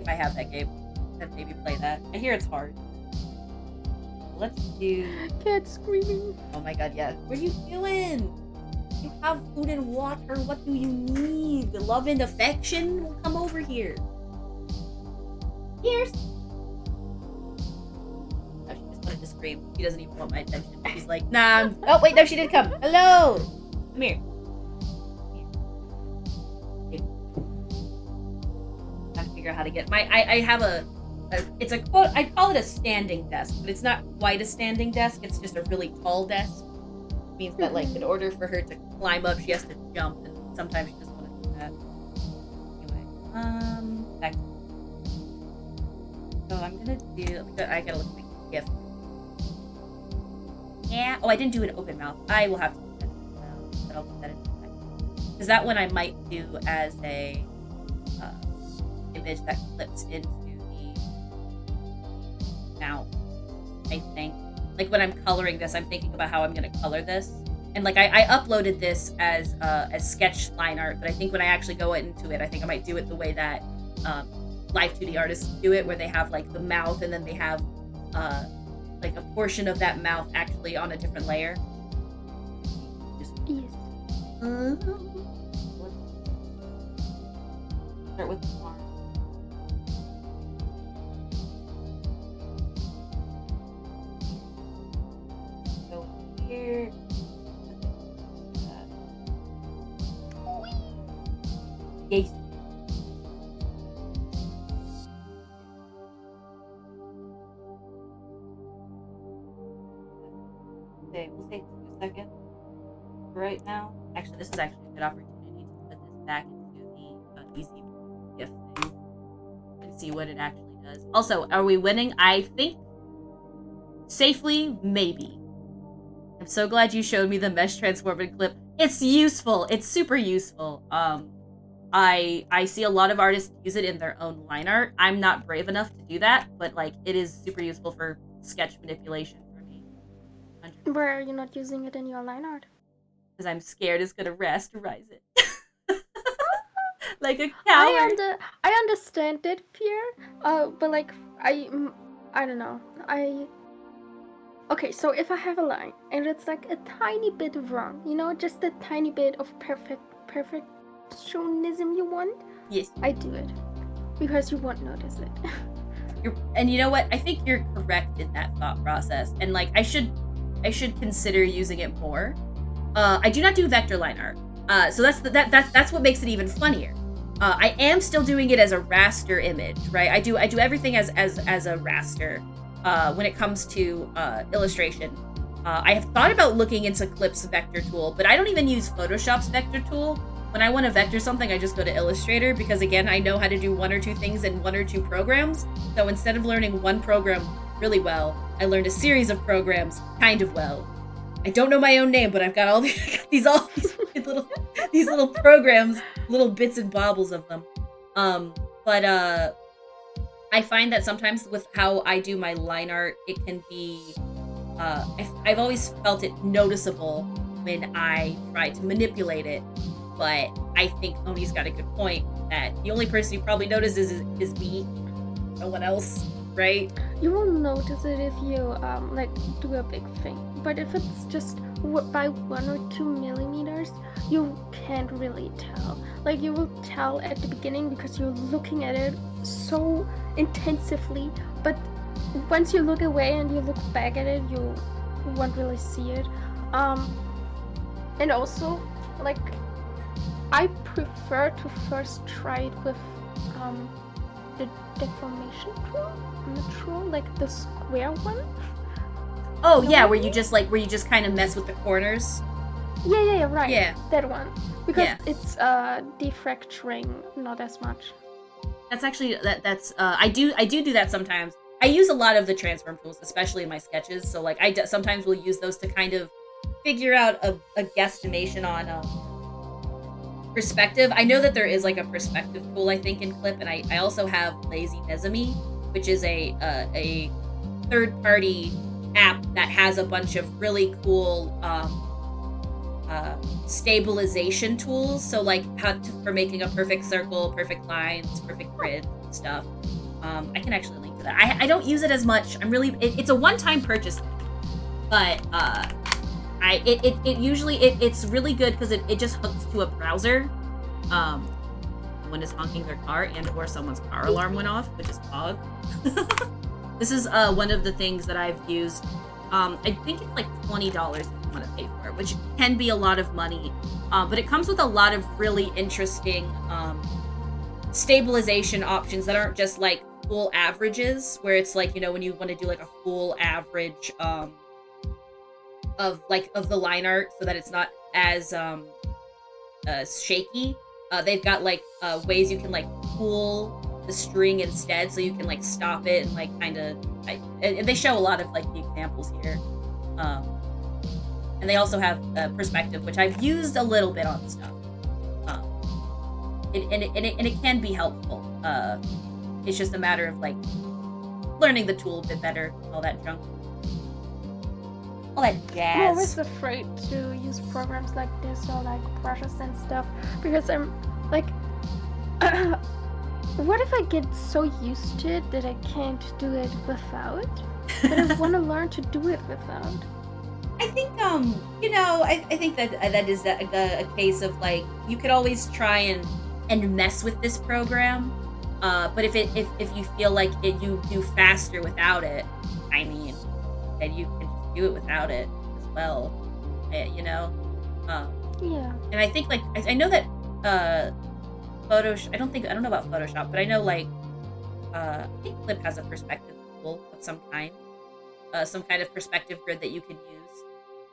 if I have that game and maybe play that. I hear it's hard. Let's do... Cat screaming. Oh my god, yeah. What are you doing? You have food and water. What do you need? Love and affection? Well, come over here. Here's... Oh, she just wanted to scream. She doesn't even want my attention. She's like, nah. Oh, wait, no, she did come. Hello. Come here. Trying to figure out how to get... I have it's a quote, I call it a standing desk, but it's not quite a standing desk. It's just a really tall desk. It means that, like, in order for her to climb up, she has to jump, and sometimes she doesn't want to do that. Anyway, back to... So I'm gonna do... I gotta look at my gift. Yeah. Oh, I didn't do an open mouth. I will have to do that but I'll put that in a second. Because that one I might do as a image that clips into mouth, I think. Like when I'm coloring this, I'm thinking about how I'm gonna color this. And like I uploaded this as sketch line art, but I think when I actually go into it, I think I might do it the way that live 2D artists do it, where they have like the mouth and then they have like a portion of that mouth actually on a different layer. Yes. Start with the arm. Here. Yes. Okay, we'll take 2 seconds for right now. Actually, this is actually a good opportunity to put this back into the easy gift thing and see what it actually does. Also, are we winning? I think safely, maybe. I'm so glad you showed me the mesh transforming clip. It's useful. It's super useful. I see a lot of artists use it in their own line art. I'm not brave enough to do that, but like it is super useful for sketch manipulation for me. 100%. Why are you not using it in your line art? Because I'm scared it's gonna rasterize it. Like a coward. I understand that fear, but like I don't know. Okay, so if I have a line and it's like a tiny bit wrong, you know, just a tiny bit of perfectionism you want, yes, I do it because you won't notice it. And you know what? I think you're correct in that thought process, and like I should consider using it more. I do not do vector line art, so that's what makes it even funnier. I am still doing it as a raster image, right? I do everything as a raster. When it comes to illustration. I have thought about looking into Clip's vector tool, but I don't even use Photoshop's vector tool. When I want to vector something, I just go to Illustrator because, again, I know how to do 1 or 2 things in 1 or 2 programs. So instead of learning one program really well, I learned a series of programs kind of well. I don't know my own name, but I've got all these little programs, little bits and bobbles of them. I find that sometimes with how I do my line art, it can be, I've always felt it noticeable when I try to manipulate it, but I think Oni's got a good point that the only person you probably notice is me, no one else, right? You will notice it if you, like, do a big thing, but if it's just by 1 or 2 millimeters, you can't really tell. Like, you will tell at the beginning because you're looking at it so intensively, but once you look away and you look back at it, you won't really see it. And also, like, I prefer to first try it with the deformation tool. I'm not sure, like the square one. Oh yeah, where you just kind of mess with the corners. Yeah, right. Yeah, that one, because it's defracturing not as much. That's actually that's I do that sometimes. I use a lot of the transform tools, especially in my sketches. So like sometimes will use those to kind of figure out a guesstimation on perspective. I know that there is like a perspective tool, I think, in Clip, and I also have lazeess, which is a third-party app that has a bunch of really cool stabilization tools. So like for making a perfect circle, perfect lines, perfect grid stuff. I can actually link to that. I don't use it as much. It's a one-time purchase, but it's really good because it just hooks to a browser. Someone is honking their car and or someone's car alarm went off, which is Pog. This is one of the things that I've used. I think it's like $20 if you want to pay for it, which can be a lot of money. But it comes with a lot of really interesting stabilization options that aren't just like full averages, where it's like, when you want to do like a full average of the line art so that it's not as shaky. They've got like ways you can like pull the string instead, so you can like stop it and like kind of. And they show a lot of like the examples here, and they also have perspective, which I've used a little bit on stuff. It can be helpful. It's just a matter of like learning the tool a bit better, all that junk. All that jazz. I'm always afraid to use programs like this or like brushes and stuff because I'm like, what if I get so used to it that I can't do it without? But I want to learn to do it without. I think I think that is a case of like you could always try and mess with this program, but if you feel like you do faster without it, I mean, then you can do it without it as well, Yeah. And I think like I know that Photoshop. I don't know about Photoshop, but I know like I think Clip has a perspective tool of some kind of perspective grid that you can use,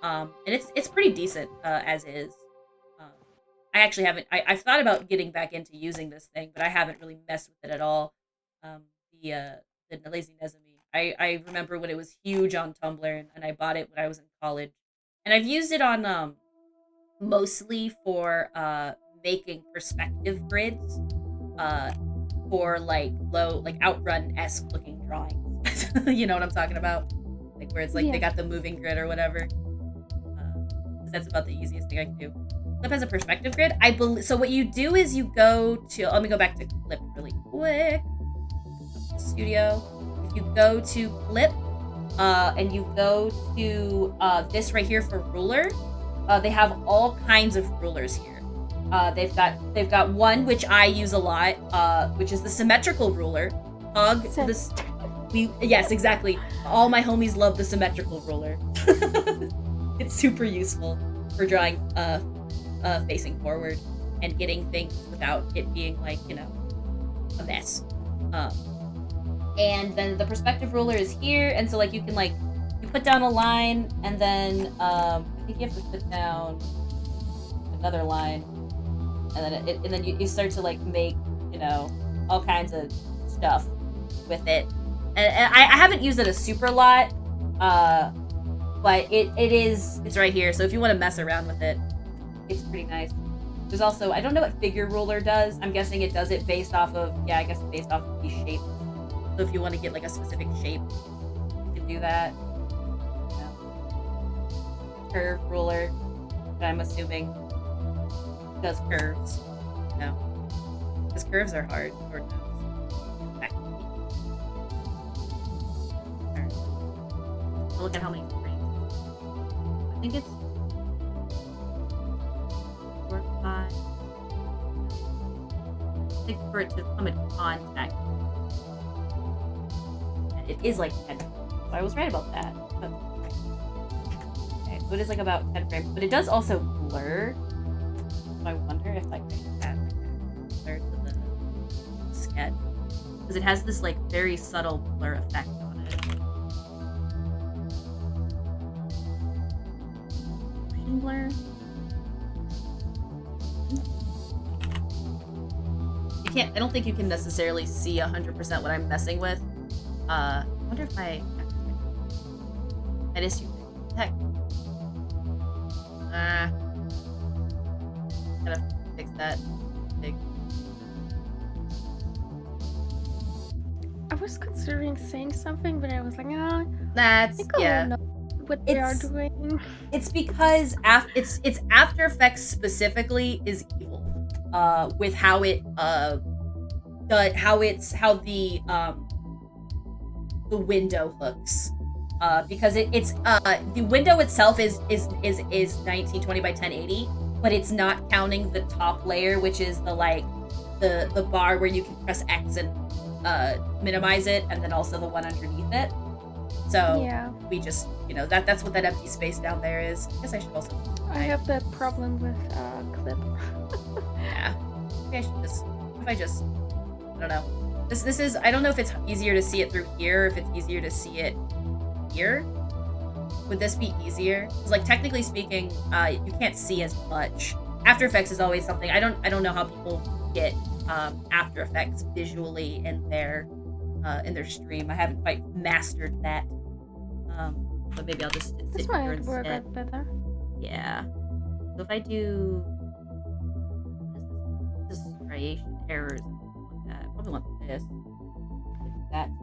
and it's pretty decent as is. I actually haven't. I've thought about getting back into using this thing, but I haven't really messed with it at all. The lazeess. I remember when it was huge on Tumblr, and I bought it when I was in college, and I've used it on mostly for making perspective grids for like Outrun-esque looking drawings. You know what I'm talking about? Like where it's like they got the moving grid or whatever. That's about the easiest thing I can do. Clip has a perspective grid. I believe so. What you do is you go to. Let me go back to Clip really quick. Studio. If you go to Clip, and you go to this right here for ruler, they have all kinds of rulers here. They've got one which I use a lot, which is the symmetrical ruler. Yes, exactly. All my homies love the symmetrical ruler. It's super useful for drawing facing forward and getting things without it being like, a mess. And then the perspective ruler is here, and so like you can like you put down a line, and then I think you have to put down another line, and then you start to like make all kinds of stuff with it. And I haven't used it a super lot, but it's right here. So if you want to mess around with it, it's pretty nice. There's also, I don't know what figure ruler does. I'm guessing it does it based off of based off of these shapes. So if you want to get like a specific shape, you can do that. Curve ruler, that I'm assuming does curves. Because curves are hard. Lord knows. Look at how many frames. I think it's 4 or 5. I think for it to come in contact, and it is like 10 frames. So I was right about that. Okay, so it is like about 10 frames, but it does also blur. So I wonder if I can add blur to the sketch, because it has this like very subtle blur effect on it. Blur. I don't think you can necessarily see 100% what I'm messing with. I wonder if that is too big. Heck. fix that. Big. I was considering saying something, but I was like, I That's think I know what they are doing. It's because it's After Effects specifically is evil. With how it how the window hooks. Because it's the window itself is 1920 by 1080, but it's not counting the top layer, which is the bar where you can press X and minimize it, and then also the one underneath it. So yeah, we just, that's what that empty space down there is. I guess I should also. I have that problem with clip. Yeah, maybe I should just. If I just, I don't know. This is. I don't know if it's easier to see it through here, or if it's easier to see it here. Would this be easier? Because, like, technically speaking, you can't see as much. After Effects is always something. I don't know how people get After Effects visually in their stream. I haven't quite mastered that. But maybe I'll just sit This here might instead. work out better. Yeah. So if I do, what is this? This is striation errors. I want that. I probably want this. Like that. No,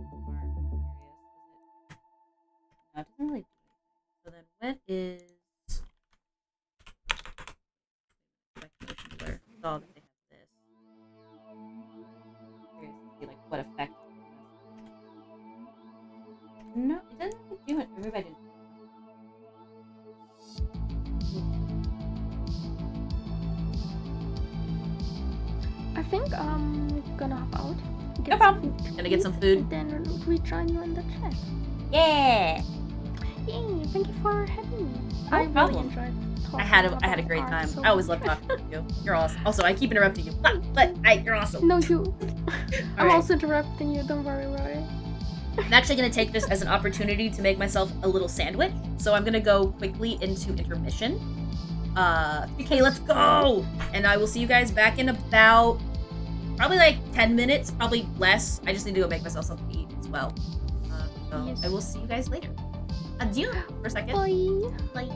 it doesn't really do it. So then what is motion blur? Oh, they have this. Curious to see like what effect. No, it doesn't really do it. Maybe I didn't. I think I'm gonna hop out. No problem. Gonna get some food. And then rejoin you in the chat. Yeah. Yay! Thank you for having me. No I problem. really enjoyed talking I had a about great art time. so I always much. love talking to you. You're awesome. Also, I keep interrupting you, but you're awesome. No, you. I'm right. also interrupting you. Don't worry about it. I'm actually going to take this as an opportunity to make myself a little sandwich. So I'm going to go quickly into intermission. Okay, let's go! And I will see you guys back in about probably like 10 minutes, probably less. I just need to go make myself something to eat as well. So Yes. I will see you guys later. Adieu for a second. Bye. Bye.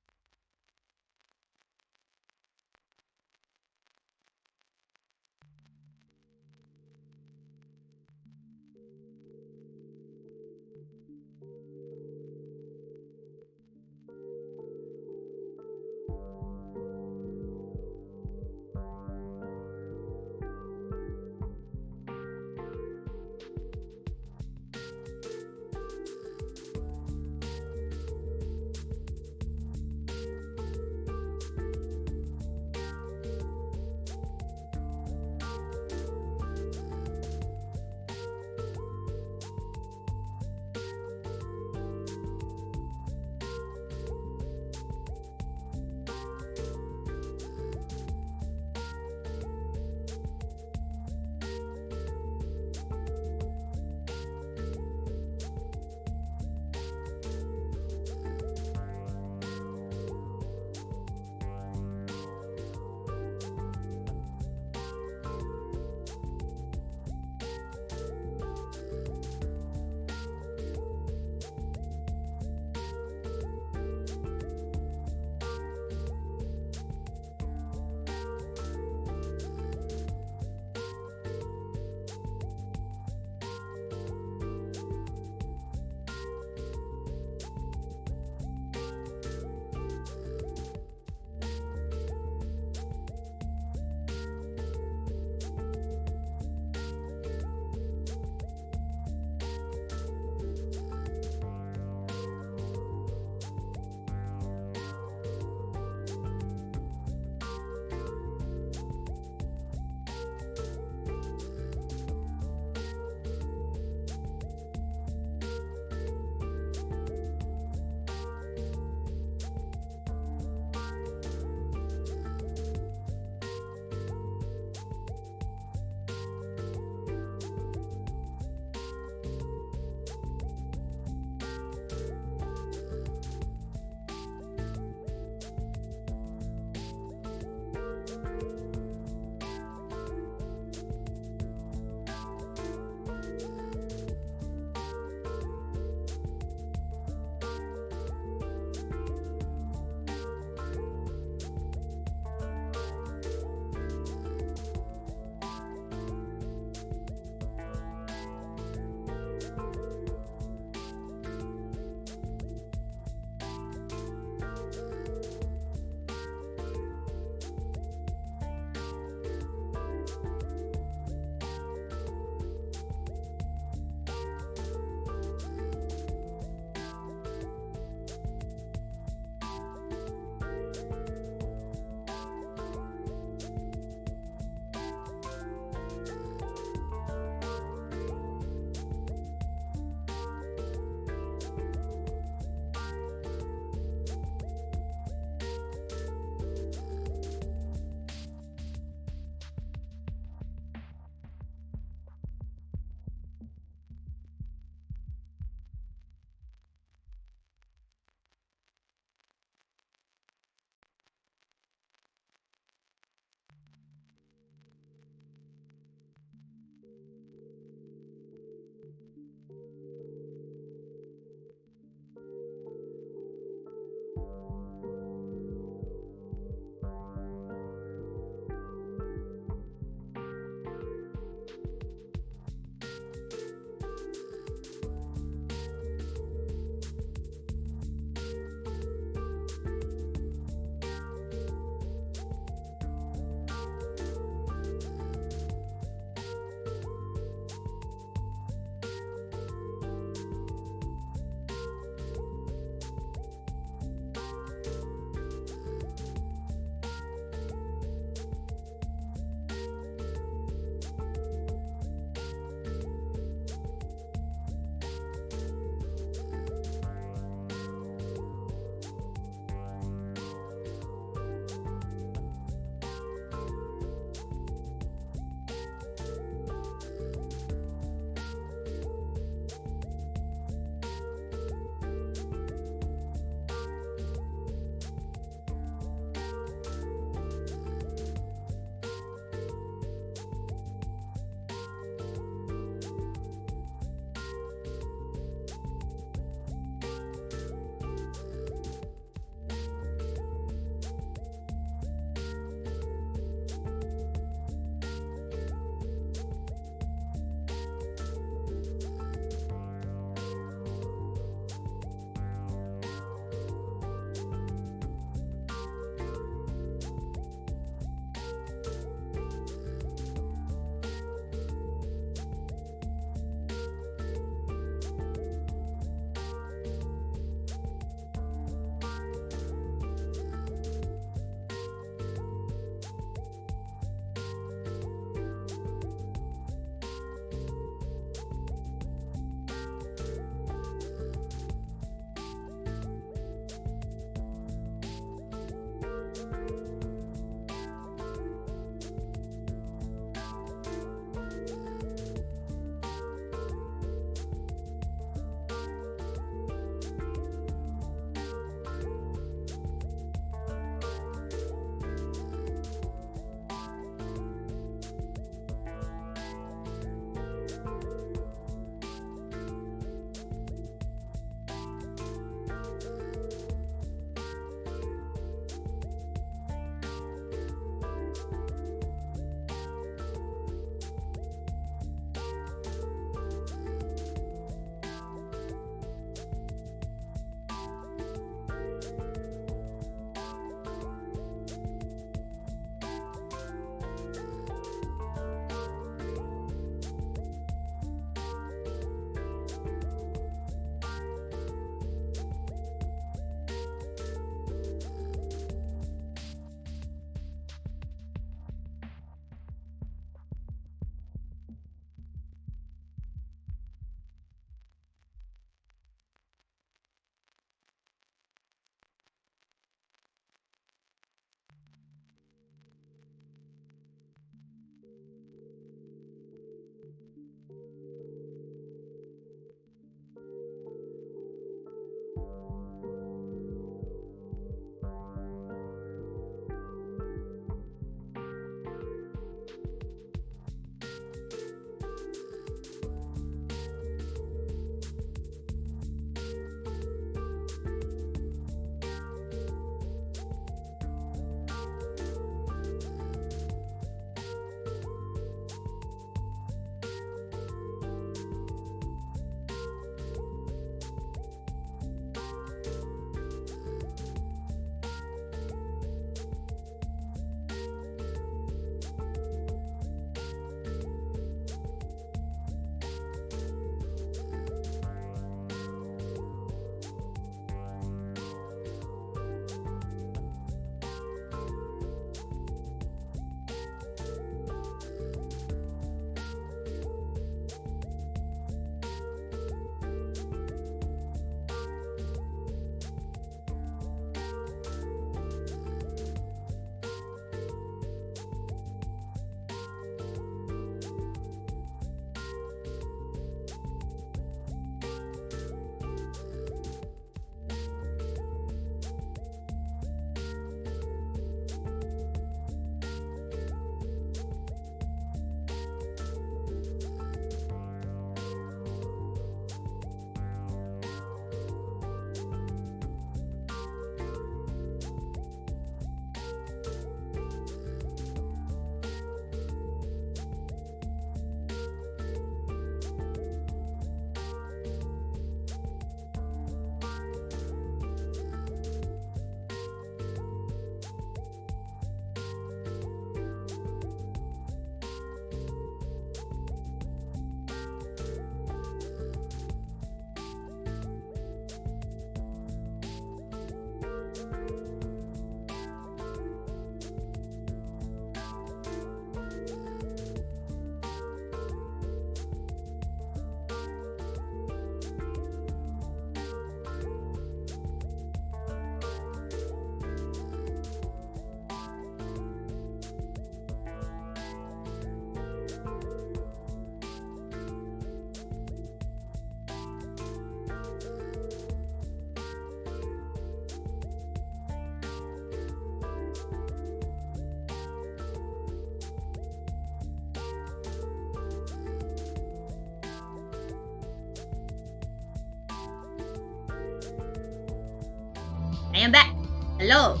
am back. Hello.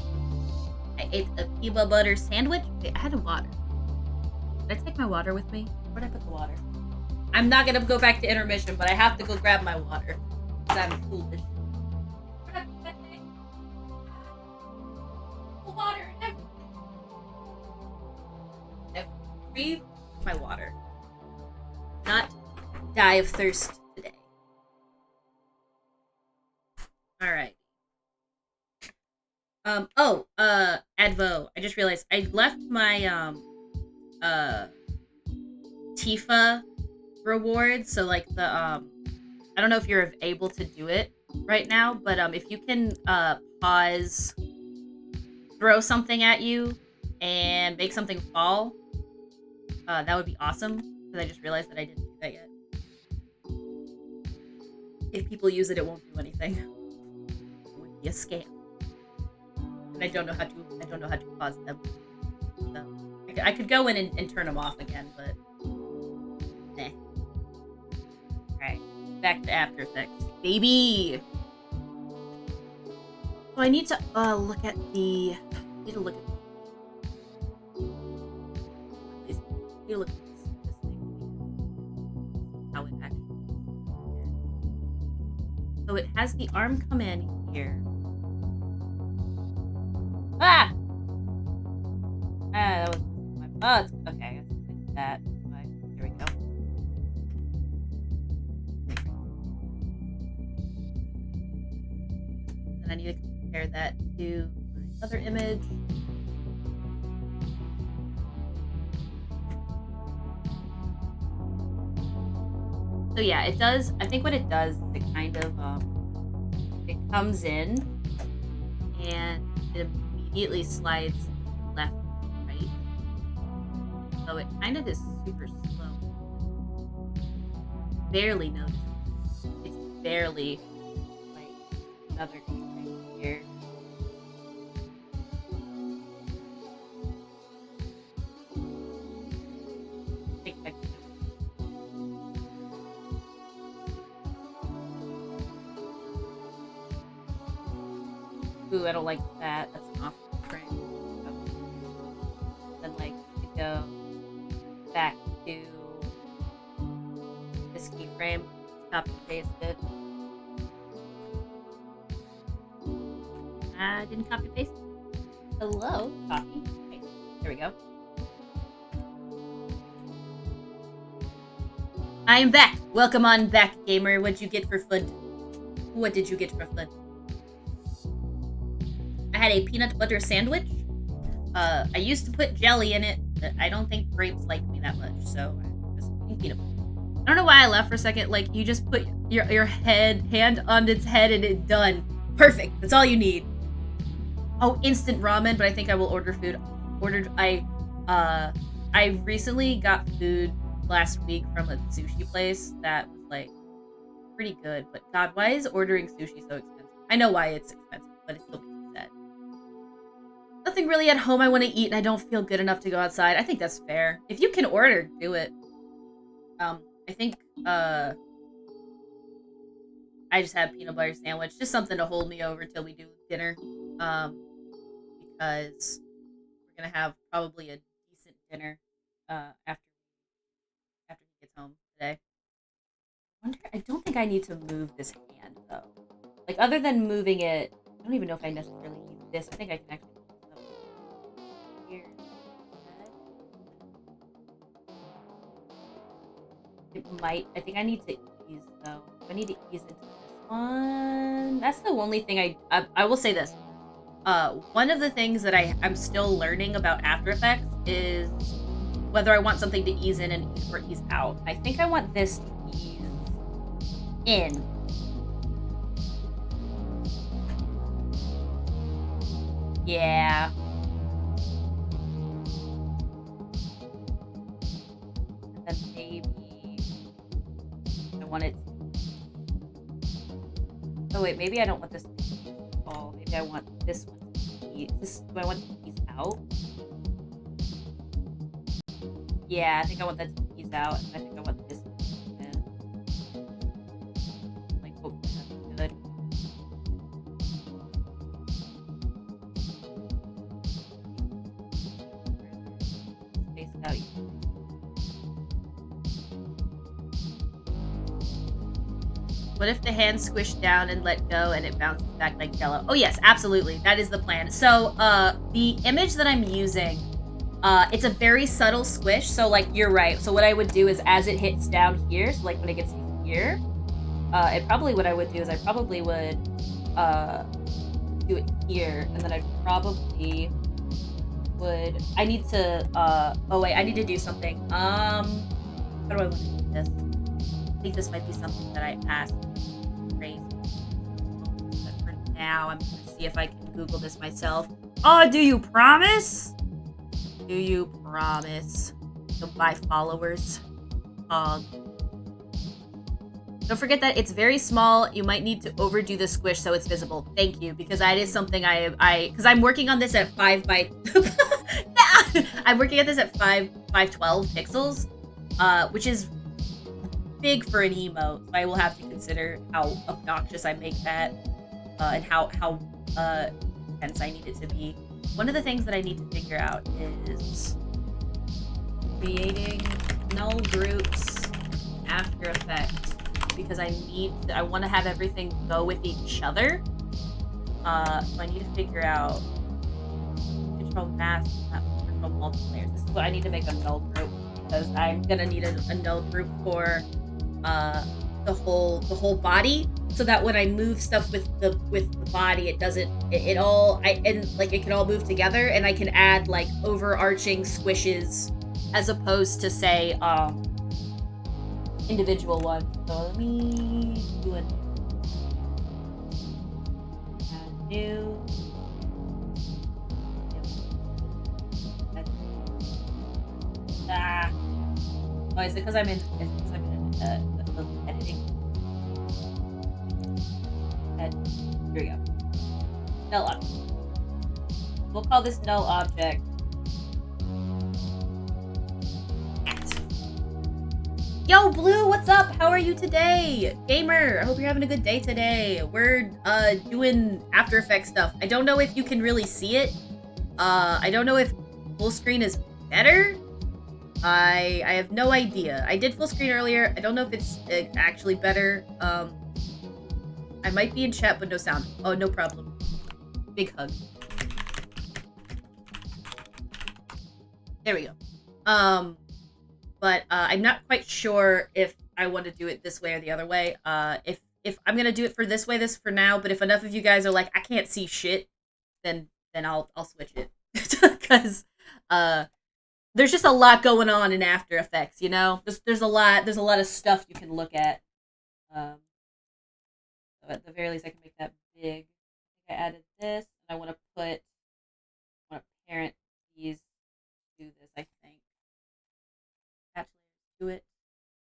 I ate a peanut butter sandwich. Wait, I had a water. Did I take my water with me? Where'd I put the water? I'm not gonna go back to intermission, but I have to go grab my water. Because I'm foolish. Where'd I put that thing? The water. Never breathe my water. Not die of thirst today. Alright. Advo. I just realized I left my Tifa rewards, so like the I don't know if you're able to do it right now, but if you can pause, throw something at you and make something fall, that would be awesome, because I just realized that I didn't do that yet. If people use it, it won't do anything. It would be a scam. And I don't know how to pause them. So I could go in and turn them off again, but nah. Alright, back to After Effects. Baby! So I need to look at the... I need to look at this thing. How it actually is. So it has the arm come in here. Ah! That was my butt. Okay, I guess I did that. Here we go. Then I need to compare that to my other image. So yeah, it does. I think what it does is it kind of it comes in and it immediately slides left, right. So it kind of is super slow. Barely notice. It's barely like another thing here. Ooh, I don't like that. That's an awful frame. Then, like, to go back to this keyframe, copy paste it. I didn't copy paste. Hello, copy paste. There we go. I am back. Welcome on back, gamer. What'd you get for fun? What did you get for fun? I had a peanut butter sandwich. I used to put jelly in it, but I don't think grapes like me that much, so I'm just eating peanut butter. I don't know why I left for a second. Like, you just put your hand on its head and it's done. Perfect. That's all you need. Oh, instant ramen, but I think I will order food. I recently got food last week from a sushi place that was like pretty good, but God, why is ordering sushi so expensive? I know why it's expensive, but it still makes me sad. Nothing really at home I want to eat, and I don't feel good enough to go outside. I think that's fair. If you can order, do it. I think I just had a peanut butter sandwich, just something to hold me over till we do dinner. Because we're gonna have probably a decent dinner after he gets home today. I don't think I need to move this hand though. Like, other than moving it, I don't even know if I necessarily need this. I think I can actually move this up here. It might. I think I need to ease though. I need to ease into this one. That's the only thing I will say this. One of the things that I'm still learning about After Effects is whether I want something to ease in or ease out. I think I want this to ease in. Yeah. And then maybe I want it. Oh wait, maybe I don't want this to ease all. Maybe I want this one to ease. Do I want it to ease out? Yeah, I think I want that to ease out. And I think I want this to ease in. Like, hopefully that's good. What if the hand squished down and let go and it bounces back like jello? Oh yes, absolutely. That is the plan. So the image that I'm using, it's a very subtle squish. So like you're right. So what I would do is as it hits down here, so like when it gets here, it probably what I would do is I probably would do it here, and then I probably would. I need to. Oh wait, I need to do something. How do I want to do this? I think this might be something that I asked. Crazy. But for now, I'm gonna see if I can Google this myself. Oh, do you promise? Do you promise? You'll buy followers. Don't forget that it's very small. You might need to overdo the squish so it's visible. Thank you, because that is something because I'm working on this at 5 by I'm working at this at 512 pixels, which is big for an emote. So I will have to consider how obnoxious I make that, and how intense I need it to be. One of the things that I need to figure out is creating null groups in After Effects, because I want to have everything go with each other. So I need to figure out control mask, not control multiple layers. This is what I need to make a null group, because I'm gonna need a null group for the whole body, so that when I move stuff with the body, it doesn't it all it can all move together, and I can add like overarching squishes as opposed to say individual ones. So let me do it. Add new. Oh, is it because I'm in? Editing. Here we go. Null object. We'll call this null object. Yo, Blue, what's up? How are you today? Gamer, I hope you're having a good day today. We're doing After Effects stuff. I don't know if you can really see it. I don't know if full screen is better. I have no idea. I did full screen earlier. I don't know if it's actually better. I might be in chat, but no sound. Oh, no problem. Big hug. There we go. But I'm not quite sure if I want to do it this way or the other way. If I'm gonna do it for this way, this for now. But if enough of you guys are like, I can't see shit, then I'll switch it, because there's just a lot going on in After Effects. You know, there's a lot of stuff you can look at. So at the very least, I can make that big. I added this, and I want to parent these do this. I think. Attach to it.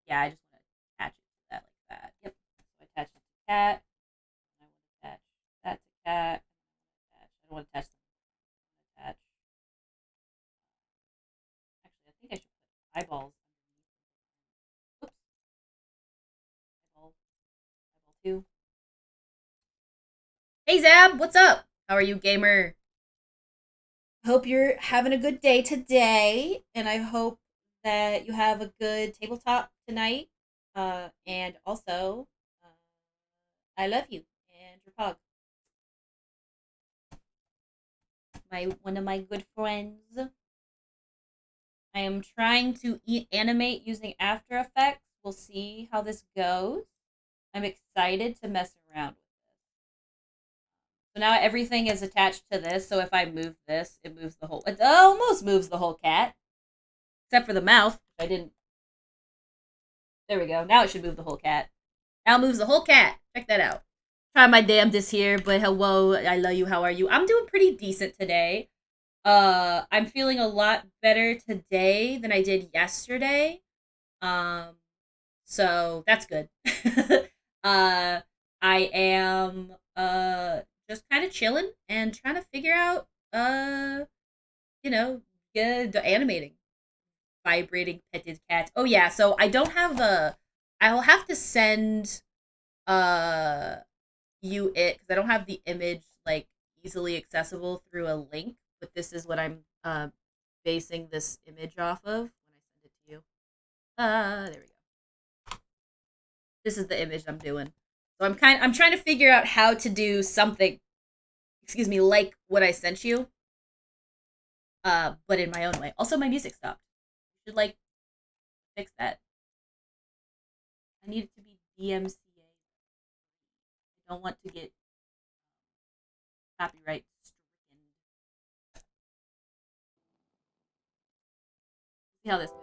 Yeah, I just want to attach it to that like that. Yep. So I attach it to cat. And I want to attach that to cat. I don't want to attach them. I want to attach. Actually, I think I should put eyeballs underneath. Whoops. Eyeball 2. Hey Zab, what's up? How are you, gamer? Hope you're having a good day today, and I hope that you have a good tabletop tonight. And also, I love you and your pug. One of my good friends. I am trying to animate using After Effects. We'll see how this goes. I'm excited to mess around with this. So now everything is attached to this. So if I move this, it moves the whole. It almost moves the whole cat, except for the mouth. I didn't. There we go. Now it should move the whole cat. Now it moves the whole cat. Check that out. Try my damnedest here, but hello, I love you. How are you? I'm doing pretty decent today. I'm feeling a lot better today than I did yesterday. So that's good. I am just kind of chilling and trying to figure out animating vibrating petted cats. Oh yeah, so I don't have I'll have to send you it, because I don't have the image like easily accessible through a link, but this is what I'm basing this image off of when I send it to you. There we go. This is the image I'm doing. So I'm trying to figure out how to do something, excuse me, like what I sent you, but in my own way. Also, my music stopped. I should like fix that. I need it to be DMCA. I don't want to get copyright stricken. See how this goes.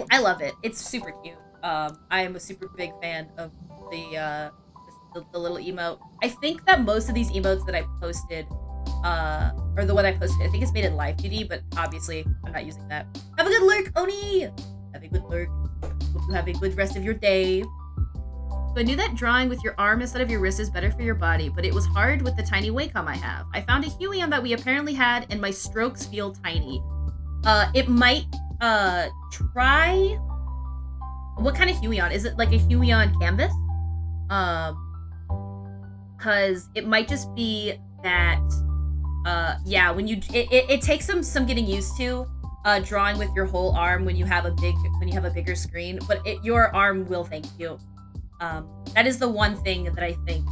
I love it. It's super cute. I am a super big fan of the little emote. I think that most of these emotes that I posted, or the one I posted, I think it's made in live duty, but obviously I'm not using that. Have a good lurk, Oni. Have a good lurk. Hope you have a good rest of your day. So I knew that drawing with your arm instead of your wrist is better for your body, but it was hard with the tiny Wacom I have. I found a Huion that we apparently had, and my strokes feel tiny. It might try. What kind of Huion? Is it like a Huion canvas? Cause it might just be that yeah, when you it takes some getting used to drawing with your whole arm when you have a bigger screen, but your arm will thank you. That is the one thing that I think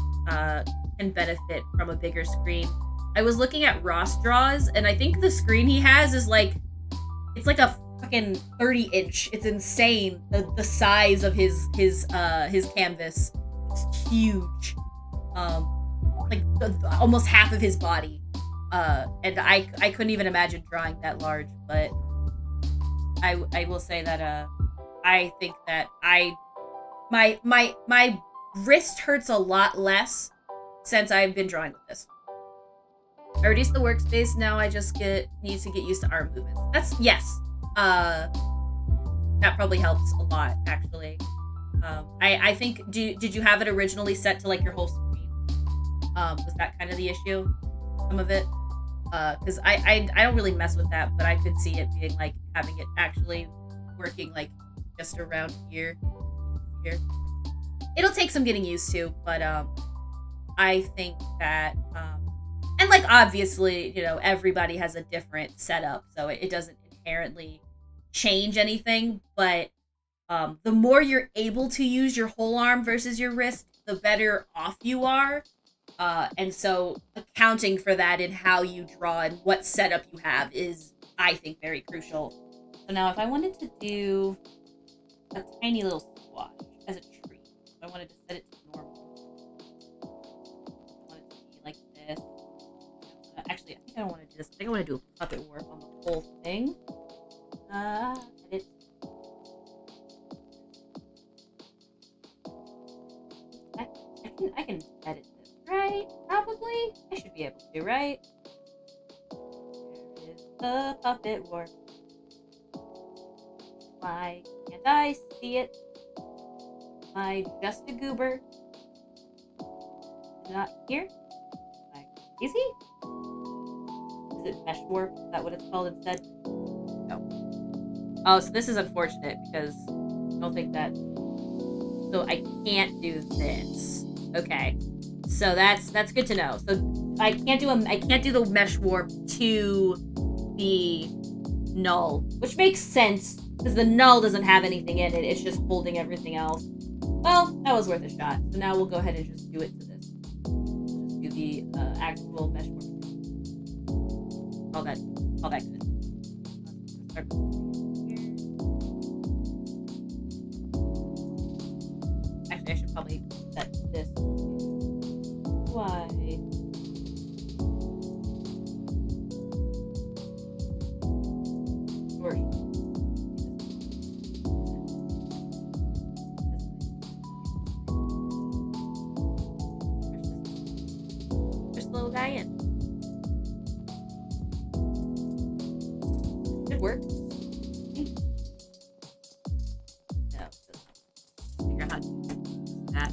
can benefit from a bigger screen. I was looking at Ross draws, and I think the screen he has is like, it's like a fucking 30-inch. It's insane, the size of his canvas. It's huge. Like almost half of his body. And I couldn't even imagine drawing that large, but I will say that I think that my wrist hurts a lot less since I've been drawing with this. I reduced the workspace, now I just need to get used to arm movements. That's, yes. That probably helps a lot, actually. I think, did you have it originally set to like your whole screen? Was that kind of the issue? Some of it? Because I don't really mess with that, but I could see it being like having it actually working like just around here. It'll take some getting used to, but I think that and like obviously, you know, everybody has a different setup, so it doesn't inherently change anything, but the more you're able to use your whole arm versus your wrist, the better off you are. And so accounting for that in how you draw and what setup you have is, I think, very crucial. So now if I wanted to do a tiny little squash as a tree, I wanted to set it to normal. I want it to be like this. Actually, I think I don't want to do this. I think I want to do a puppet work on the whole thing. Edit. I can edit this, right? Probably. I should be able to, right? There is the puppet work. Why can't I see it? Am I just a goober? Not here? Am I crazy? Is it mesh warp? Is that what it's called instead? No. Oh, so this is unfortunate because I don't think that. So I can't do this. Okay. So that's good to know. So I can't do the mesh warp to the null, which makes sense because the null doesn't have anything in it. It's just holding everything else. Well, that was worth a shot. So now we'll go ahead and just do it to this. Just do the actual mesh warp. All that good. Start here. Actually, I should probably set this wide. Or just little guy in. Should work. No, figure out how to do that.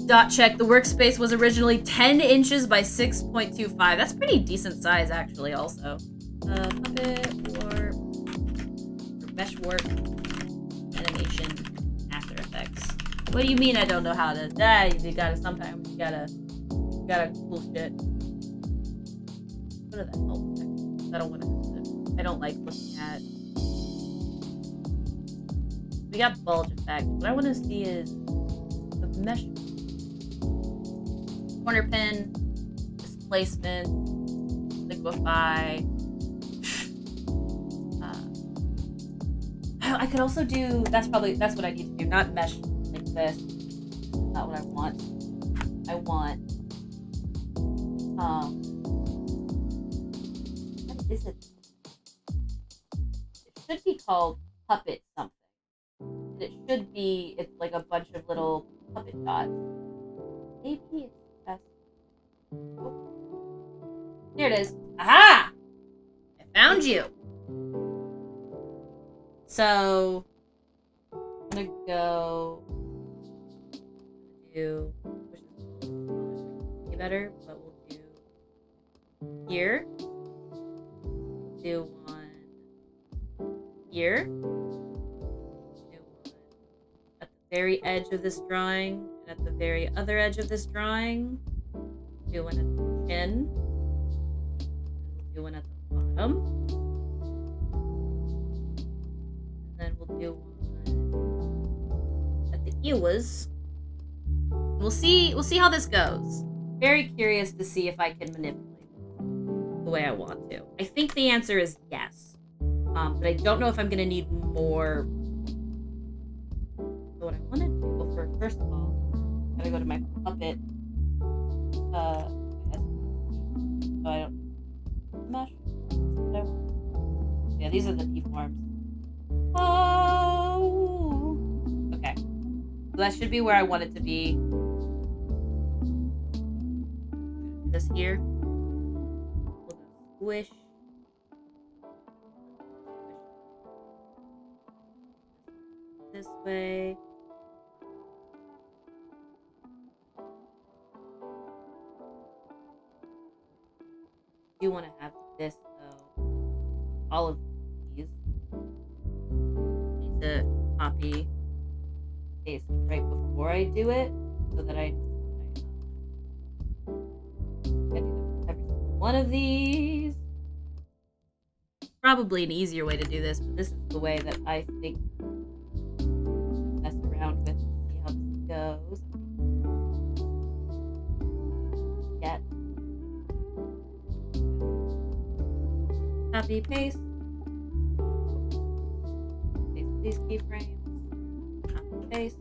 Dot check. The workspace was originally 10 inches by 6.25. That's pretty decent size, actually. Also, puppet warp, or mesh warp, animation, After Effects. What do you mean I don't know how to? You gotta sometimes you gotta cool shit. Go to the help section. I don't want to. I don't like looking at We got bulge effect. What I want to see is the mesh. Corner pin, displacement, liquefy. I could also do, that's what I need to do, not mesh like this. That's not what I want. I want, what is it? It should be called puppet something. It should be, it's like a bunch of little puppet dots. Maybe it's best. Oh. Here it is. Aha! I found you. So I'm gonna go do better, but we'll do here. Do one here. Do one at the very edge of this drawing, and at the very other edge of this drawing. Do one at the chin. We'll do one at the bottom. Then we'll do one at the ears. We'll see how this goes. Very curious to see if I can manipulate it the way I want to. I think the answer is yes. But I don't know if I'm gonna need more. So what I want to do, well, first of all, I'm gonna go to my puppet. So I don't mesh. Yeah, these are the deforms. Oh, okay. So that should be where I want it to be. This here. Squish. This way. I do want to have this though. All of these. To copy paste right before I do it so that I can do every single one of these. Probably an easier way to do this, but this is the way that I think mess around with and see how this goes. Get copy paste. These keyframes, copy paste.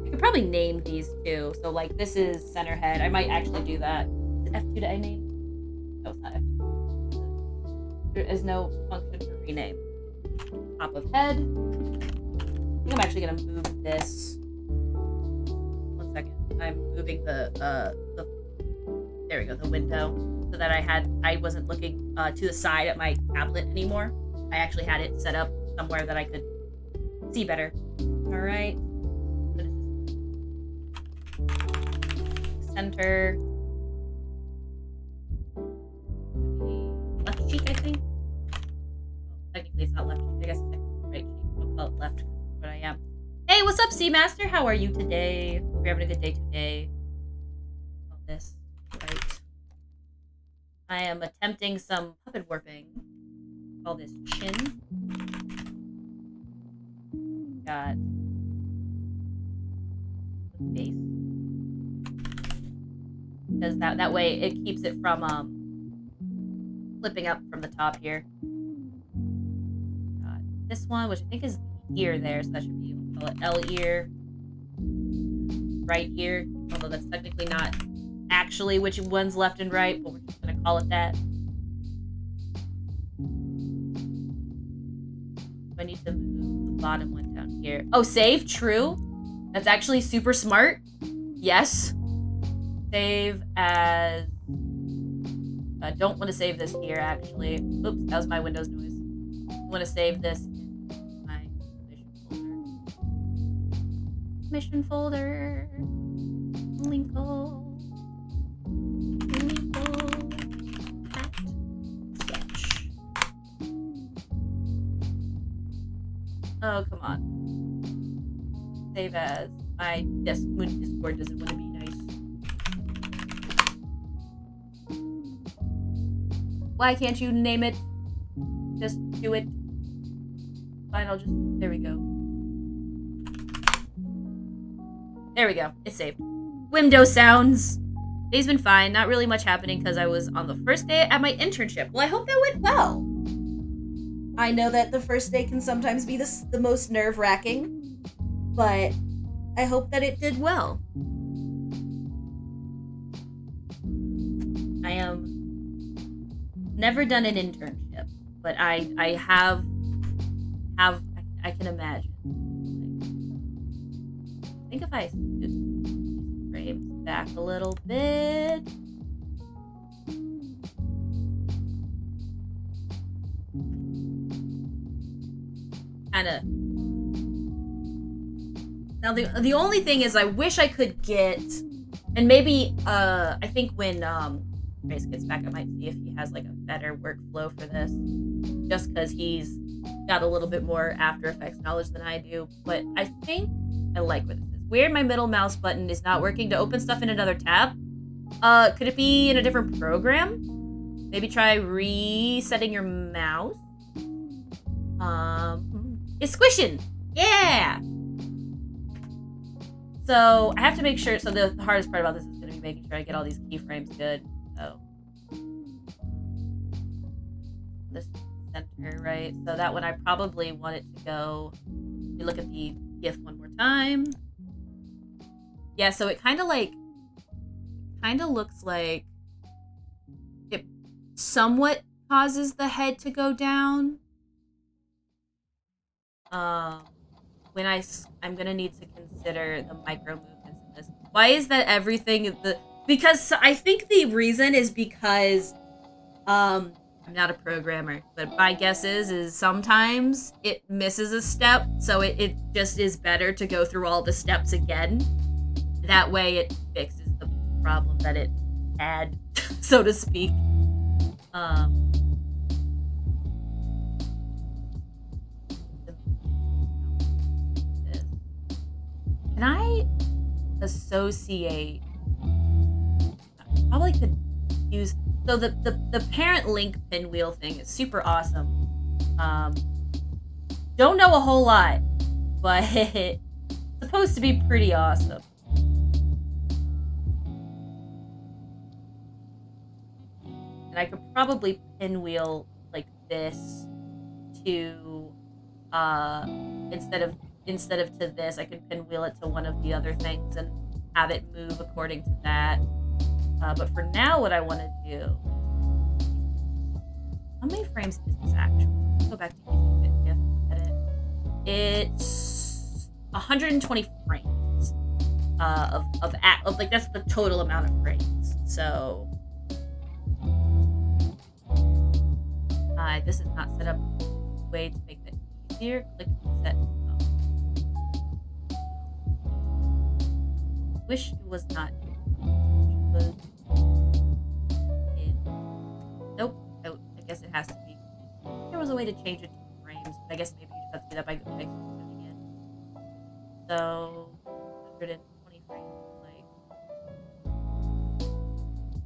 I could probably name these too. So like this is center head. I might actually do that. Is F2 to I name? No, it's not F2. There is no function for rename. Top of head. I think I'm actually gonna move this. 1 second. I'm moving the there we go, the window. So that I wasn't looking to the side at my tablet anymore. I actually had it set up somewhere that I could see better. All right. What is this? Center. Left cheek, I think. Well, technically, it's not left cheek. I guess it's technically right cheek. I'll call it left because that's what I am. Hey, what's up, Seamaster? How are you today? Hope you're having a good day today. All this. Right. I am attempting some puppet warping. Call this chin. Got the base. Because that way it keeps it from flipping up from the top here. Got this one, which I think is the ear there, so that should be, we'll call it L ear. Right ear, although that's technically not actually which one's left and right, but we're just gonna call it that. I need to move the bottom one down here. Oh, save, true. That's actually super smart. Yes. Save as, I don't want to save this here actually. Oops, that was my Windows noise. I want to save this in my mission folder. Linkle. Oh, come on. Save as. My Discord doesn't want to be nice. Why can't you name it Just do it. Fine, I'll just... There we go. There we go. It's saved. Window sounds. Day's been fine. Not really much happening because I was on the first day at my internship. Well, I hope that went well. I know that the first day can sometimes be the most nerve-wracking, but I hope that it did well. I am never done an internship, but I have I can imagine. I think if I scoot frames back a little bit. Kinda. Now the only thing is I wish I could get, and maybe I think when Grace gets back I might see if he has like a better workflow for this. Just because he's got a little bit more After Effects knowledge than I do. But I think I like what this is. Weird, my middle mouse button is not working to open stuff in another tab. Could it be in a different program? Maybe try resetting your mouse. It's squishing! Yeah! So, I have to make sure, so the hardest part about this is going to be making sure I get all these keyframes good. So, this center, right? So that one I probably want it to go, we look at the GIF one more time. Yeah, so it kind of looks like it somewhat causes the head to go down. When I'm gonna need to consider the micro movements in this. Why is that everything because I think the reason is because I'm not a programmer, but my guess is sometimes it misses a step, so it just is better to go through all the steps again. That way it fixes the problem that it had, so to speak. Can I associate? Probably could use. So the parent link pinwheel thing is super awesome. Don't know a whole lot, but it's supposed to be pretty awesome. And I could probably pinwheel like this to instead of to this, I could pinwheel it to one of the other things and have it move according to that. But for now, what I want to do... How many frames is this actually? Let's go back to using GIF and edit. It's 120 frames of like, that's the total amount of frames. So... this is not set up a way to make that easier. Click set. Wish it was not. Nope. Oh, I guess it has to be. There was a way to change it to frames, but I guess maybe you just have to do that by fixing it again. So 120 frames, like.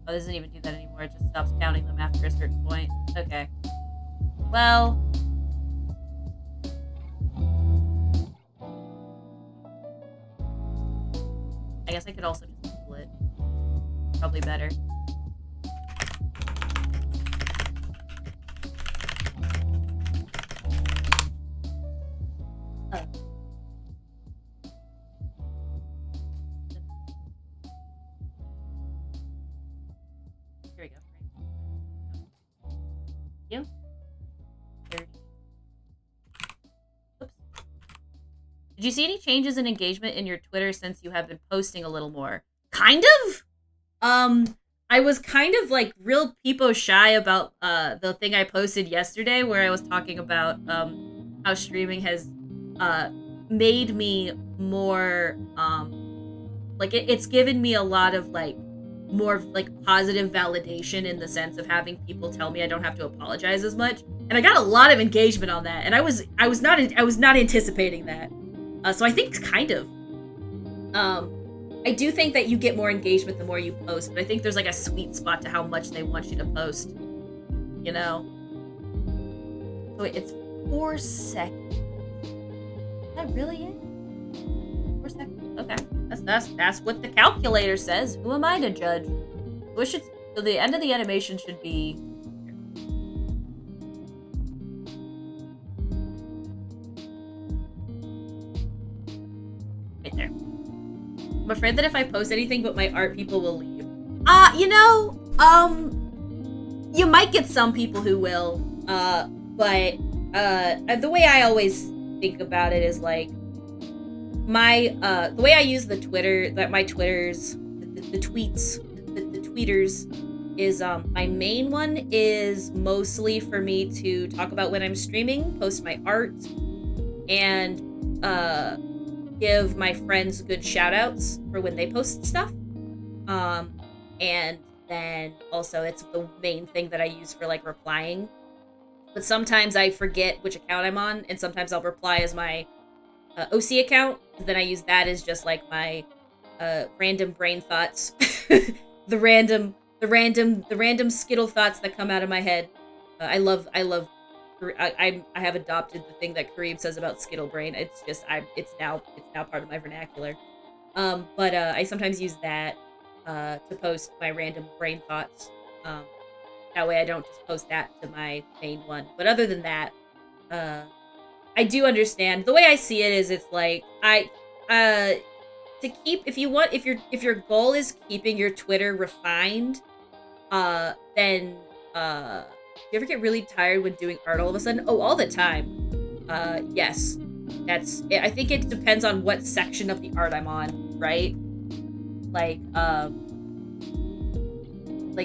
Oh, it doesn't even do that anymore. It just stops counting them after a certain point. Okay. Well. I guess I could also just split. Probably better. Oh. Here we go. You? 30. Oops. Did you see any changes in engagement in your Twitter since you have been posting a little more? Kind of? I was kind of like real peepo shy about the thing I posted yesterday where I was talking about how streaming has made me more like it's given me a lot of like more like positive validation in the sense of having people tell me I don't have to apologize as much, and I got a lot of engagement on that, and I was not anticipating that. So I think kind of. I do think that you get more engagement the more you post, but I think there's like a sweet spot to how much they want you to post. You know? So it's 4 seconds. Is that really it? 4 seconds. Okay. That's what the calculator says. Who am I to judge? So the end of the animation should be right there. I'm afraid that if I post anything but my art, people will leave. You might get some people who will. But the way I always think about it is like the way I use the Twitter, the tweets, the tweeters is my main one is mostly for me to talk about when I'm streaming, post my art, and give my friends good shout outs for when they post stuff. And then also it's the main thing that I use for like replying. But sometimes I forget which account I'm on, and sometimes I'll reply as my OC account. Then I use that as just like my random brain thoughts, the random skittle thoughts that come out of my head. I have adopted the thing that Kareem says about skittle brain. It's now part of my vernacular. But I sometimes use that to post my random brain thoughts. That way I don't just post that to my main one. But other than that, I do understand. The way I see it is it's like to keep if your goal is keeping your Twitter refined, then you ever get really tired when doing art all of a sudden? Oh, all the time. Yes. I think it depends on what section of the art I'm on, right? Like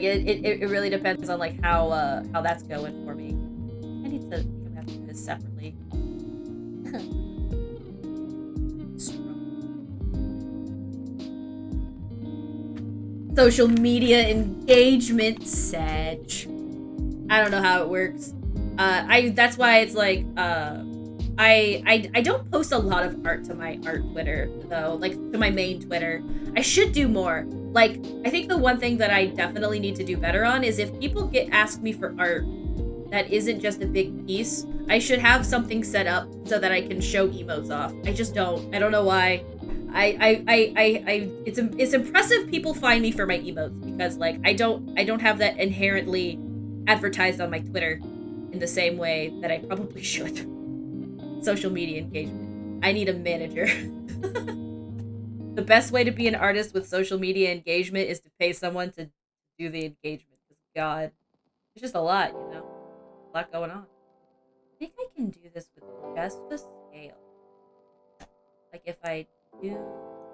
it really depends on like how that's going for me. I think I'm gonna have to do this separately. Social media engagement, Sedge. I don't know how it works. That's why it's like I don't post a lot of art to my art Twitter though, like to my main Twitter. I should do more. Like, I think the one thing that I definitely need to do better on is if people ask me for art that isn't just a big piece, I should have something set up so that I can show emotes off. I just don't. I don't know why. It's impressive people find me for my emotes because like I don't have that inherently advertised on my Twitter in the same way that I probably should. Social media engagement. I need a manager. The best way to be an artist with social media engagement is to pay someone to do the engagement. God, it's just a lot, you know? A lot going on. I think I can do this with just the scale. Like if I do... I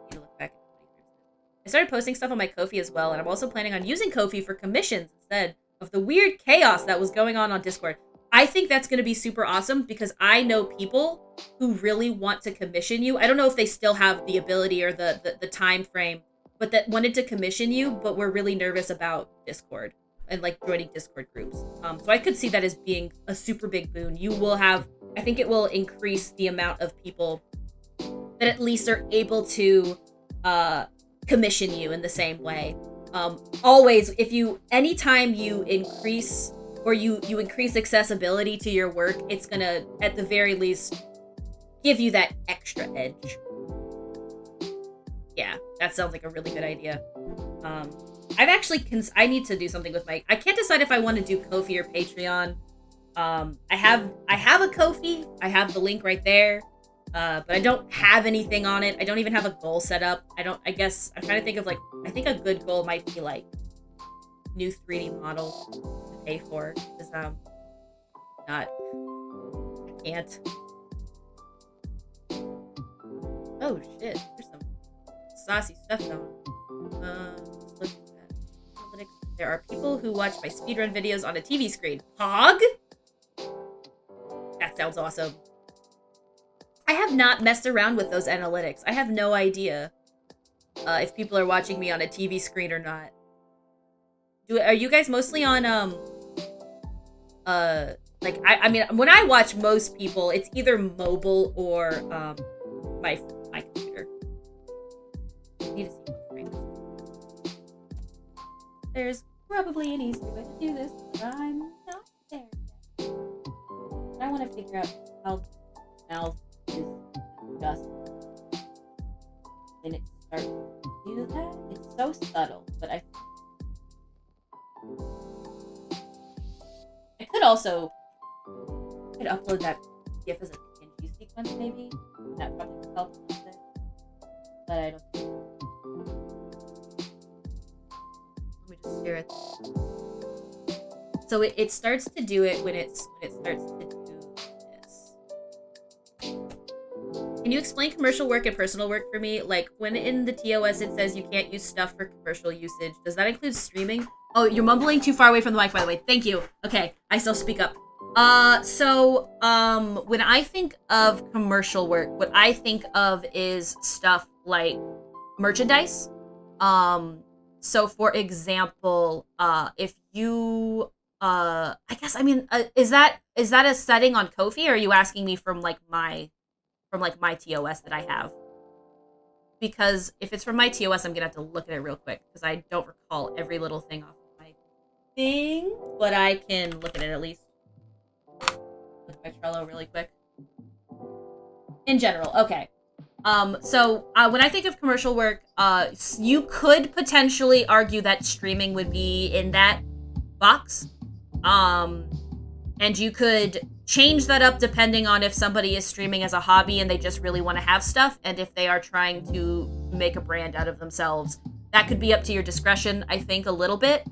need to look back at the playthroughs. I started posting stuff on my Ko-fi as well, and I'm also planning on using Ko-fi for commissions instead of the weird chaos that was going on Discord. I think that's going to be super awesome because I know people who really want to commission you. I don't know if they still have the ability or the time frame, but that wanted to commission you, but were really nervous about Discord and like joining Discord groups. So I could see that as being a super big boon. You will have, I think it will increase the amount of people that at least are able to commission you in the same way. Always, anytime you increase or you increase accessibility to your work, it's gonna, at the very least, give you that extra edge. Yeah, that sounds like a really good idea. I've actually, I need to do something with my, I can't decide if I want to do Ko-fi or Patreon. I have a Ko-fi, I have the link right there, but I don't have anything on it. I don't even have a goal set up. I guess, I'm trying to think of like, I think a good goal might be like, new 3D model to pay for, because I can't. Oh shit, there's some saucy stuff going on. Look at that. Analytics. There are people who watch my speedrun videos on a TV screen. Hog? That sounds awesome. I have not messed around with those analytics. I have no idea if people are watching me on a TV screen or not. Are you guys mostly on like I mean when I watch most people it's either mobile or my computer. I need to see what frame. There's probably an easy way to do this, but I'm not there yet. I want to figure out how mouth is just and it starts to do that. It's so subtle, but I could also upload that GIF as a PNG sequence, maybe. That probably would help a little bit. But I don't think. Let me just share it. So it starts to do it when it starts to do this. Can you explain commercial work and personal work for me? Like when in the TOS it says you can't use stuff for commercial usage, does that include streaming? Oh, you're mumbling too far away from the mic, by the way. Thank you. Okay, I still speak up. When I think of commercial work, what I think of is stuff like merchandise. So for example, if you, is that a setting on Ko-fi, or are you asking me from my TOS that I have? Because if it's from my TOS, I'm gonna have to look at it real quick because I don't recall every little thing off of my thing, but I can look at it at least. Look at my Trello really quick. In general, okay. When I think of commercial work, you could potentially argue that streaming would be in that box. And you could change that up depending on if somebody is streaming as a hobby and they just really want to have stuff, and if they are trying to make a brand out of themselves. That could be up to your discretion, I think, a little bit.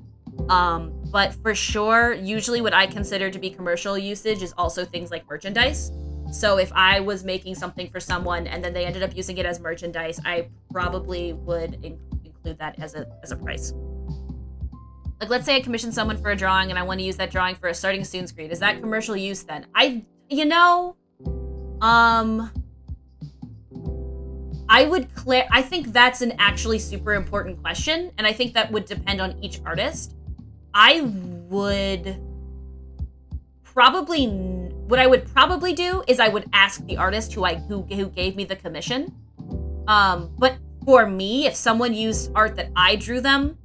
But for sure, usually what I consider to be commercial usage is also things like merchandise. So if I was making something for someone and then they ended up using it as merchandise, I probably would include that as a price. Like, let's say I commissioned someone for a drawing and I want to use that drawing for a starting soon screen. Is that commercial use then? I think that's an actually super important question, and I think that would depend on each artist. What I would probably do is I would ask the artist who gave me the commission. But for me, if someone used art that I drew them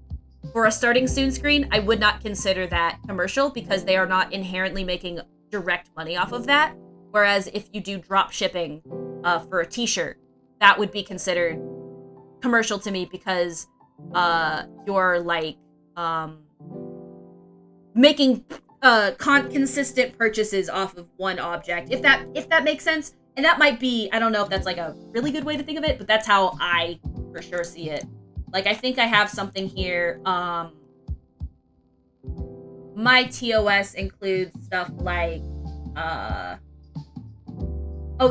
for a starting soon screen, I would not consider that commercial because they are not inherently making direct money off of that. Whereas if you do drop shipping for a t-shirt, that would be considered commercial to me because you're making consistent purchases off of one object, if that makes sense. And that might be, I don't know if that's a really good way to think of it, but that's how I for sure see it. I think I have something here. My TOS includes stuff like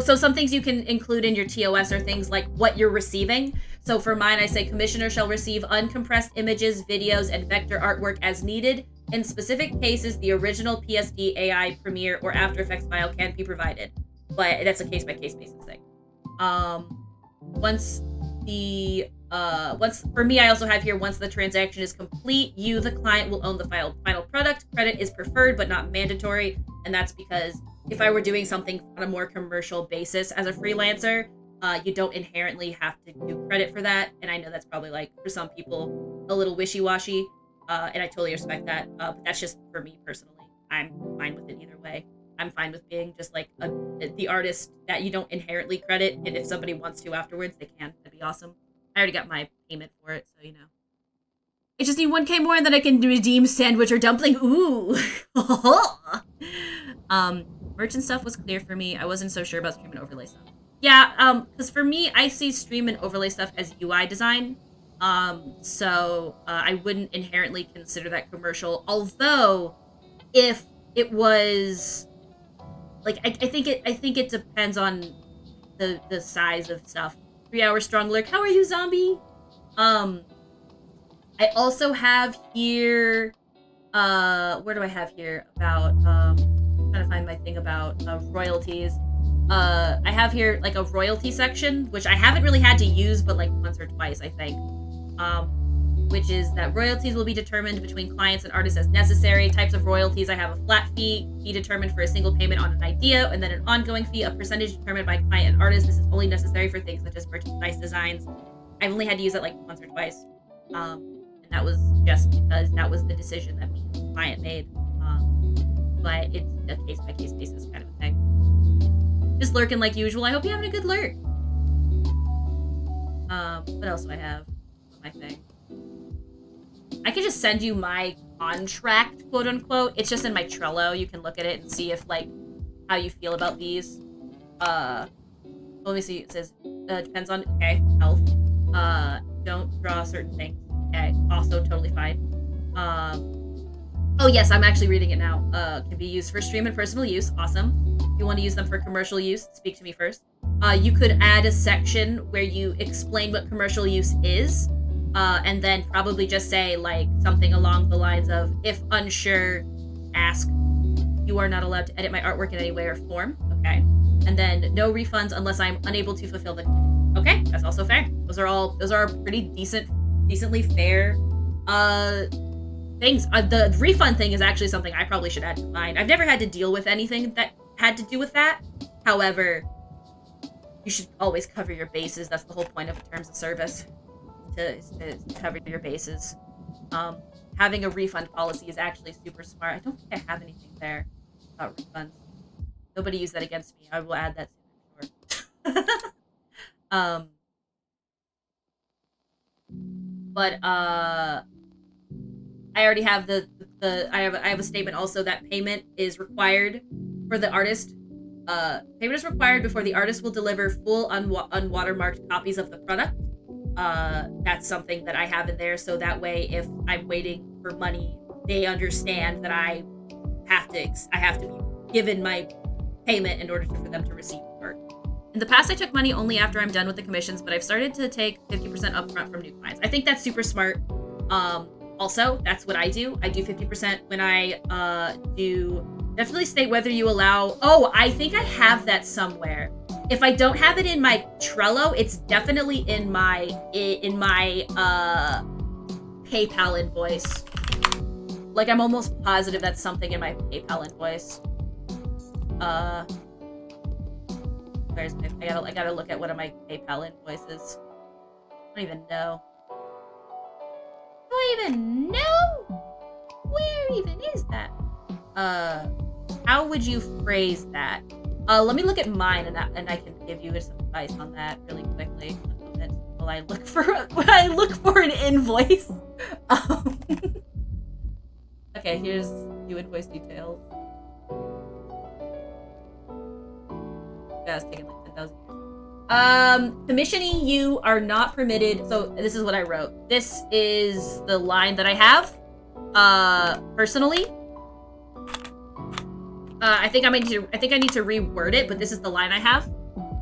so some things you can include in your TOS are things like what you're receiving. So for mine, I say commissioner shall receive uncompressed images, videos, and vector artwork as needed. In specific cases, the original PSD, AI, Premiere, or After Effects file can be provided, but that's a case-by-case basis thing. For me, I also have here, once the transaction is complete, you, the client, will own the final product. Credit is preferred, but not mandatory, and that's because if I were doing something on a more commercial basis as a freelancer, you don't inherently have to do credit for that, and I know that's probably, for some people, a little wishy-washy. And I totally respect that, but that's just for me personally. I'm fine with it either way. I'm fine with being just the artist that you don't inherently credit, and if somebody wants to afterwards, they can. That'd be awesome. I already got my payment for it, so I just need 1K more and then I can redeem sandwich or dumpling. Ooh. Merchant stuff was clear for me. I wasn't so sure about stream and overlay stuff. Yeah, because for me, I see stream and overlay stuff as UI design. I wouldn't inherently consider that commercial. Although, if it was, I think it depends on the size of stuff. 3 hour strong lurk. How are you, zombie? I also have here, where do I have here about, I'm trying to find my thing about royalties. I have here a royalty section, which I haven't really had to use, but once or twice, I think. Which is that royalties will be determined between clients and artists as necessary. Types of royalties, I have a flat fee determined for a single payment on an idea, and then an ongoing fee, a percentage determined by client and artist. This is only necessary for things such as merchandise designs. I've only had to use it once or twice. And that was just because that was the decision that me and the client made. but it's a case-by-case basis kind of a thing. Just lurking like usual. I hope you're having a good lurk. What else do I have on my thing? I can just send you my contract, quote unquote. It's just in my Trello. You can look at it and see if, like, how you feel about these. Let me see. It says, depends on, okay, health. Don't draw certain things. Okay, also totally fine. Oh yes, I'm actually reading it now. Can be used for stream and personal use. Awesome. If you want to use them for commercial use, speak to me first. You could add a section where you explain what commercial use is, and then probably just say, like, something along the lines of, if unsure, ask. You are not allowed to edit my artwork in any way or form. Okay. And then no refunds unless I'm unable to fulfill the... Okay, that's also fair. Those are pretty decently fair things. The refund thing is actually something I probably should add to mine. I've never had to deal with anything that had to do with that. However, you should always cover your bases. That's the whole point of terms of service, to cover your bases. Having a refund policy is actually super smart. I don't think I have anything there about refunds. Nobody use that against me. I will add that soon, I'm sure. But I already have I have a statement also that payment is required for the artist. Payment is required before the artist will deliver full unwatermarked copies of the product. That's something that I have in there, so that way if I'm waiting for money, they understand that I have to be given my payment in order for them to receive the art. In the past, I took money only after I'm done with the commissions, but I've started to take 50% upfront from new clients. I think that's super smart. Also, that's what I do. I do 50% when I do. Definitely state whether you allow. Oh, I think I have that somewhere. If I don't have it in my Trello, it's definitely in my PayPal invoice. Like, I'm almost positive that's something in my PayPal invoice. Where's my? I gotta look at one of my PayPal invoices. I don't even know. Where even is that? How would you phrase that? Let me look at mine, and I can give you some advice on that really quickly. While I look for an invoice. Okay, here's new invoice details. That's taking like 10,000 years. Commissioning you are not permitted. So this is what I wrote. This is the line that I have. Personally. I think I need to reword it, but this is the line I have.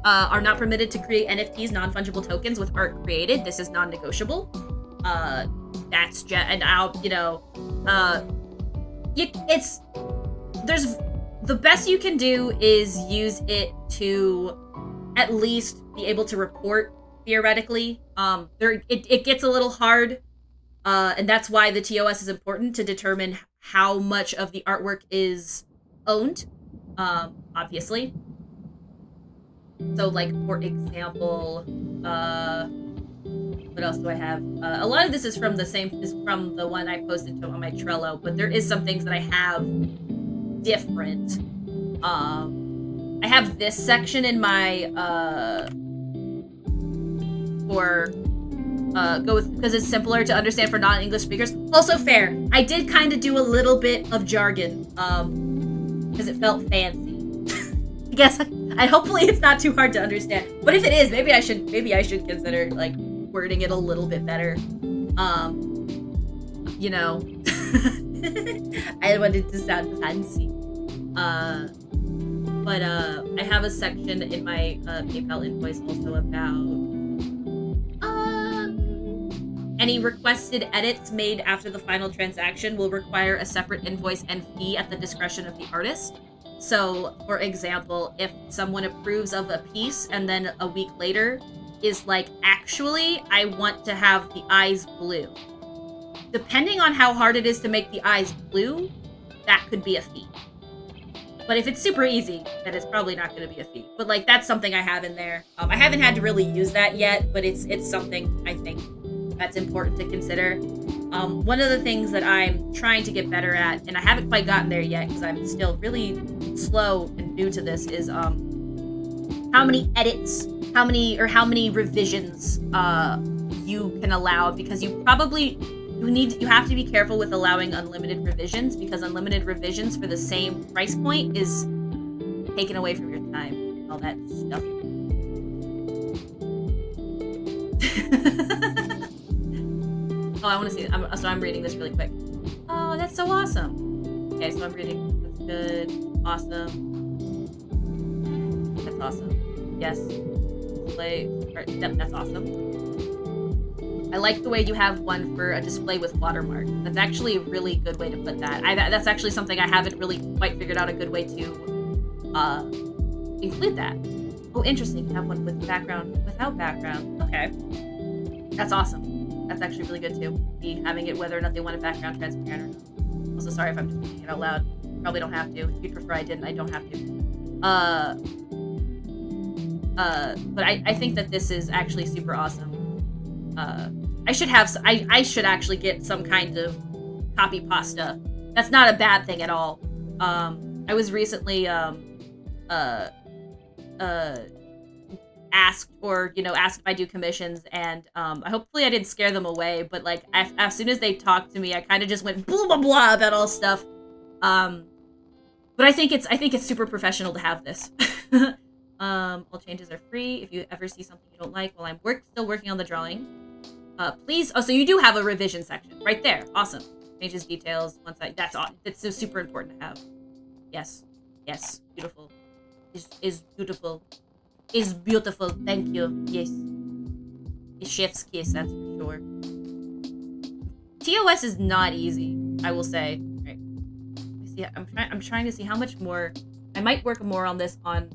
Are not permitted to create NFTs, non-fungible tokens, with art created. This is non-negotiable. That's just, and I'll, there's, the best you can do is use it to at least be able to report, theoretically. It gets a little hard, and that's why the TOS is important, to determine how much of the artwork is owned, obviously. So, like, for example, what else do I have? A lot of this is from the one I posted on my Trello, but there is some things that I have different. I have this section in my because it's simpler to understand for non-English speakers. Also fair. I did kind of do a little bit of jargon, because it felt fancy. I guess I hopefully it's not too hard to understand. But if it is, maybe I should consider, like, wording it a little bit better. I wanted to sound fancy. But I have a section in my PayPal invoice also about any requested edits made after the final transaction will require a separate invoice and fee at the discretion of the artist. So, for example, if someone approves of a piece and then a week later is like, actually, I want to have the eyes blue. Depending on how hard it is to make the eyes blue, that could be a fee. But if it's super easy, then it's probably not going to be a fee. But, like, that's something I have in there. I haven't had to really use that yet, but it's something I think that's important to consider. One of the things that I'm trying to get better at, and I haven't quite gotten there yet because I'm still really slow and new to this, is how many edits, how many revisions you can allow, because you have to be careful with allowing unlimited revisions, because unlimited revisions for the same price point is taken away from your time, all that stuff. Oh, I want to see it. So I'm reading this really quick. Oh, that's so awesome. Okay, so I'm reading. That's good. Awesome. That's awesome. Yes. Display. Yep, that's awesome. I like the way you have one for a display with watermark. That's actually a really good way to put that. That's actually something I haven't really quite figured out a good way to include that. Oh, interesting. You have one with background, without background. Okay. That's awesome. That's actually really good too. Having it whether or not they want a background transparent or not. Also, sorry if I'm just reading it out loud. Probably don't have to. If you'd prefer I didn't, I don't have to. But I think that this is actually super awesome. I should actually get some kind of copy pasta. That's not a bad thing at all. I was recently asked if I do commissions, and hopefully I didn't scare them away, but like as soon as they talked to me, I kind of just went blah blah blah about all stuff. But I think it's super professional to have this. All changes are free. If you ever see something you don't like while I'm still working on the drawing, please. Oh, so you do have a revision section right there. Awesome. Changes, details. That's so super important to have. Yes. Beautiful. Is beautiful. Is beautiful. Thank you. Yes. A chef's kiss, that's for sure. TOS is not easy, I will say. Right. See, I'm trying to see how much more. I might work more on this off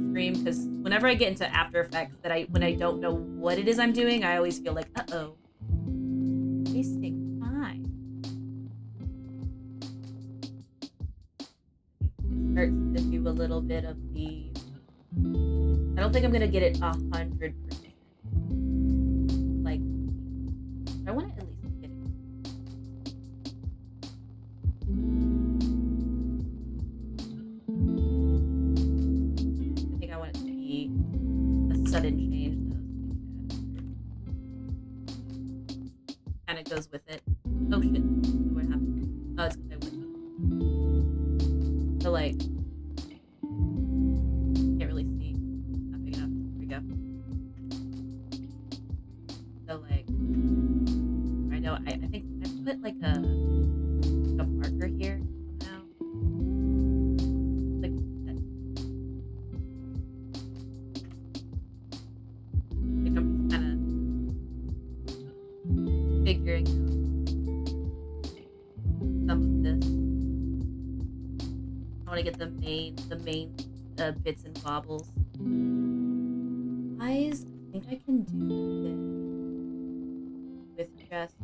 stream, because whenever I get into After Effects, when I don't know what it is I'm doing, I always feel like, uh-oh, wasting time. It starts to do a little bit of the. I don't think I'm gonna get it 100%. Like, I want to at least get it. I think I want it to be a sudden change, though. Kind of goes with it. Oh shit! What happened? Oh, it's because I went. So like. I think I put like a marker here somehow. Like that. Like I'm just kind of figuring out some of this. I want to get the main bits and bobbles. Eyes, I think I can do this with just.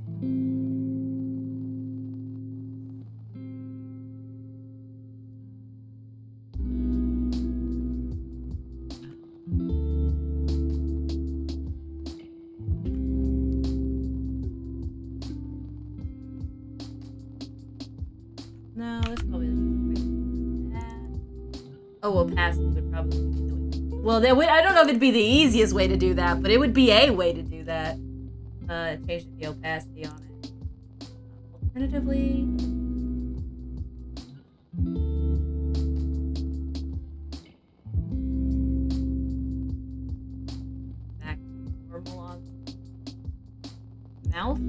No, that's probably the easiest way. Oh, opacity would probably be the way. Well, I don't know if it'd be the easiest way to do that, but it would be a way to do that. Change the opacity on it. Alternatively, back to normal on mouth.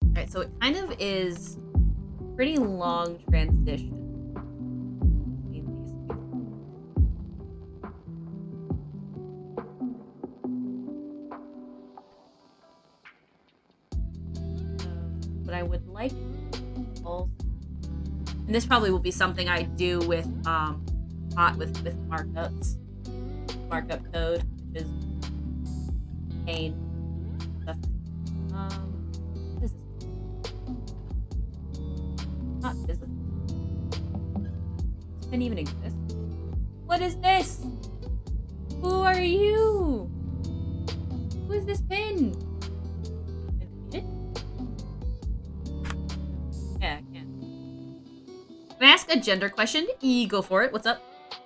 Alright, so it kind of is pretty long transition between these two. But I would like also, and this probably will be something I do with markups, markup code, which is pain stuff. What is this? Not visible. pin even exist? What is this? Who are you? Who is this pin? Can I delete it? Yeah, I can. Can I ask a gender question? Go for it. What's up?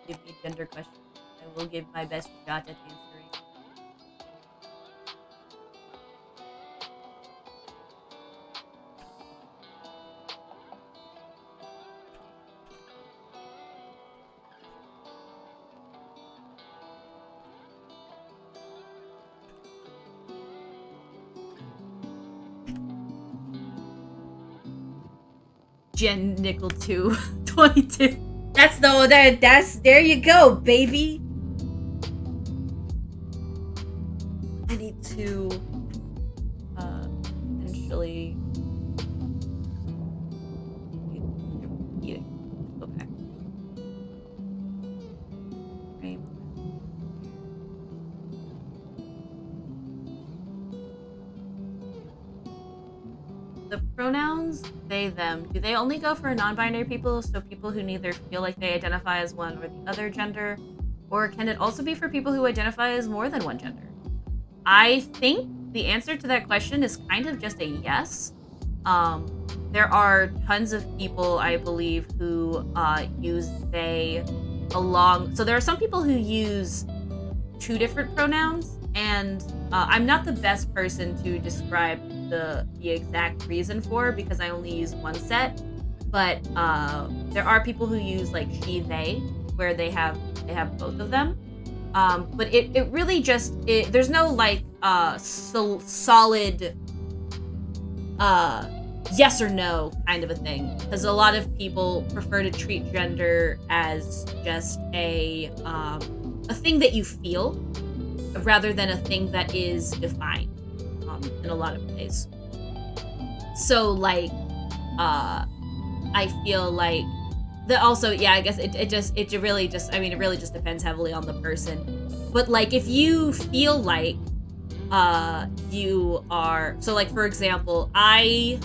Give me a gender question. I will give my best shot at answering. Jen Nickel 2 22. That's there you go, baby. I need to potentially go back. Frame. The pronouns they, them, do they only go for non-binary people, so people who neither feel like they identify as one or the other gender? Or can it also be for people who identify as more than one gender? I think the answer to that question is kind of just a yes. There are tons of people, I believe, who use they along. So there are some people who use two different pronouns, and I'm not the best person to describe the exact reason for, because I only use one set. But there are people who use like she, they, where they have both of them. But it really just there's no like solid yes or no kind of a thing, because a lot of people prefer to treat gender as just a thing that you feel rather than a thing that is defined in a lot of ways. So like I feel like also, yeah, I guess it really just depends heavily on the person. But like if you feel like you are, so like for example, I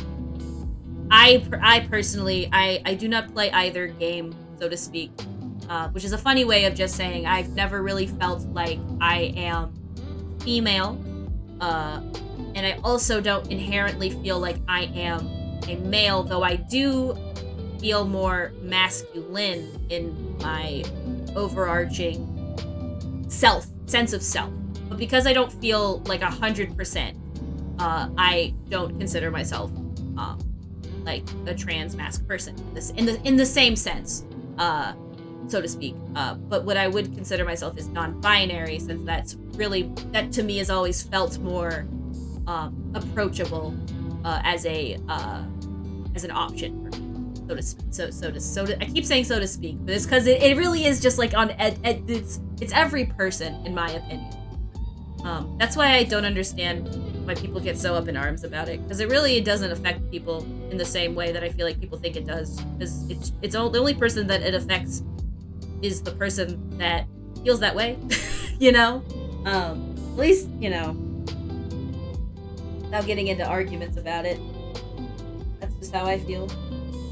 personally I do not play either game, so to speak, which is a funny way of just saying I've never really felt like I am female, and I also don't inherently feel like I am a male, though I do feel more masculine in my overarching sense of self. But because I don't feel like 100%, I don't consider myself like a trans mask person in the same sense, so to speak. But what I would consider myself is non-binary, since that to me has always felt more approachable as an option for me. I keep saying so to speak, but it's because it really is just like it's every person, in my opinion. That's why I don't understand why people get so up in arms about it, because it really doesn't affect people in the same way that I feel like people think it does. Because the only person that it affects is the person that feels that way, you know. At least, you know, without getting into arguments about it. That's just how I feel.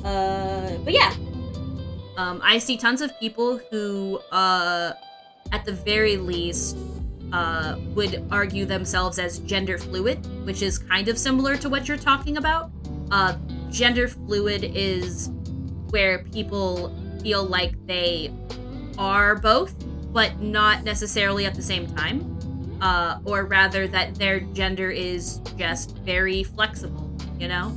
But yeah, I see tons of people who, at the very least, would argue themselves as gender fluid, which is kind of similar to what you're talking about. Gender fluid is where people feel like they are both, but not necessarily at the same time. Or rather that their gender is just very flexible, you know?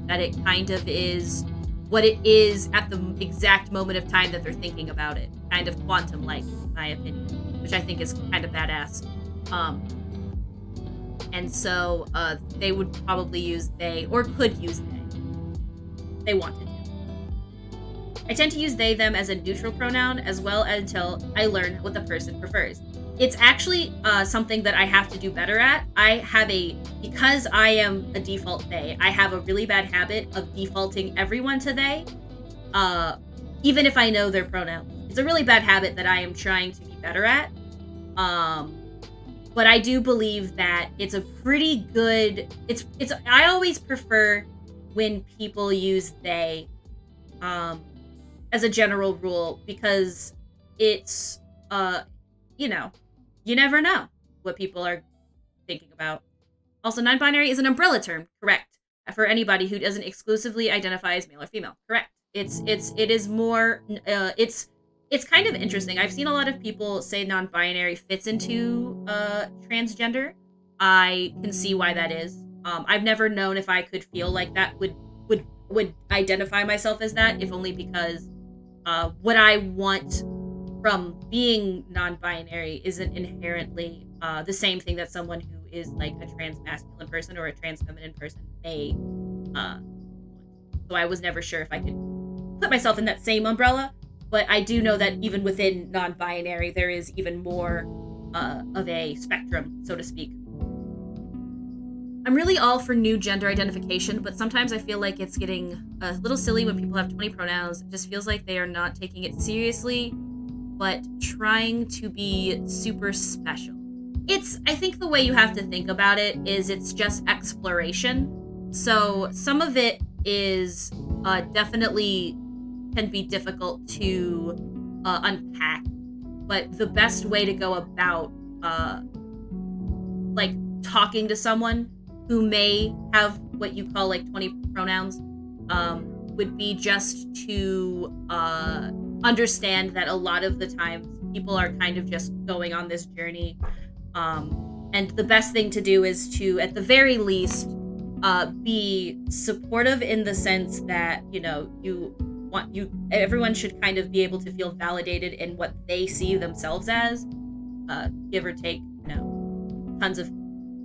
That it kind of is what it is at the exact moment of time that they're thinking about it. Kind of quantum-like, in my opinion, which I think is kind of badass. And so they would probably use they, or could use they. They wanted to. I tend to use they, them as a neutral pronoun as well until I learn what the person prefers. It's actually something that I have to do better at. Because I am a default they, I have a really bad habit of defaulting everyone to they, even if I know their pronoun. It's a really bad habit that I am trying to be better at. But I do believe that it's a pretty good, I always prefer when people use they, as a general rule, because it's, you know, you never know what people are thinking about. Also, non-binary is an umbrella term, correct, for anybody who doesn't exclusively identify as male or female, correct. It is more, it's kind of interesting. I've seen a lot of people say non-binary fits into transgender. I can see why that is. I've never known if I could feel like that would identify myself as that, if only because what I want from being non-binary isn't inherently the same thing that someone who is like a trans masculine person or a trans feminine person may want. So I was never sure if I could put myself in that same umbrella, but I do know that even within non-binary, there is even more of a spectrum, so to speak. I'm really all for new gender identification, but sometimes I feel like it's getting a little silly when people have 20 pronouns. It just feels like they are not taking it seriously, but trying to be super special. I think the way you have to think about it is it's just exploration. So some of it is definitely can be difficult to unpack, but the best way to go about like talking to someone who may have what you call like 20 pronouns would be just to understand that a lot of the times people are kind of just going on this journey. And the best thing to do is to, at the very least, be supportive in the sense that, everyone should kind of be able to feel validated in what they see themselves as, give or take, tons of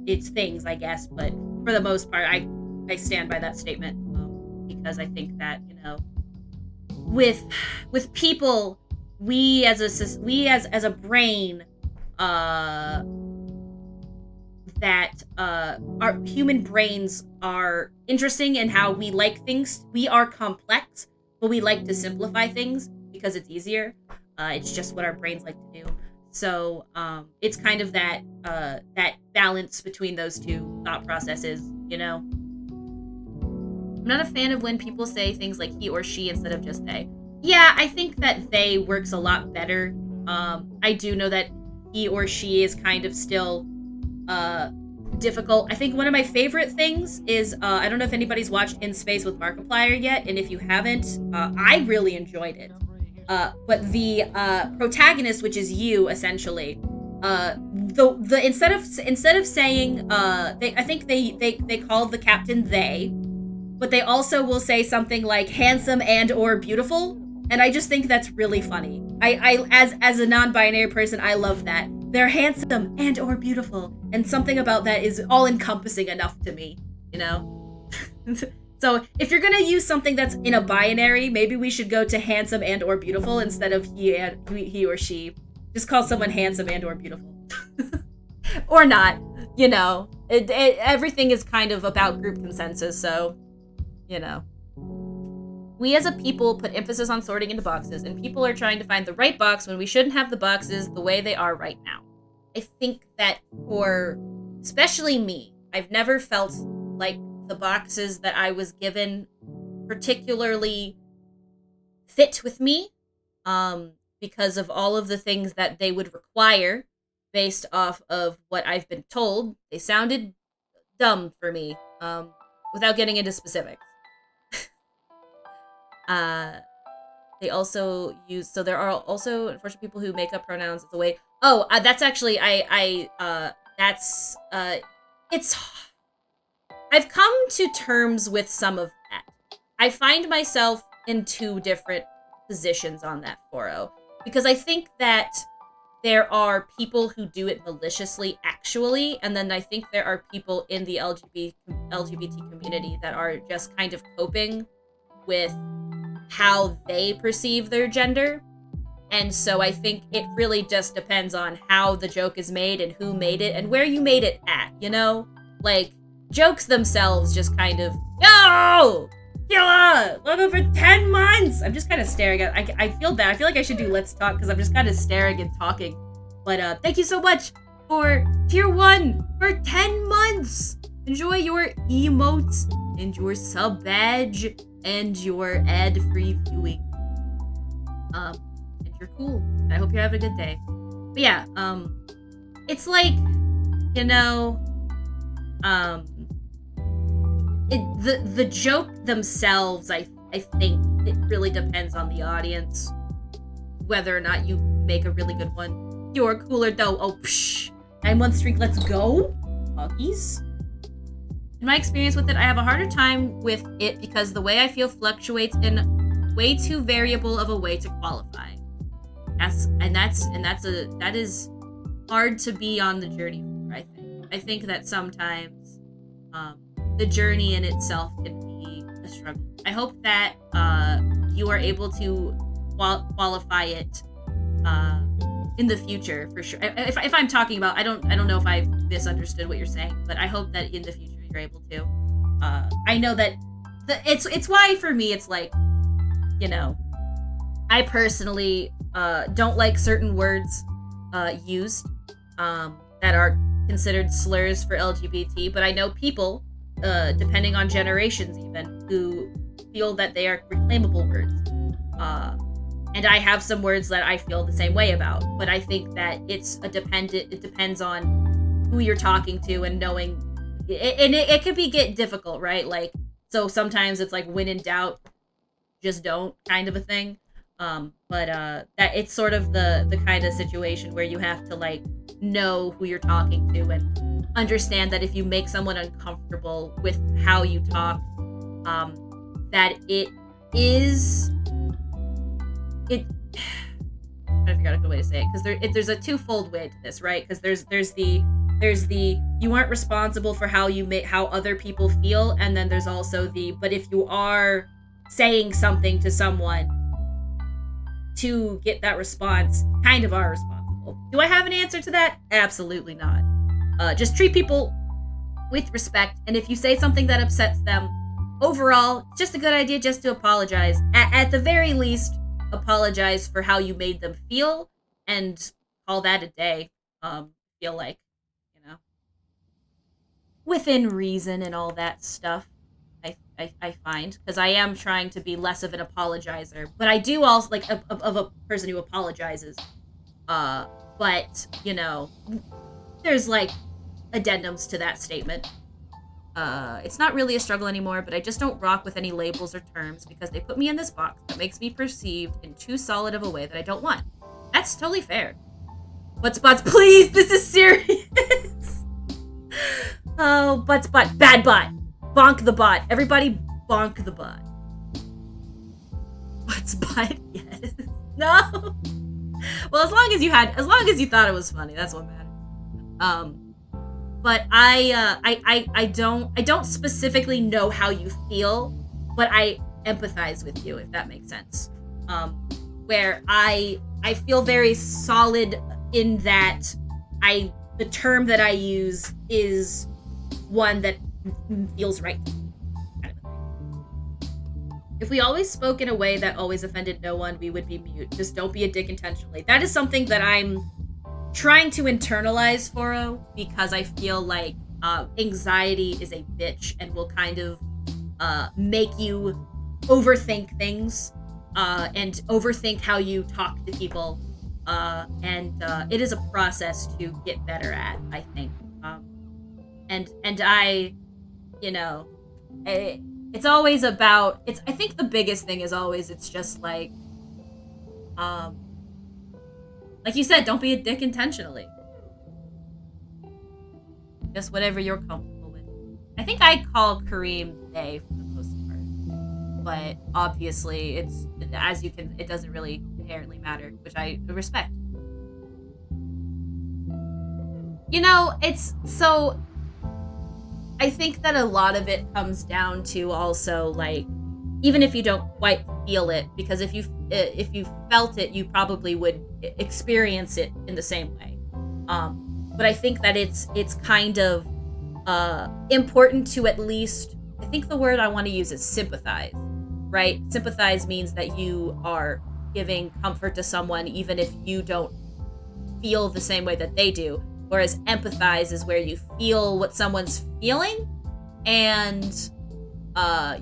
it's things, I guess, but for the most part, I stand by that statement, because I think that, with people, we as a brain, that our human brains are interesting in how we like things. We are complex, but we like to simplify things because it's easier. It's just what our brains like to do. So it's kind of that balance between those two thought processes, I'm not a fan of when people say things like he or she instead of just they. Yeah, I think that they works a lot better. I do know that he or she is kind of still difficult. I think one of my favorite things is, I don't know if anybody's watched In Space with Markiplier yet, and if you haven't, I really enjoyed it. But the protagonist, which is you, essentially, the instead of saying, I think they call the captain they, but they also will say something like handsome and or beautiful, and I just think that's really funny. I as a non-binary person, I love that. They're handsome and or beautiful, and something about that is all-encompassing enough to me, So if you're gonna use something that's in a binary, maybe we should go to handsome and or beautiful instead of he or she. Just call someone handsome and or beautiful. Or not, everything is kind of about group consensus, so, We as a people put emphasis on sorting into boxes, and people are trying to find the right box when we shouldn't have the boxes the way they are right now. I think that for, especially me, I've never felt like the boxes that I was given particularly fit with me, because of all of the things that they would require based off of what I've been told. They sounded dumb for me, without getting into specifics. They also use, so there are also, unfortunately, people who make up pronouns as a way. Oh, that's actually, it's, I've come to terms with some of that. I find myself in two different positions on that foro, because I think that there are people who do it maliciously, actually, and then I think there are people in the LGBT community that are just kind of coping with how they perceive their gender. And so I think it really just depends on how the joke is made and who made it and where you made it at, Like, jokes themselves just kind of, yo! Killa! Welcome for 10 months! I'm just kind of staring at, I feel bad. I feel like I should do Let's Talk because I'm just kind of staring and talking. But thank you so much for Tier 1 for 10 months! Enjoy your emotes and your sub badge and your ad-free viewing. And you're cool. I hope you're having a good day. But yeah, it's like, you know, um, the joke themselves, I think it really depends on the audience, whether or not you make a really good one. You're cooler though. Oh, psh. 9-month streak, let's go. Buggies. In my experience with it, I have a harder time with it because the way I feel fluctuates in way too variable of a way to qualify. That is hard to be on the journey for, I think. I think that sometimes the journey in itself can be a struggle. I hope that you are able to qualify it in the future for sure. If I'm talking about, I don't know if I've misunderstood what you're saying, but I hope that in the future you're able to. I know that it's why for me it's like, you know, I personally don't like certain words used that are considered slurs for LGBT, but I know people, depending on generations even, who feel that they are reclaimable words. And I have some words that I feel the same way about, but I think that it depends on who you're talking to and knowing, and it can get difficult, right? Like, so sometimes it's like when in doubt, just don't kind of a thing. But that it's sort of the kind of situation where you have to like know who you're talking to and understand that if you make someone uncomfortable with how you talk, that it is it. I'm trying to figure out a good way to say it, because there's a twofold way to this, right? Because there's the you aren't responsible for how other people feel, and then there's also the, but if you are saying something to someone to get that response, kind of are responsible. Do I have an answer to that? Absolutely not. Just treat people with respect, and if you say something that upsets them, overall, just a good idea just to apologize. At the very least, apologize for how you made them feel, and call that a day. Feel like, you know, within reason and all that stuff. I find, because I am trying to be less of an apologizer, but I do also like of a person who apologizes. But you know, there's like addendums to that statement. It's not really a struggle anymore, but I just don't rock with any labels or terms because they put me in this box that makes me perceived in too solid of a way that I don't want. That's totally fair. Butts, please, this is serious. Oh, butts, bad butt. Bonk the butt. Everybody bonk the butt. Butts, yes. No. Well, as long as you thought it was funny, that's what matters. But I don't specifically know how you feel, but I empathize with you, if that makes sense. Where I feel very solid in that the term that I use is one that feels right. Kind of a thing. If we always spoke in a way that always offended no one, we would be mute. Just don't be a dick intentionally. That is something that I'm trying to internalize, Foro, because I feel like anxiety is a bitch and will kind of make you overthink things and overthink how you talk to people. And it is a process to get better at, I think. And I, you know, it's always about, I think the biggest thing is always, it's just like you said, don't be a dick intentionally. Just whatever you're comfortable with. I think I call Kareem they for the most part. But obviously, it doesn't really inherently matter, which I respect. You know, I think that a lot of it comes down to also, like, even if you don't quite feel it, because if you felt it, you probably would experience it in the same way. But I think that it's kind of important to at least, I think the word I want to use is sympathize, right? Sympathize means that you are giving comfort to someone even if you don't feel the same way that they do. Whereas empathize is where you feel what someone's feeling and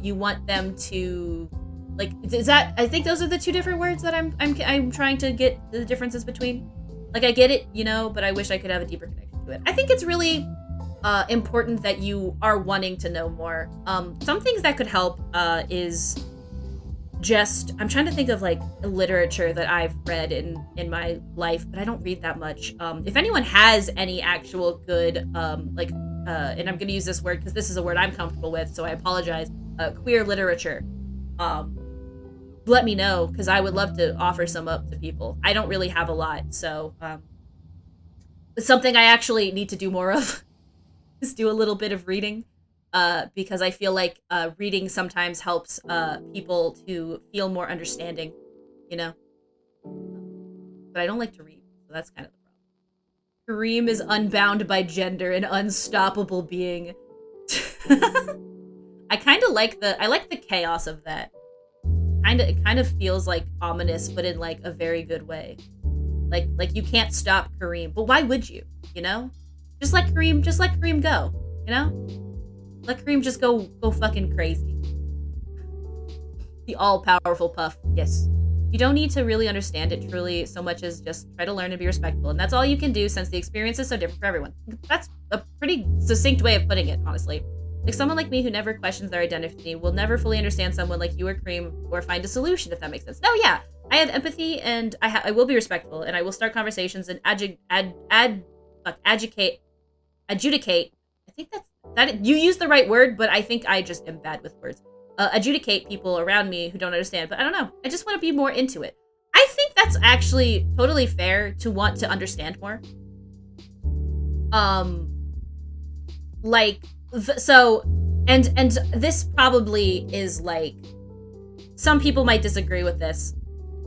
you want them to Like, is that? I think those are the two different words that I'm trying to get the differences between. Like, I get it, you know, but I wish I could have a deeper connection to it. I think it's really important that you are wanting to know more. Some things that could help is just, I'm trying to think of like literature that I've read in my life, but I don't read that much. If anyone has any actual good and I'm going to use this word because this is a word I'm comfortable with, so I apologize, queer literature, let me know, because I would love to offer some up to people. I don't really have a lot, so it's something I actually need to do more of is do a little bit of reading, because I feel like reading sometimes helps people to feel more understanding, you know? But I don't like to read, so that's kind of the problem. Kareem is unbound by gender, an unstoppable being. I kind of like the chaos of that. It kind of feels like ominous, but in like a very good way. Like you can't stop Kareem, but why would you? You know, just let Kareem go. You know, let Kareem just go fucking crazy. The all-powerful Puff. Yes, you don't need to really understand it truly so much as just try to learn and be respectful, and that's all you can do since the experience is so different for everyone. That's a pretty succinct way of putting it, honestly. Like, someone like me who never questions their identity will never fully understand someone like you or Kareem or find a solution, if that makes sense. No, yeah, I have empathy, and I will be respectful, and I will start conversations and adjudicate. I think that you use the right word, but I think I just am bad with words. Adjudicate people around me who don't understand, but I don't know. I just want to be more into it. I think that's actually totally fair to want to understand more. So, and this probably is like, some people might disagree with this,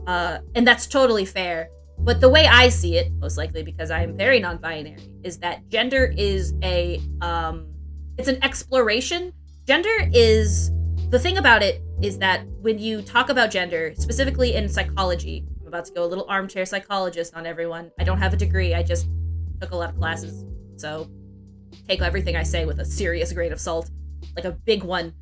and that's totally fair. But the way I see it, most likely because I am very non-binary, is that gender is it's an exploration. The thing about it is that when you talk about gender, specifically in psychology, I'm about to go a little armchair psychologist on everyone. I don't have a degree, I just took a lot of classes, so take everything I say with a serious grain of salt, like a big one.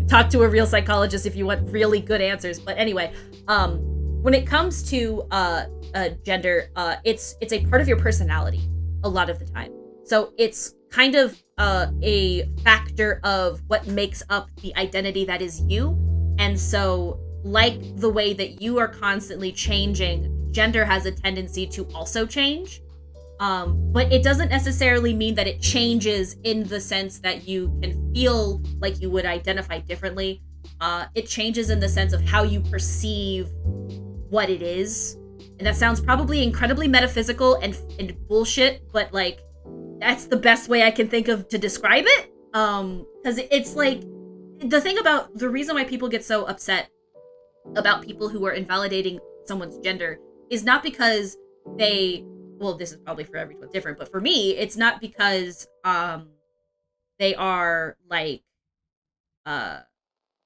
Talk to a real psychologist if you want really good answers. But anyway, when it comes to gender, it's a part of your personality a lot of the time. So it's kind of a factor of what makes up the identity that is you. And so, like the way that you are constantly changing, gender has a tendency to also change. But it doesn't necessarily mean that it changes in the sense that you can feel like you would identify differently. It changes in the sense of how you perceive what it is. And that sounds probably incredibly metaphysical and bullshit, but like, that's the best way I can think of to describe it. Because it's like, the reason why people get so upset about people who are invalidating someone's gender is not because this is probably for everyone different, but for me, it's not because they are like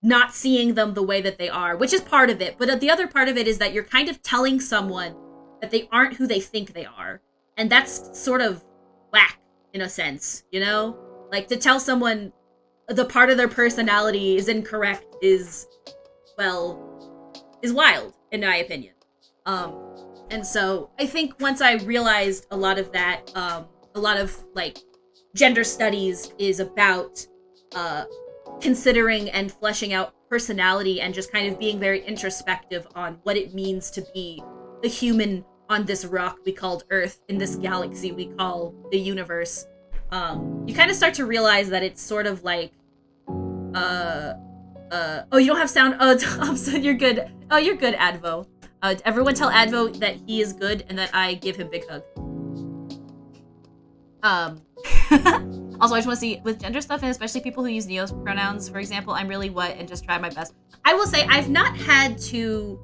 not seeing them the way that they are, which is part of it. But the other part of it is that you're kind of telling someone that they aren't who they think they are. And that's sort of whack in a sense, you know? Like, to tell someone the part of their personality is incorrect is wild, in my opinion. And so I think once I realized a lot of that, a lot of like gender studies is about considering and fleshing out personality and just kind of being very introspective on what it means to be a human on this rock we called Earth, in this galaxy we call the universe. You kind of start to realize that it's sort of like, oh, you don't have sound. Oh, Thompson, you're good. Oh, you're good, Advo. Everyone tell Advo that he is good and that I give him big hug. Also, I just want to see, with gender stuff, and especially people who use neo pronouns, for example, I'm really what, and just try my best. I will say I've not had to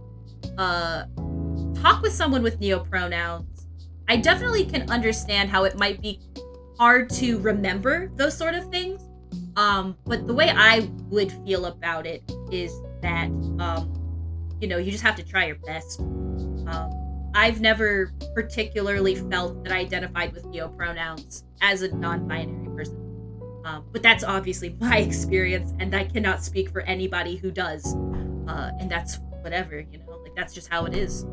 talk with someone with neo pronouns. I definitely can understand how it might be hard to remember those sort of things. But the way I would feel about it is that, you just have to try your best. I've never particularly felt that I identified with neo pronouns as a non-binary person. But that's obviously my experience, and I cannot speak for anybody who does. and that's whatever, you know, like that's just how it is.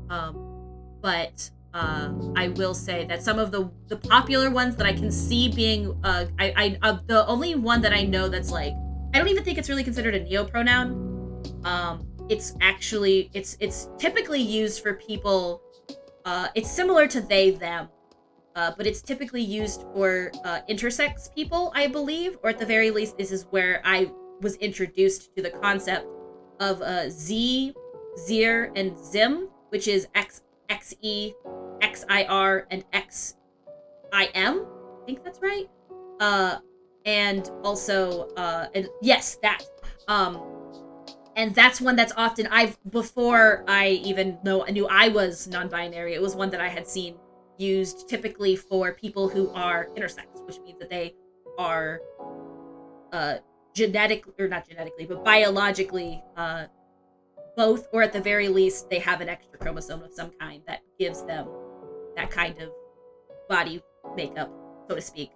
But I will say that some of the popular ones that I can see being the only one that I know that's like, I don't even think it's really considered a neopronoun. It's actually it's typically used for people. It's similar to they them, but it's typically used for intersex people, I believe, or at the very least, this is where I was introduced to the concept of Z, Zir, and Zim, which is X, XE, XIR, and XIM. I think that's right. And also, and yes, that. And that's one that's often before I even knew I was non-binary. It was one that I had seen used typically for people who are intersex, which means that they are not genetically, but biologically both, or at the very least, they have an extra chromosome of some kind that gives them that kind of body makeup, so to speak.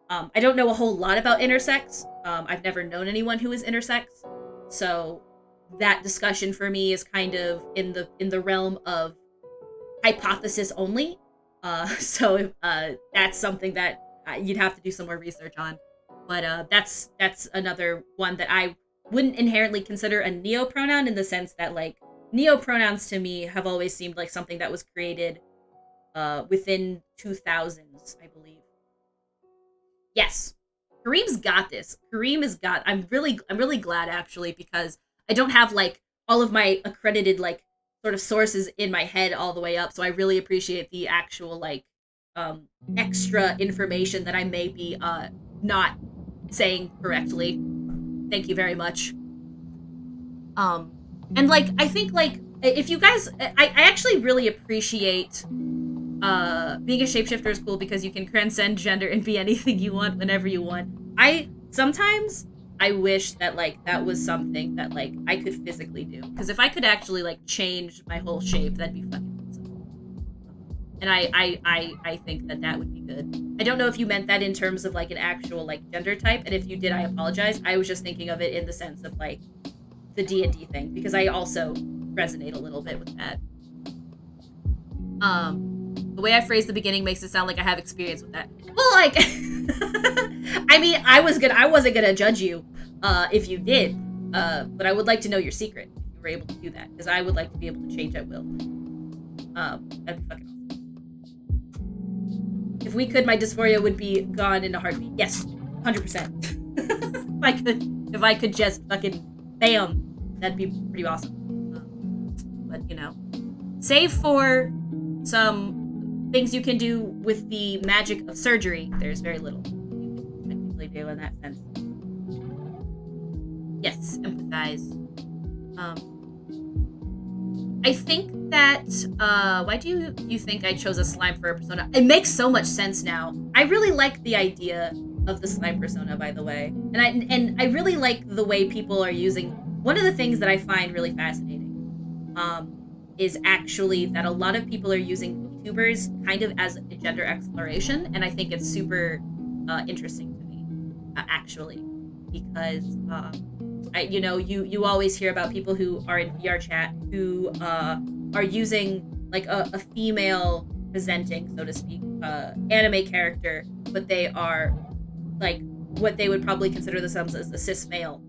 I don't know a whole lot about intersex. I've never known anyone who is intersex, so that discussion for me is kind of in the realm of hypothesis only. So that's something that you'd have to do some more research on. But that's another one that I wouldn't inherently consider a neopronoun, in the sense that, like, neopronouns to me have always seemed like something that was created within 2000s, I believe. Yes, Kareem's got this. Kareem has got. I'm really glad, actually, because I don't have like all of my accredited like sort of sources in my head all the way up. So I really appreciate the actual like extra information that I may be not saying correctly. Thank you very much. And like I think like if you guys, I actually really appreciate being a shapeshifter is cool because you can transcend gender and be anything you want whenever you want. Sometimes I wish that like that was something that like I could physically do, because if I could actually like change my whole shape, that'd be fucking awesome. And I think that would be good. I don't know if you meant that in terms of like an actual like gender type, and if you did, I apologize. I was just thinking of it in the sense of like the D&D thing, because I also resonate a little bit with that. The way I phrased the beginning makes it sound like I have experience with that. Well, like, I mean, I wasn't gonna judge you if you did, but I would like to know your secret if you were able to do that, because I would like to be able to change at will. That'd be fucking awesome. If we could, my dysphoria would be gone in a heartbeat. Yes, 100%. If I could just fucking bam, that'd be pretty awesome. But you know, save for some things you can do with the magic of surgery, there's very little you can technically do in that sense. Yes, empathize. I think that why do you think I chose a slime for a persona? It makes so much sense now. I really like the idea of the slime persona, by the way, and I really like the way people are using. One of the things that I find really fascinating is actually that a lot of people are using VTubers kind of as a gender exploration, and I think it's super interesting to me, actually, because you always hear about people who are in VR chat who are using like a female presenting, so to speak, anime character, but they are like what they would probably consider themselves as a cis male,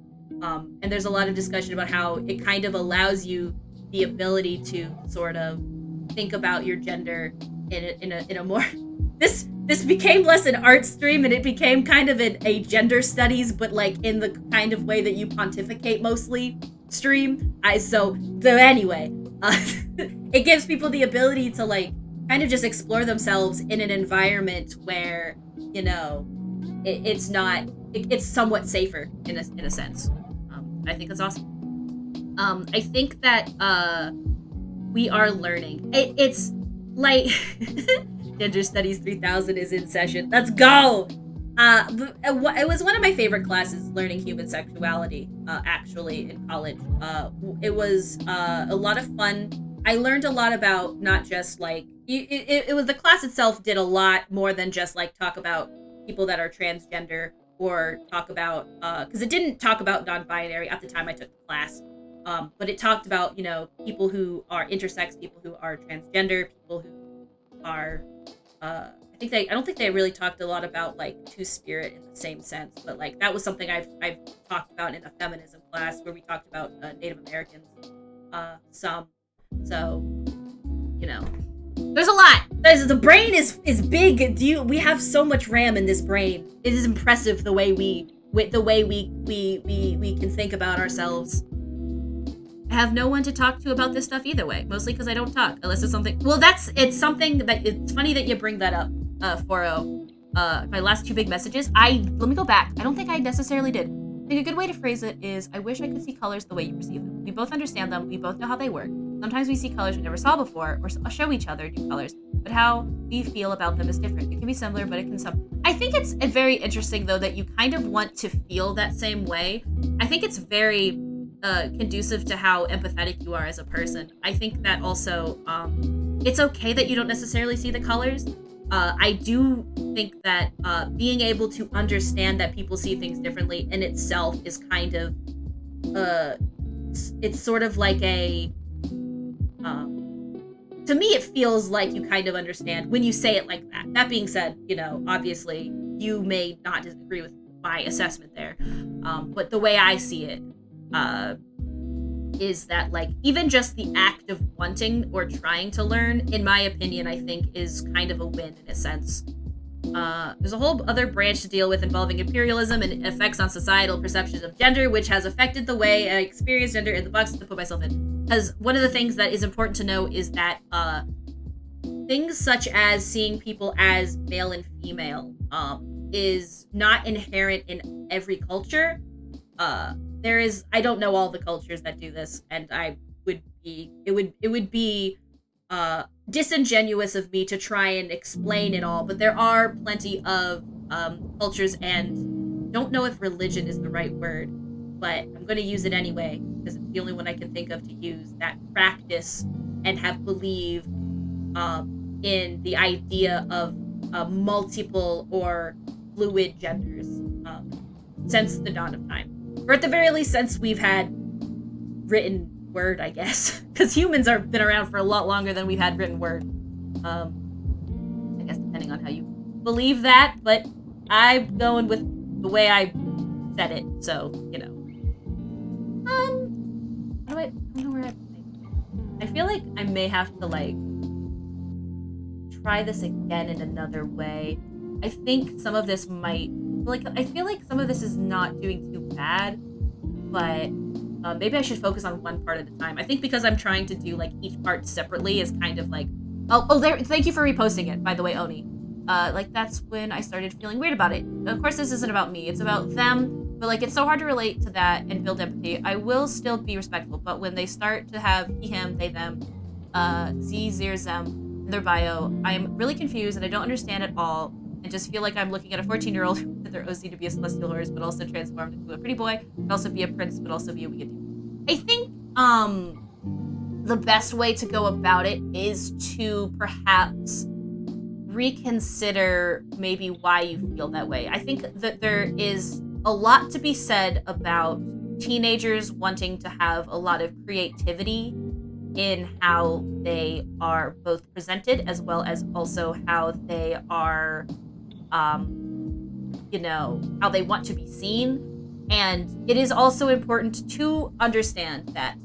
and there's a lot of discussion about how it kind of allows you the ability to sort of think about your gender in a more this became less an art stream and it became kind of a gender studies, but like in the kind of way that you pontificate mostly stream. Anyway, it gives people the ability to like kind of just explore themselves in an environment where, you know, it's somewhat safer in a sense. I think that's awesome. I think that we are learning. It's like Gender Studies 3000 is in session. Let's go! It was one of my favorite classes, learning human sexuality, actually, in college. It was a lot of fun. I learned a lot about not just like it was the class itself did a lot more than just like talk about people that are transgender or talk about because it didn't talk about non-binary at the time I took the class. But it talked about, people who are intersex, people who are transgender, people who are, I don't think they really talked a lot about like two spirit in the same sense, but like that was something I've talked about in a feminism class where we talked about Native Americans, some. So, there's a lot. The brain is big. We have so much RAM in this brain. It is impressive the way we can think about ourselves. I have no one to talk to about this stuff either way, mostly because I don't talk unless it's something. Well, it's something that it's funny that you bring that up, Foro. My last 2 big messages. Let me go back. I don't think I necessarily did. I think a good way to phrase it is, I wish I could see colors the way you perceive them. We both understand them. We both know how they work. Sometimes we see colors we never saw before, or show each other new colors, but how we feel about them is different. It can be similar, but it can I think it's very interesting, though, that you kind of want to feel that same way. I think it's very conducive to how empathetic you are as a person. I think that also, it's okay that you don't necessarily see the colors. I do think that being able to understand that people see things differently in itself is kind of, it's sort of like a, to me, it feels like you kind of understand when you say it like that. That being said, obviously you may not disagree with my assessment there. But the way I see it, is that like even just the act of wanting or trying to learn, in my opinion, I think is kind of a win in a sense. There's a whole other branch to deal with involving imperialism and effects on societal perceptions of gender, which has affected the way I experience gender in the box to put myself in. Because one of the things that is important to know is that things such as seeing people as male and female is not inherent in every culture. I don't know all the cultures that do this, and it would be disingenuous of me to try and explain it all, but there are plenty of cultures, and don't know if religion is the right word, but I'm going to use it anyway because it's the only one I can think of to use, that practice and have believed in the idea of multiple or fluid genders since the dawn of time. Or at the very least, since we've had written word, I guess. Because humans have been around for a lot longer than we've had written word. I guess depending on how you believe that, but I'm going with the way I said it, so, I don't know where I feel like I may have to, like, try this again in another way. I think some of this might, I feel like some of this is not doing too bad, but maybe I should focus on one part at a time. I think because I'm trying to do, like, each part separately is kind of like, there, thank you for reposting it, by the way, Oni. That's when I started feeling weird about it. Of course, this isn't about me, it's about them, but, like, it's so hard to relate to that and build empathy. I will still be respectful, but when they start to have he, him, they, them, z, zir, them in their bio, I'm really confused and I don't understand at all, and just feel like I'm looking at a 14-year-old who wanted their OC to be a celestial horse, but also transformed into a pretty boy, but also be a prince, but also be a wicked dude. I think, the best way to go about it is to perhaps reconsider maybe why you feel that way. I think that there is a lot to be said about teenagers wanting to have a lot of creativity in how they are both presented, as well as also how they are, how they want to be seen. And it is also important to understand that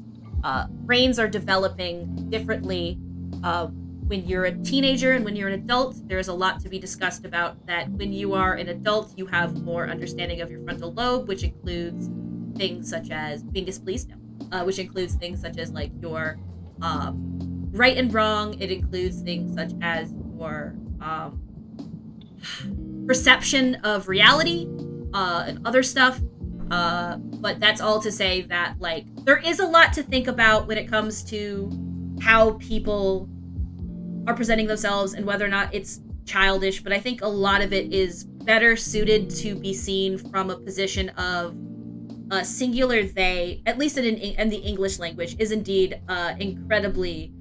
brains are developing differently when you're a teenager and when you're an adult. There's a lot to be discussed about that. When you are an adult, you have more understanding of your frontal lobe, which includes things such as being displeased, which includes things such as like your right and wrong. It includes things such as your perception of reality and other stuff. But that's all to say that, like, there is a lot to think about when it comes to how people are presenting themselves and whether or not it's childish. But I think a lot of it is better suited to be seen from a position of a singular they, at least in the English language, is indeed incredibly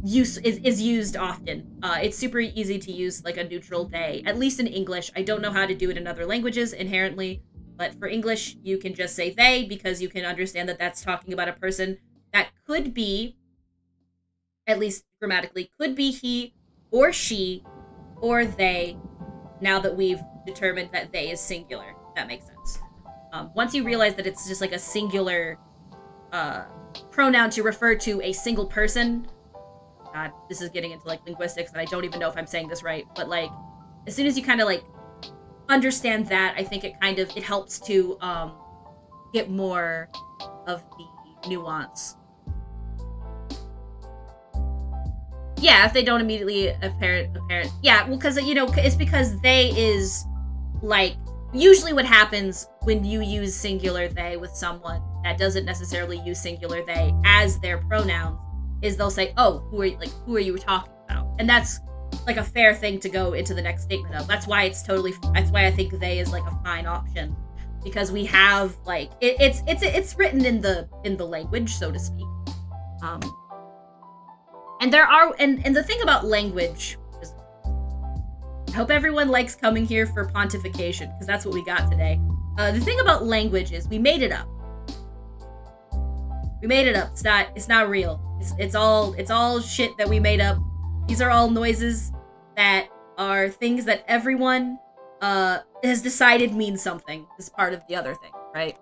is used often. It's super easy to use like a neutral they, at least in English. I don't know how to do it in other languages inherently, But for English, you can just say they because you can understand that that's talking about a person that could be, at least grammatically, could be he or she or they, now that we've determined that they is singular. If that makes sense. Once you realize that it's just like a singular pronoun to refer to a single person, God, this is getting into like linguistics, and I don't even know if I'm saying this right, but like, as soon as you kind of like understand that, I think it helps to get more of the nuance. Yeah, if they don't immediately apparent. Yeah, well, because it's because they is like usually what happens when you use singular they with someone that doesn't necessarily use singular they as their pronouns is they'll say, "Oh, who are you talking about?" And that's like a fair thing to go into the next statement of. That's why I think they is like a fine option, because we have like it's written in the language, so to speak. And there are and the thing about language is, I hope everyone likes coming here for pontification, because that's what we got today. The thing about language is we made it up. We made it up. It's not real. It's all shit that we made up. These are all noises that are things that everyone has decided means something as part of the other thing, right?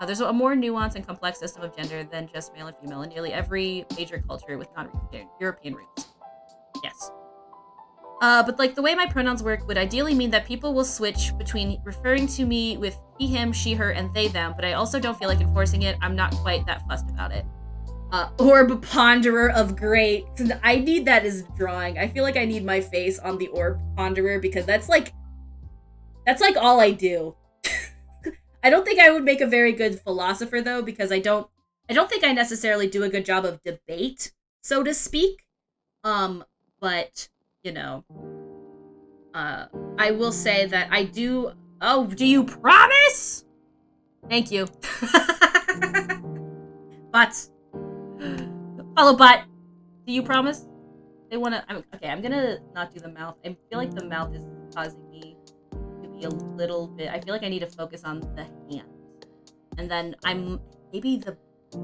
There's a more nuanced and complex system of gender than just male and female in nearly every major culture with non-European roots. Yes. But like the way my pronouns work would ideally mean that people will switch between referring to me with he, him, she, her, and they, them, but I also don't feel like enforcing it. I'm not quite that fussed about it. Orb Ponderer of Great. I need that as drawing. I feel like I need my face on the Orb Ponderer, because that's like all I do. I don't think I would make a very good philosopher, though, because I don't think I necessarily do a good job of debate, so to speak. But I will say that I do. Oh, do you promise? Thank you. Bots. Follow bot. Do you promise? They wanna. Okay, I'm gonna not do the mouth. I feel like the mouth is causing me to be a little bit. I feel like I need to focus on the hands, and then there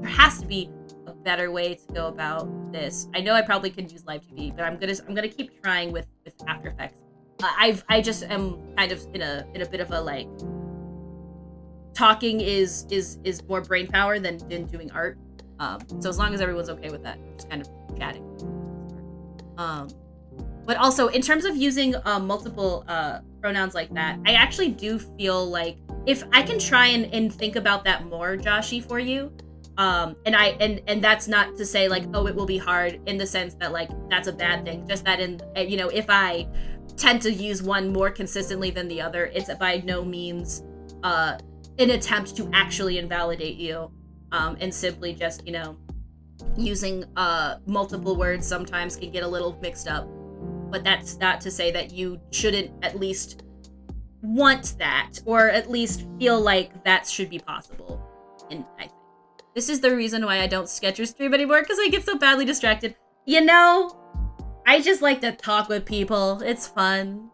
has to be a better way to go about this. I know I probably could use live TV, but I'm gonna keep trying with After Effects. I just am kind of in a bit of a like, talking is more brain power than doing art. So as long as everyone's okay with that, I'm just kind of chatting. But also in terms of using multiple pronouns like that, I actually do feel like if I can try and think about that more, Joshi, for you. And that's not to say like, oh, it will be hard in the sense that like that's a bad thing. Just that if I tend to use one more consistently than the other, it's by no means an attempt to actually invalidate you. And simply just, using multiple words sometimes can get a little mixed up. But that's not to say that you shouldn't at least want that, or at least feel like that should be possible. And I think this is the reason why I don't sketch or stream anymore, because I get so badly distracted. I just like to talk with people. It's fun.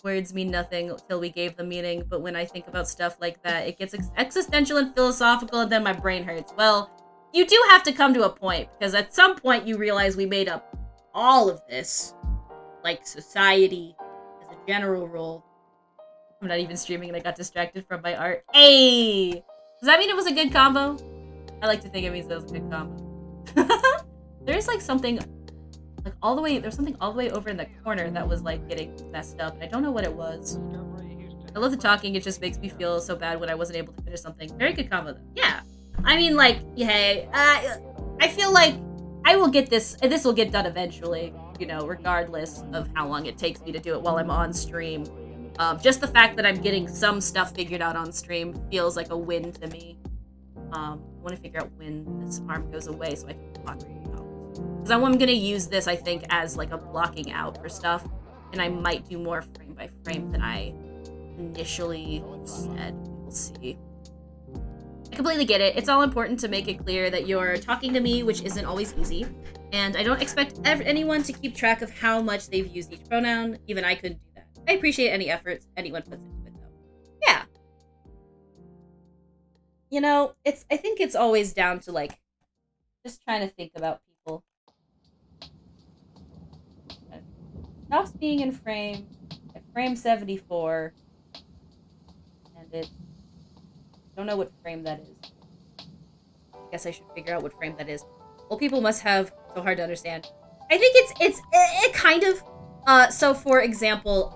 Words mean nothing till we gave them meaning, but when I think about stuff like that, it gets existential and philosophical, and then my brain hurts. Well, you do have to come to a point, because at some point you realize we made up all of this, like society as a general rule. I'm not even streaming and I got distracted from my art. Hey! Does that mean it was a good combo? I like to think it means it was a good combo. There's like something like there's something all the way over in the corner that was like getting messed up, and I don't know what it was. I love the talking, it just makes me feel so bad when I wasn't able to finish something. Very good combo though. Yeah. I mean, like, hey, I feel like I will get this will get done eventually, regardless of how long it takes me to do it while I'm on stream. Just the fact that I'm getting some stuff figured out on stream feels like a win to me. I want to figure out when this arm goes away so I can block it out. Because I'm going to use this, I think, as like a blocking out for stuff, and I might do more frame by frame than I initially said. We'll see. I completely get it. It's all important to make it clear that you're talking to me, which isn't always easy. And I don't expect anyone to keep track of how much they've used each pronoun. Even I couldn't do that. I appreciate any efforts anyone puts into it, though. Yeah. you know, I think it's always down to like just trying to think about people. Stops being in frame at frame 74, and I don't know what frame that is. I guess I should figure out what frame that is. Well, people must have so hard to understand. I think it kind of so for example,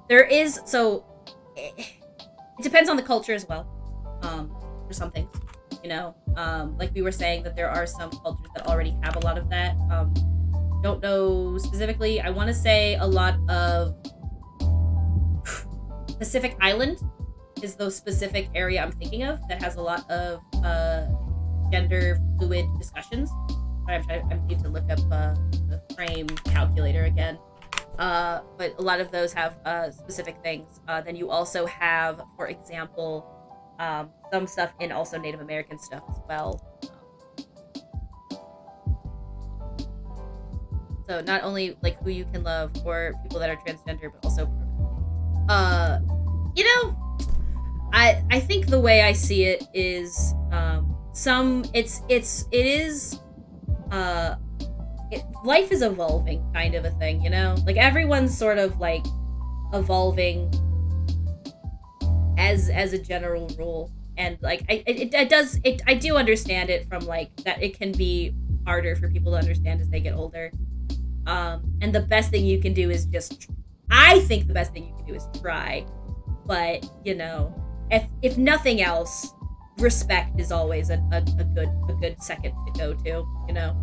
there is so it depends on the culture as well. For some things, you know, like we were saying that there are some cultures that already have a lot of that. Don't know specifically. I want to say a lot of Pacific Island is the specific area I'm thinking of that has a lot of gender fluid discussions. I need to look up the frame calculator again. But a lot of those have specific things. Then you also have, for example, some stuff in also Native American stuff as well. So not only like who you can love or people that are transgender, but also, you know, I think the way I see it is life is evolving kind of a thing, you know? Like everyone's sort of like evolving as a general rule. And like I do understand it from like that it can be harder for people to understand as they get older. And the best thing you can do is I think the best thing you can do is try. But, you know, if nothing else, respect is always a good second to go to, you know?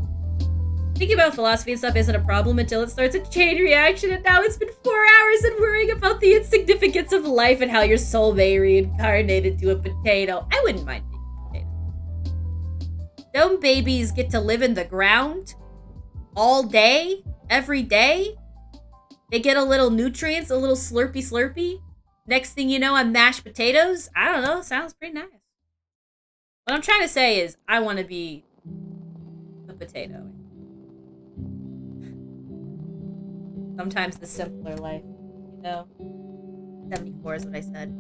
Thinking about philosophy and stuff isn't a problem until it starts a chain reaction, and now it's been 4 hours and worrying about the insignificance of life and how your soul may reincarnate into a potato. I wouldn't mind being a potato. Them babies get to live in the ground all day, every day. They get a little nutrients, a little slurpy. Next thing you know, I'm mashed potatoes. I don't know, sounds pretty nice. What I'm trying to say is, I want to be a potato. Sometimes the simpler life, you know? 74 is what I said.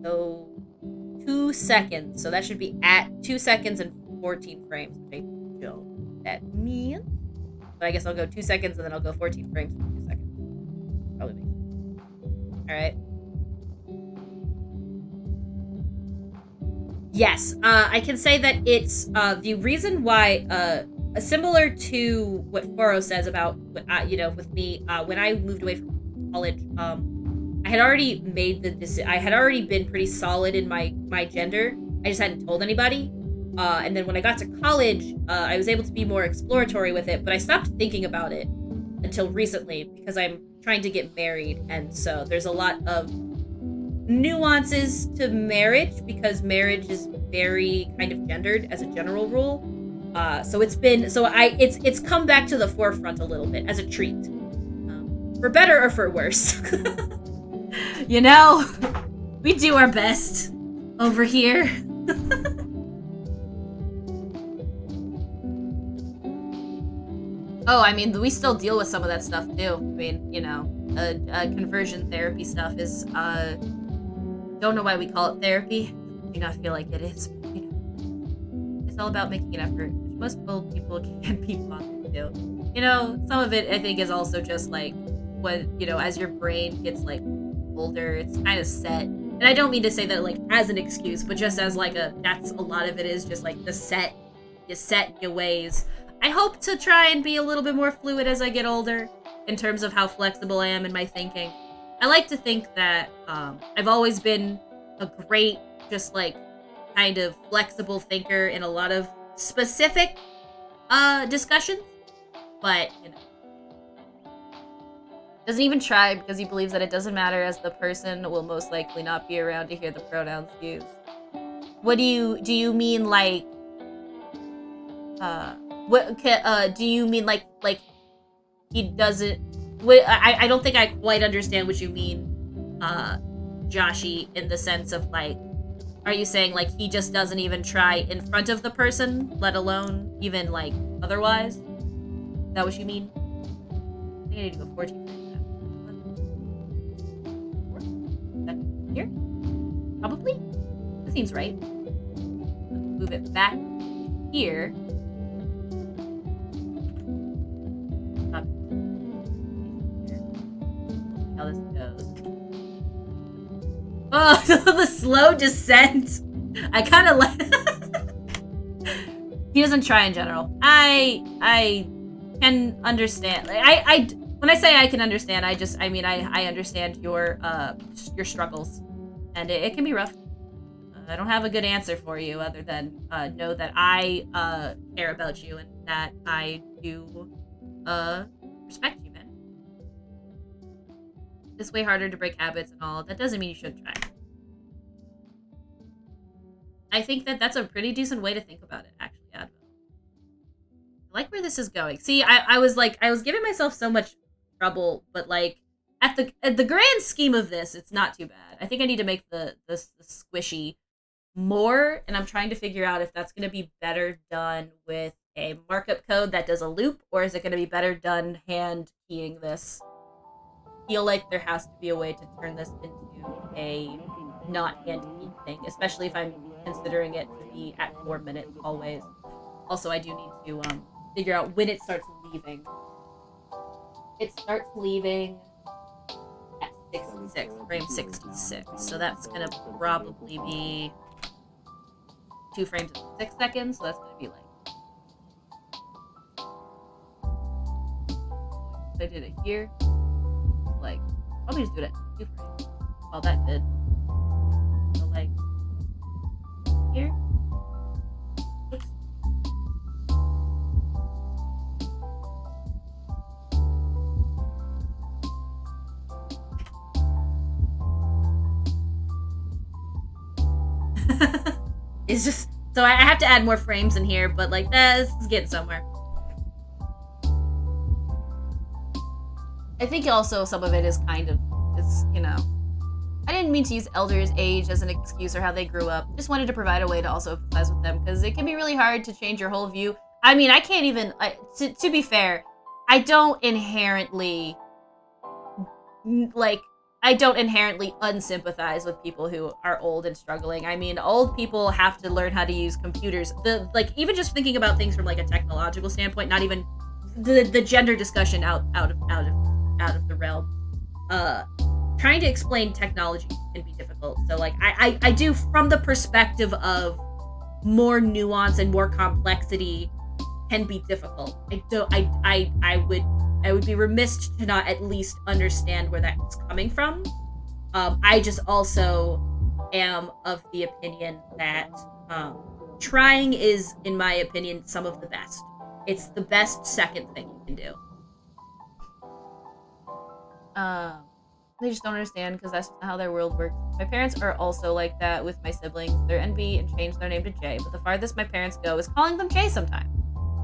So, 2 seconds. So that should be at 2 seconds and 14 frames. I don't know what that means. But I guess I'll go 2 seconds and then I'll go 14 frames for 2 seconds. Probably makes sense. Alright. Yes, I can say that it's the reason why similar to what Foro says about you know, with me when I moved away from college, I had already made the decision. I had already been pretty solid in my gender. I just hadn't told anybody. And then when I got to college, I was able to be more exploratory with it, but I stopped thinking about it until recently because I'm trying to get married, and so there's a lot of nuances to marriage because marriage is very kind of gendered as a general rule. So it's come back to the forefront a little bit as a treat, for better or for worse. You know, we do our best over here. Oh, I mean, we still deal with some of that stuff too. I mean, you know, conversion therapy stuff is don't know why we call it therapy. I do not feel like it is. You know, it's all about making an effort, which most old people can't be bothered to. You know, some of it I think is also just like when, you know, as your brain gets like older, it's kind of set. And I don't mean to say that like as an excuse, but just as like that's a lot of it is just like you set your ways. I hope to try and be a little bit more fluid as I get older in terms of how flexible I am in my thinking. I like to think that I've always been a great, just like, kind of flexible thinker in a lot of specific discussions, but, you know, doesn't even try because he believes that it doesn't matter as the person will most likely not be around to hear the pronouns used. What do you mean like, do you mean like he doesn't, I don't think I quite understand what you mean, Joshi, in the sense of like, are you saying like he just doesn't even try in front of the person, let alone even like otherwise? Is that what you mean? I think I need to go 14 frames now. Here? Probably? Because seems right. Move it back here. How this goes. Oh, the slow descent. I kind of like. He doesn't try in general. I can understand. Like, when I say I can understand, I mean I understand your struggles, and it can be rough. I don't have a good answer for you other than know that I care about you and that I do respect you, man. It's way harder to break habits and all. That doesn't mean you shouldn't try. I think that that's a pretty decent way to think about it, actually, Advo. I like where this is going. See, I was giving myself so much trouble, but like at the grand scheme of this, it's not too bad. I think I need to make the squishy more, and I'm trying to figure out if that's going to be better done with a markup code that does a loop, or is it going to be better done hand keying this? I feel like there has to be a way to turn this into a not hand keyed thing, especially if I'm considering it to be at 4 minutes always. Also, I do need to figure out when it starts leaving. It starts leaving at 66, frame 66. So that's going to probably be 2 frames in 6 seconds. So that's going to be like... If I did it here, like, probably just do it at 2 frames. Well, that did. So, like, here. Oops. It's just, so I have to add more frames in here, but like this is getting somewhere. I think also some of it is kind of, it's, you know, I didn't mean to use elders' age as an excuse or how they grew up. Just wanted to provide a way to also empathize with them, because it can be really hard to change your whole view. I mean, I can't even, to be fair, I don't inherently unsympathize with people who are old and struggling. I mean, old people have to learn how to use computers. Even just thinking about things from like a technological standpoint, not even the gender discussion out of the realm. Trying to explain technology can be difficult. So like I do, from the perspective of more nuance and more complexity, can be difficult. I would be remiss to not at least understand where that's coming from. I just also am of the opinion that trying is, in my opinion, some of the best. It's the best second thing you can do. They just don't understand because that's how their world works. My parents are also like that with my siblings. They're NB and changed their name to Jay, but the farthest my parents go is calling them Jay sometimes.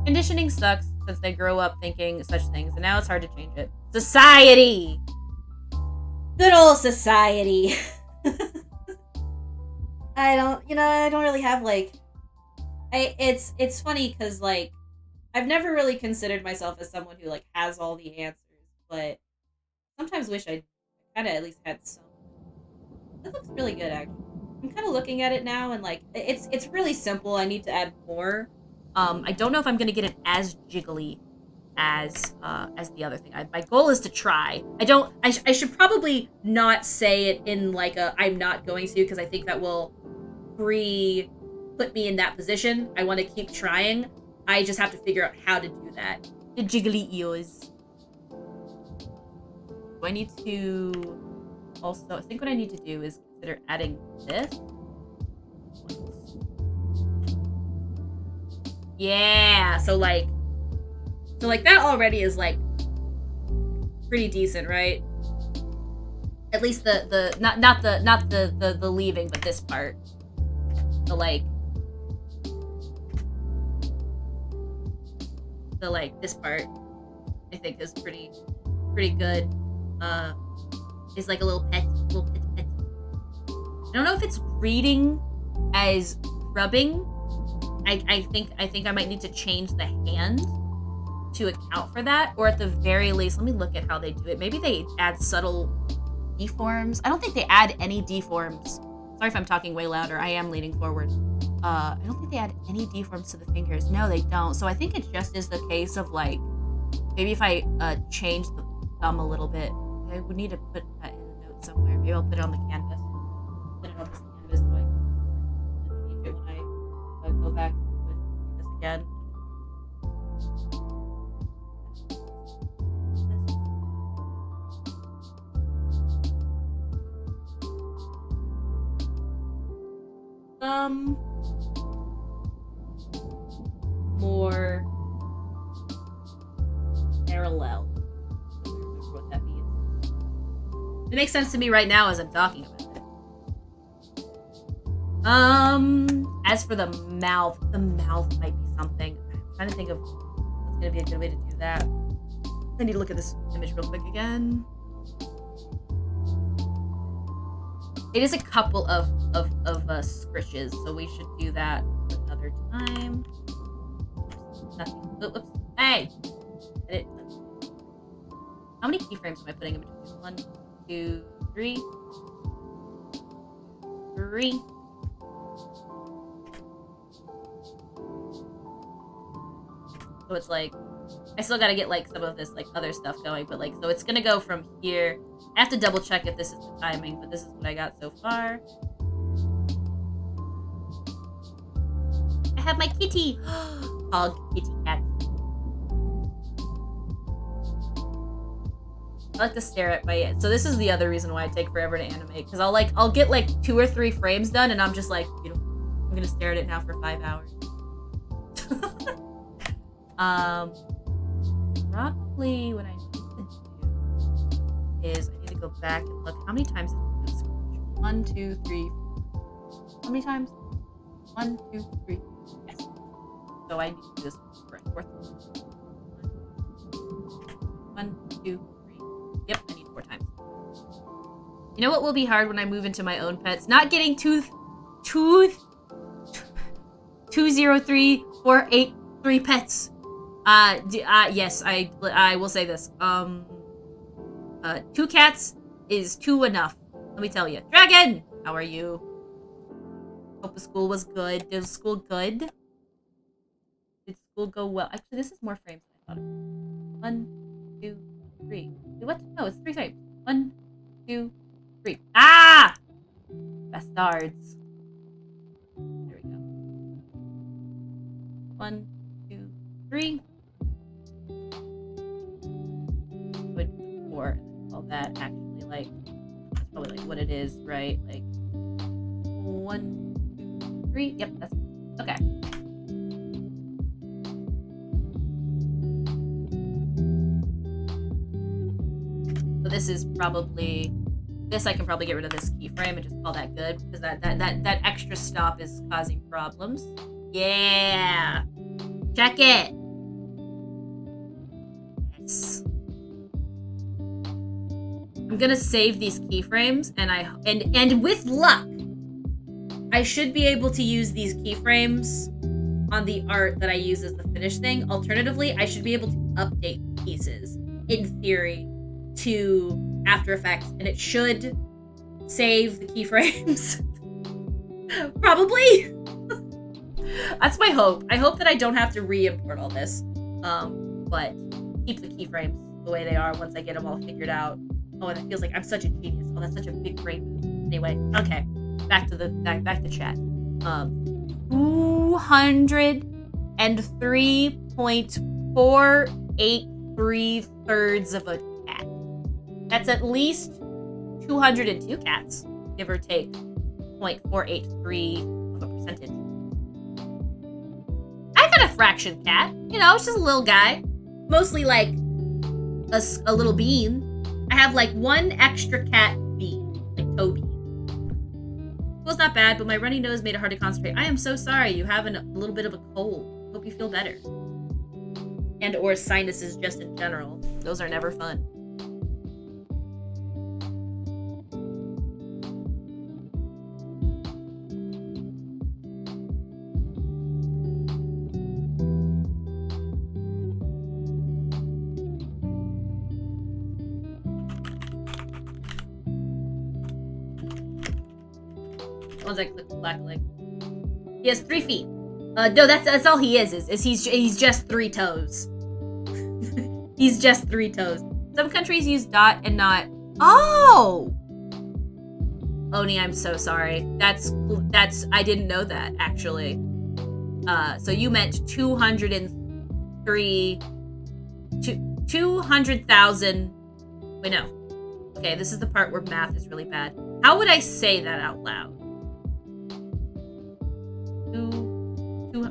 Conditioning sucks since they grow up thinking such things, and now it's hard to change it. Society! Good old society. I don't really have, like... It's funny, because, like, I've never really considered myself as someone who, like, has all the answers, but sometimes wish I kind of at least had some. That looks really good, actually. I'm kind of looking at it now, and, like, it's really simple. I need to add more. I don't know if I'm gonna get it as jiggly as the other thing. My goal is to try. I should probably not say it in like a I'm not going to, because I think that will put me in that position. I want to keep trying. I just have to figure out how to do that. The jiggly ears. Do I need to also, I think what I need to do is consider adding this. Yeah, so like that already is like pretty decent, right? At least the not the leaving, but this part. This part I think is pretty good. Is like a little pet. I don't know if it's reading as rubbing. I think I might need to change the hand to account for that, or at the very least, let me look at how they do it. Maybe they add subtle deforms. I don't think they add any deforms Sorry if I'm talking way louder. I am leaning forward. I don't think they add any deforms to the fingers. No, they don't. So I think it just is the case of like, maybe if I change the thumb a little bit, I would need to put that in a note somewhere. Maybe I'll put it on the canvas. Put it on this canvas so I can change it when I go back with this again. More parallel. I don't remember what that means. It makes sense to me right now as I'm talking about it. As for the mouth might be something. I'm trying to think of what's gonna be a good way to do that. I need to look at this image real quick again. It is a couple of scritches, so we should do that another time. Nothing. Oops. Hey! How many keyframes am I putting in between? 1, 2, 3. 3. So it's like, I still gotta get like some of this like other stuff going, but like, so it's gonna go from here. I have to double check if this is the timing, but this is what I got so far. I have my kitty! Hog, kitty, cat. I like to stare at my, so this is the other reason why I take forever to animate, because I'll get like 2 or 3 frames done, and I'm just like, beautiful. I'm gonna stare at it now for 5 hours. Probably what I need to do is I need to go back and look how many times did I do this? 1, 2, 3. How many times? 1, 2, 3. Yes. So I need to do this for a fourth. 1, 2, 3. Yep, I need 4 times. You know what will be hard when I move into my own pets? Not getting 203,483 pets. Yes, I will say this. 2 cats is 2 enough. Let me tell you. Dragon! How are you? Hope the school was good. Did school good? Did school go well? Actually, this is more frames than I thought it was. 1, 2, 3. Wait, what? No, it's 3 frames. 1, 2, 3. Ah! Bastards. There we go. 1, 2, 3. Would 4 all that actually like that's probably like what it is, right? Like 1, 2, 3. Yep, that's okay. So this is probably this. I can probably get rid of this keyframe and just call that good because that extra stop is causing problems. Yeah, check it. Yes. I'm gonna save these keyframes, and with luck, I should be able to use these keyframes on the art that I use as the finished thing. Alternatively, I should be able to update the pieces, in theory, to After Effects, and it should save the keyframes. Probably. That's my hope. I hope that I don't have to re-import all this, but keep the keyframes the way they are once I get them all figured out. Oh, and it feels like I'm such a genius. Oh, that's such a big brain move. Anyway, okay. Back to chat. 203.483 thirds of a cat. That's at least 202 cats, give or take 0.483 of a percentage. I got a fraction cat. You know, it's just a little guy. Mostly like a little bean. I have like 1 extra cat bean, like Toby. School's not bad, but my runny nose made it hard to concentrate. I am so sorry. You have a little bit of a cold. Hope you feel better. And or sinuses just in general. Those are never fun. One's like click clackling. He has 3 feet. No, that's all he is he's just 3 toes. He's just 3 toes. Some countries use dot and not. Oh! Oni, I'm so sorry. That's I didn't know that actually. So you meant 203 200,000. Wait, no. Okay, this is the part where math is really bad. How would I say that out loud?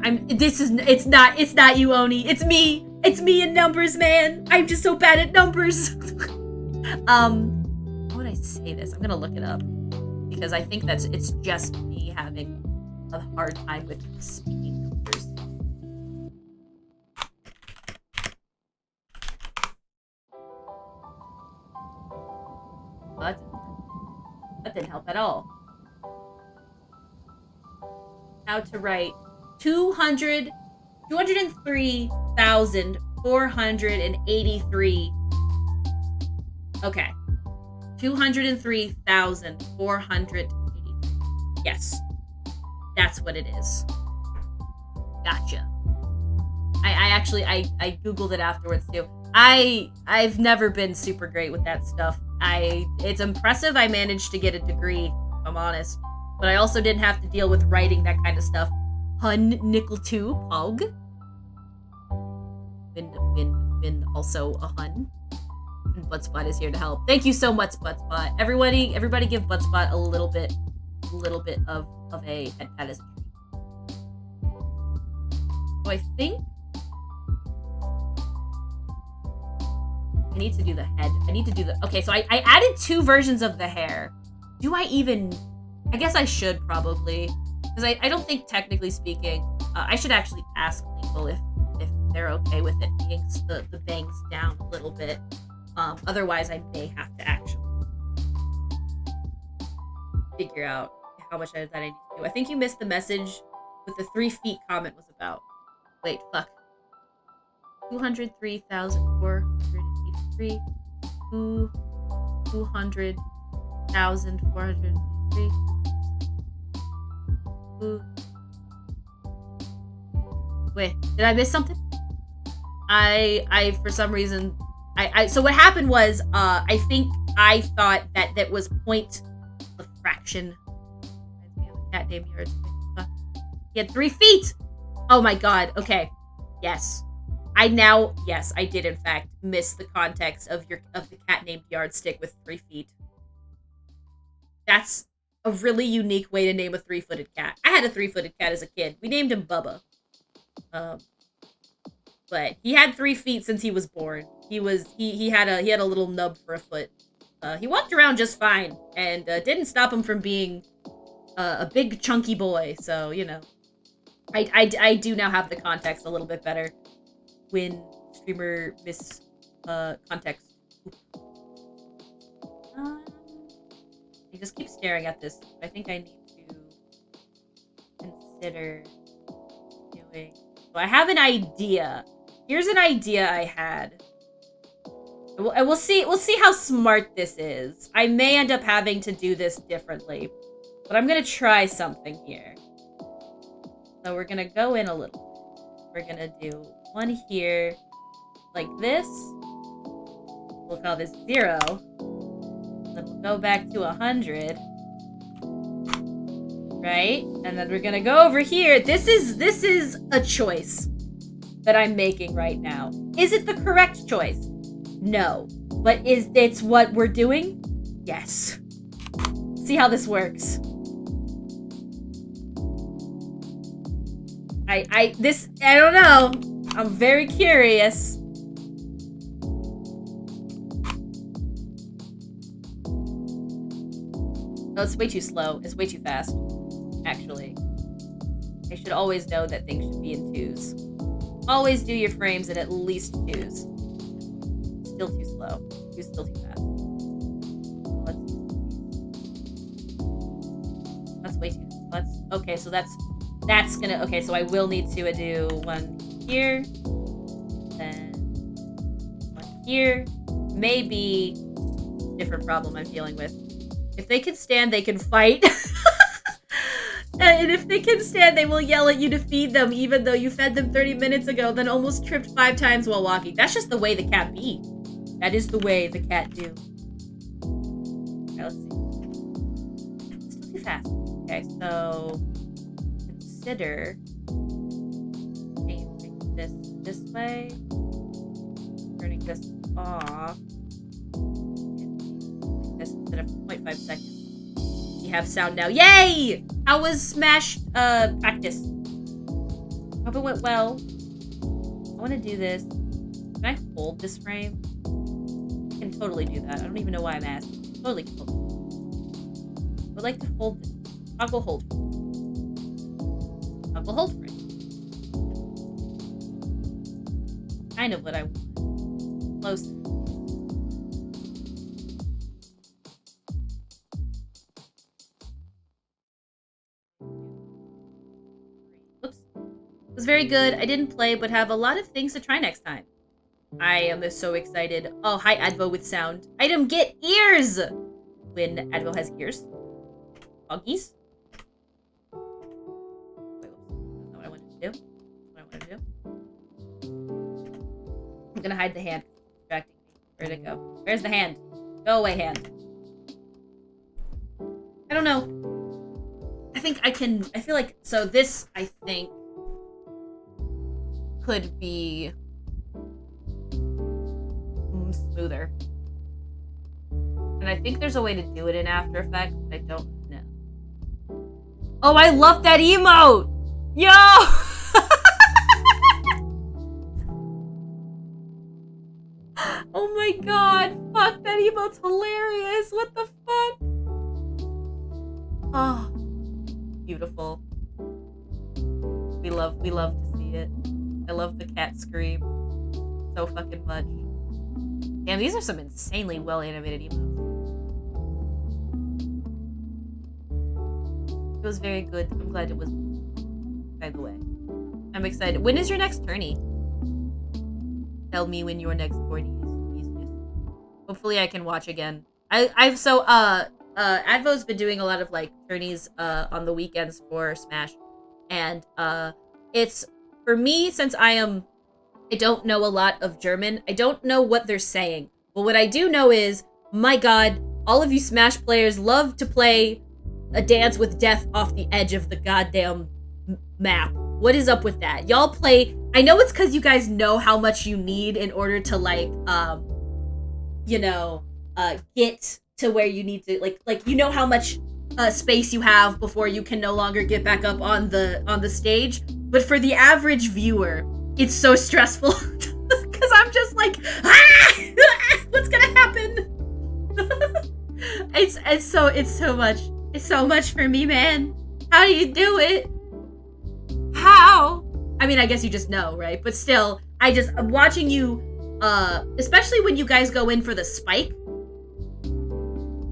It's not you, Oni. It's me. It's me in numbers, man. I'm just so bad at numbers. How would I say this? I'm gonna look it up because I think it's just me having a hard time with speaking numbers. But that didn't help at all. How to write 203,483. Okay. 203,483. Yes. That's what it is. Gotcha. I Googled it afterwards too. I've never been super great with that stuff. It's impressive I managed to get a degree, if I'm honest. But I also didn't have to deal with writing that kind of stuff. Hun nickel 2 pog. Been also a hun. And Buttspot is here to help. Thank you so much, Buttspot. Everybody give Buttspot a little bit of a head pat as a treat. So I think I need to do the head. Okay, so I added 2 versions of the hair. Do I even... I guess I should probably. Because I don't think, technically speaking, I should actually ask people if they're okay with it being the bangs down a little bit. Otherwise, I may have to actually figure out how much that I need to do. I think you missed the message with the 3 feet comment was about. Wait, fuck. 203,483. 200,483. Wait, did I miss something? I for some reason, so what happened was, I think I thought that was point of fraction. Cat named yours. He had 3 feet. Oh my god. Okay. Yes. I did in fact miss the context of the cat named Yardstick with 3 feet. That's a really unique way to name a 3-footed cat. I had a 3-footed cat as a kid. We named him Bubba. But he had 3 feet since he was born. He had a little nub for a foot. He walked around just fine and didn't stop him from being a big chunky boy. So, you know, I do now have the context a little bit better when streamer miss context. I just keep staring at this. I think I need to consider doing. So I have an idea. Here's an idea I had. And we'll see how smart this is. I may end up having to do this differently, but I'm gonna try something here. So we're gonna go in a little. We're gonna do one here, like this. We'll call this 0. Then we'll go back to 100. Right? And then we're gonna go over here. This is a choice that I'm making right now. Is it the correct choice? No. But it's what we're doing? Yes. See how this works. I don't know. I'm very curious. No, it's way too slow. It's way too fast, actually. I should always know that things should be in 2s. Always do your frames in at least 2s. Still too slow. Still too fast. That's way too... Okay, so that's gonna... Okay, so I will need to do one here. Then one here. Maybe different problem I'm dealing with. If they can stand, they can fight. And if they can stand, they will yell at you to feed them, even though you fed them 30 minutes ago, then almost tripped 5 times while walking. That's just the way the cat be. That is the way the cat do. Okay, let's see. Still too fast. Okay, so consider changing this way, turning this off, and this instead of 0.5 seconds. We have sound now. Yay! How was Smash practice? Hope it went well. I want to do this. Can I hold this frame? I can totally do that. I don't even know why I'm asking. Totally can hold it. I would like to hold this. Toggle hold frame. Toggle hold frame. Kind of what I want. Close. Oops. It was very good. I didn't play, but have a lot of things to try next time. I am so excited. Oh, hi, Advo with sound. Item, get ears! When Advo has ears. Doggies. Wait, whoops. That's not what I wanted to do. That's what I wanted to do. I'm gonna hide the hand. It's distracting me. Where'd it go? Where's the hand? Go away, hand. I don't know. I feel like, so this, I think, could be smoother. And I think there's a way to do it in After Effects, but I don't know. Oh, I love that emote! Yo! Oh my god, fuck, that emote's hilarious! What the fuck? Oh, beautiful. We love to see it. I love the cat scream so fucking much. Damn, these are some insanely well animated emotes. It was very good. I'm glad it was, by the way. I'm excited. When is your next tourney? Tell me when your next tourney is. Hopefully I can watch again. Advo's been doing a lot of like tourneys on the weekends for Smash. And it's, for me, since I don't know a lot of German, I don't know what they're saying. But what I do know is, my god, all of you Smash players love to play a Dance with Death off the edge of the goddamn map. What is up with that? Y'all play, I know it's because you guys know how much you need in order to like, get to where you need to, like you know how much space you have before you can no longer get back up on the stage. But for the average viewer, it's so stressful because I'm just like, what's gonna happen? It's so much for me, man. How do you do it? How? I mean, I guess you just know, right? But still, I'm watching you, especially when you guys go in for the spike.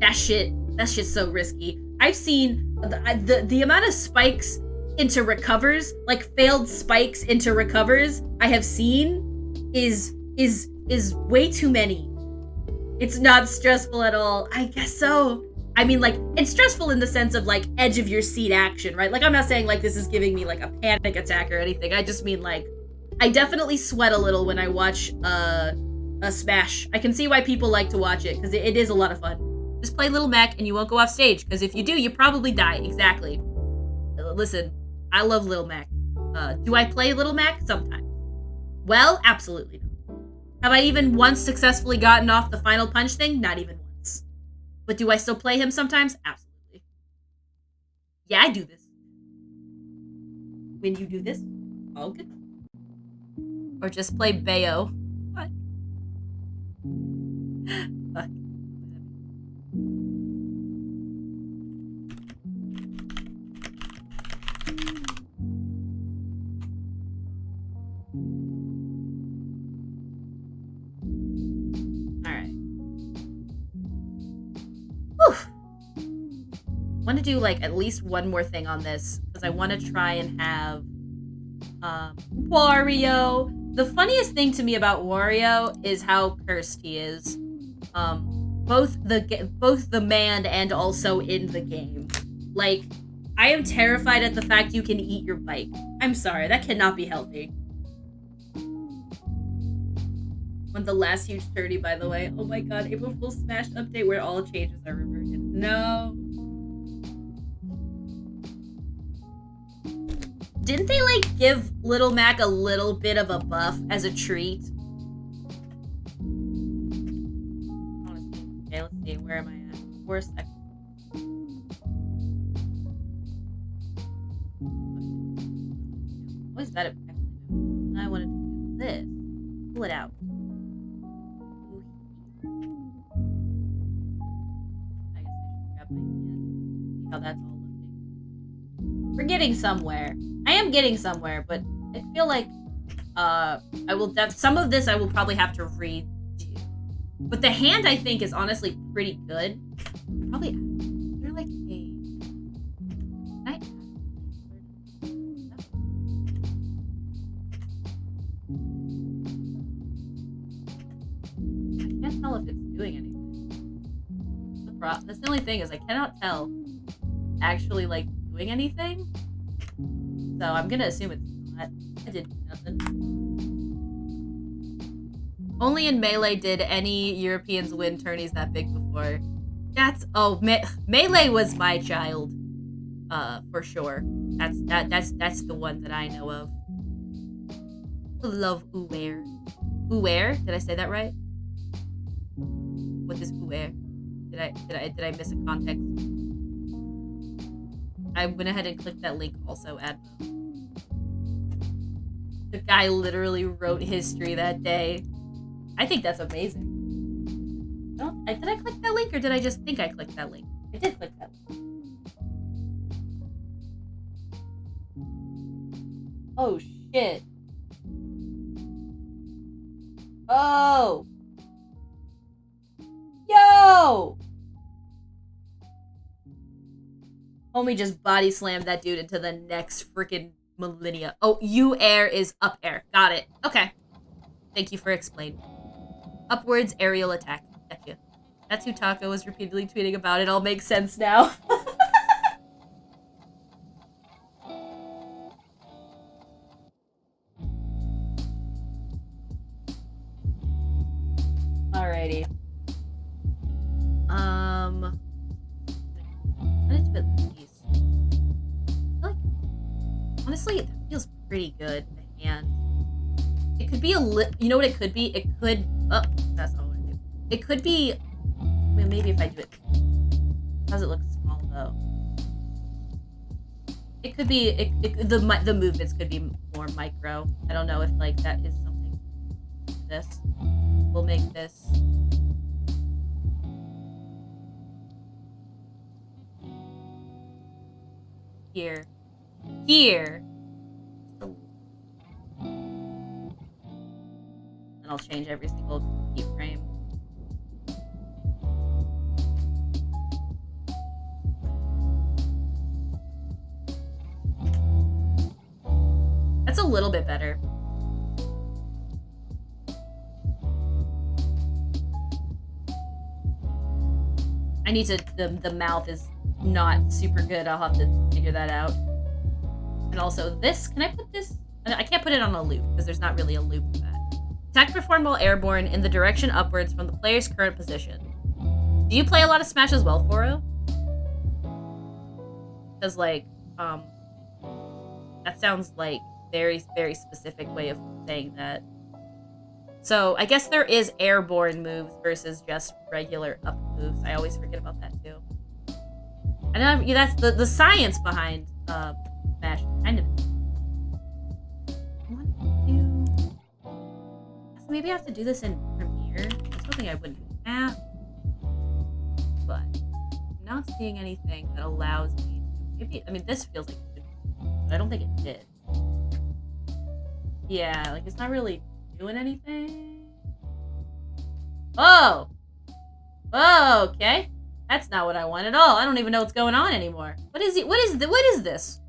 That shit's so risky. I've seen the amount of spikes into recovers, like failed spikes into recovers I have seen is way too many. It's not stressful at all. I guess so. I mean, like, it's stressful in the sense of like edge of your seat action, right? Like, I'm not saying like this is giving me like a panic attack or anything. I just mean like I definitely sweat a little when I watch a Smash. I can see why people like to watch it because it is a lot of fun. Just play Little Mac and you won't go off stage, because if you do, you probably die. Exactly. Listen, I love Little Mac. Do I play Little Mac? Sometimes. Well, absolutely not. Have I even once successfully gotten off the final punch thing? Not even once. But do I still play him sometimes? Absolutely. Yeah, I do this. When you do this, all good. Or just play Bayo. What? Fuck. I want to do like at least one more thing on this because I want to try and have Wario. The funniest thing to me about Wario is how cursed he is, both the man and also in the game. Like, I am terrified at the fact you can eat your bike. I'm sorry, that cannot be healthy. When the last huge 30, by the way. Oh my god, April Fool's Smash update where all changes are reverted. No. Didn't they, like, give Little Mac a little bit of a buff as a treat? Okay, let's see. Where am I at? 4 seconds. Always better. I wanted to do this. Pull it out. I guess I should grab my hand. See how that's all looking. We're getting somewhere. I am getting somewhere, but I feel like I will some of this I will probably have to redo. But the hand I think is honestly pretty good. Probably they're like a I can't tell if it's doing anything. That's the only thing is I cannot tell actually like doing anything. So I'm gonna assume it's not. I did nothing. Only in Melee did any Europeans win tourneys that big before. That's Melee was my child, for sure. That's the one that I know of. I love Uwer. Uwer? Did I say that right? What is Uwer? Did I miss a context? I went ahead and clicked that link also, Admo. The guy literally wrote history that day. I think that's amazing. No, did I click that link or did I just think I clicked that link? I did click that link. Oh, shit. Oh! Yo! Homie just body slammed that dude into the next freaking millennia. Oh, U-air is up air. Got it. Okay. Thank you for explaining. Upwards aerial attack. Gotcha. That's who Taco was repeatedly tweeting about. It all makes sense now. Alrighty. I'm gonna do at least. I feel like, honestly, that feels pretty good. The hand. It could be you know what it could be? It could. Oh, that's not what I want to do. It could be. I mean, maybe if I do it. Does it look small though? It could be. The movements could be more micro. I don't know if like that is something. This. We'll make this. Here. Here. And I'll change every single keyframe. That's a little bit better. I need to, the mouth is not super good. I'll have to figure that out. And also this, can I put this? I can't put it on a loop because there's not really a loop for that. Attack performed while airborne in the direction upwards from the player's current position. Do you play a lot of Smash as well, Foro? Because like, that sounds like very, very specific way of saying that. So I guess there is airborne moves versus just regular up moves. I always forget about that too. And that's the science behind Smash. Kind of. I want to do. Maybe I have to do this in Premiere. That's something I wouldn't do that. But I'm not seeing anything that allows me to. Maybe I mean this feels like it could, but I don't think it did. Yeah, like it's not really doing anything. Oh! Oh, okay. That's not what I want at all. I don't even know what's going on anymore. What is it? What is this?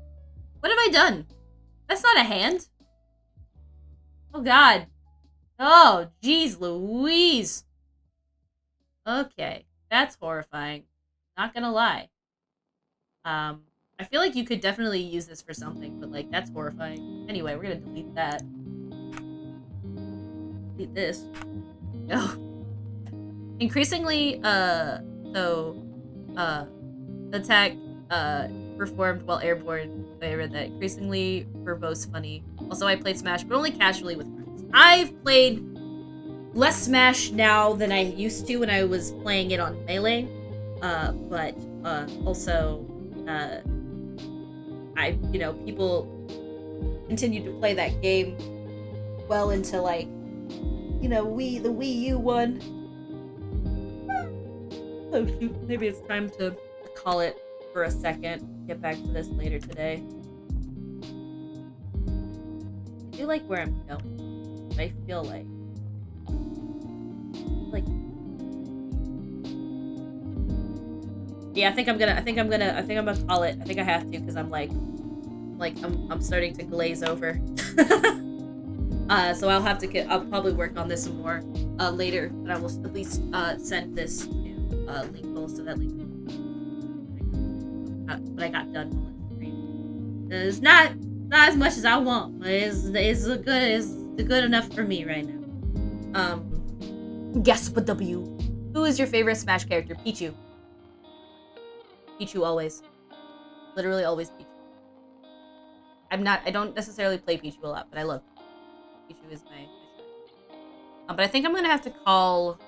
What have I done? That's not a hand. Oh god. Oh, jeez Louise. Okay. That's horrifying. Not gonna lie. I feel like you could definitely use this for something, but like that's horrifying. Anyway, we're gonna delete that. Delete this. Go. Increasingly, attack, performed while airborne. I read that. Increasingly verbose funny. Also, I played Smash, but only casually with friends. I've played less Smash now than I used to when I was playing it on Melee. But also, people continued to play that game well into, like, the Wii U one. Oh shoot, maybe it's time to call it for a second. Get back to this later today. I do like where I'm going. I feel like yeah, I think I'm gonna call it. I think I have to, because I'm starting to glaze over. So I'll probably work on this some more later, but I will at least send this to Linkle, so that Linkle what I got done while it's stream. It's not as much as I want, but it's good enough for me right now. Guess what, W? Who is your favorite Smash character? Pichu. Pichu always. Literally always Pichu. I don't necessarily play Pichu a lot, but I love Pichu. Pichu is my but I think I'm gonna have to call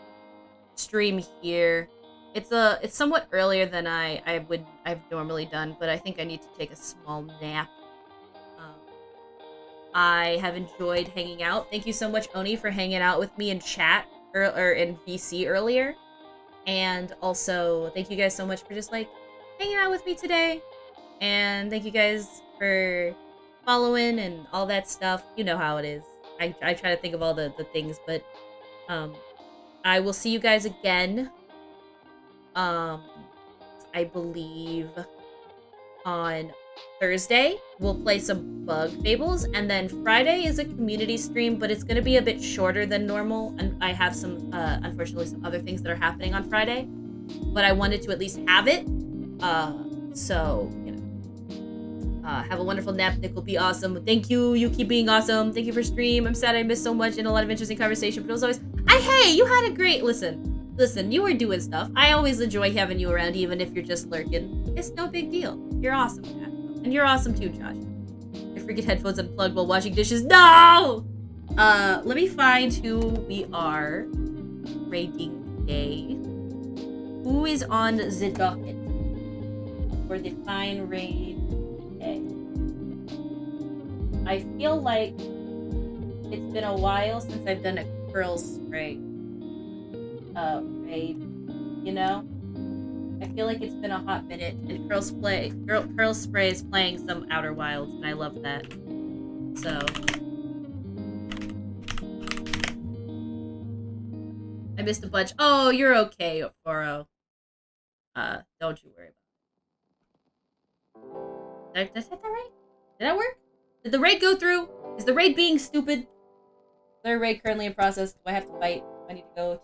stream here. It's somewhat earlier than I've normally done, but I think I need to take a small nap. I have enjoyed hanging out. Thank you so much, Oni, for hanging out with me in chat or in VC earlier. And also, thank you guys so much for just, like, hanging out with me today. And thank you guys for following and all that stuff. You know how it is. I try to think of all the things, but I will see you guys again. I believe on Thursday we'll play some Bug Fables, and then Friday is a community stream, but it's going to be a bit shorter than normal, and I have some unfortunately some other things that are happening on Friday, but I wanted to at least have it. So have a wonderful nap. Nick will be awesome. Thank you. You keep being awesome. Thank you for stream. I'm sad I missed so much and a lot of interesting conversation, but it was always hey, you had a great listen, you were doing stuff. I always enjoy having you around, even if you're just lurking. It's no big deal. You're awesome, Jack. And you're awesome too, Josh. Your freaking headphones unplugged while washing dishes. No! Let me find who we are rating today. Who is on the docket for the fine raid today? I feel like it's been a while since I've done a curl spray raid, I feel like it's been a hot minute, and curl spray is playing some Outer Wilds, and I love that. So I missed a bunch. Oh, you're okay, Foro. Don't you worry about it. Did I set that right? Did that work? Did the raid go through? Is the raid being stupid? Is there a raid currently in process? Do I have to fight? Do I need to go to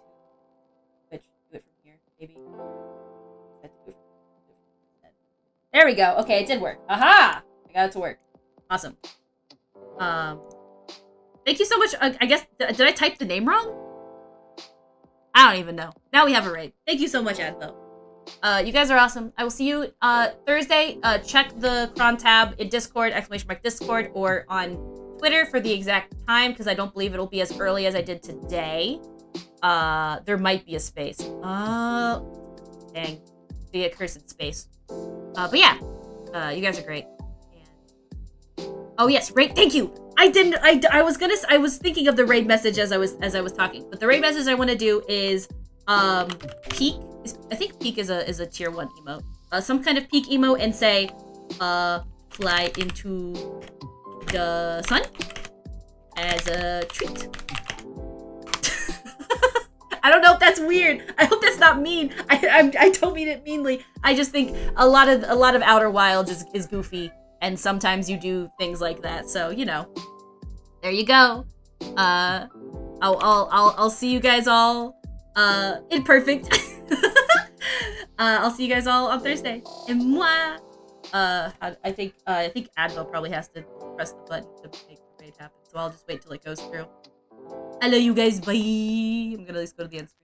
Twitch? Do it from here, maybe. There we go. Okay, it did work. Aha! I got it to work. Awesome. Thank you so much. I guess, did I type the name wrong? I don't even know. Now we have a raid. Thank you so much, Advo. You guys are awesome. I will see you Thursday. Check the cron tab in Discord, !Discord, or on Twitter for the exact time, because I don't believe it'll be as early as I did today. There might be a space. Dang. Be a cursed space. But yeah, you guys are great. And... oh yes, raid. Thank you. I was thinking of the raid message as I was talking, but the raid message I want to do is peak. I think peak is a tier 1 emote. Some kind of peak emote, and say fly into the sun as a treat. I don't know if that's weird. I hope that's not mean. I don't mean it meanly. I just think a lot of Outer Wilds is goofy, and sometimes you do things like that. So there you go. I'll see you guys all in perfect. I'll see you guys all on Thursday. Et moi. I think Advil probably has to press the button to make the raid happen. So I'll just wait till it goes through. Hello, you guys. Bye. I'm gonna at least go to the end screen.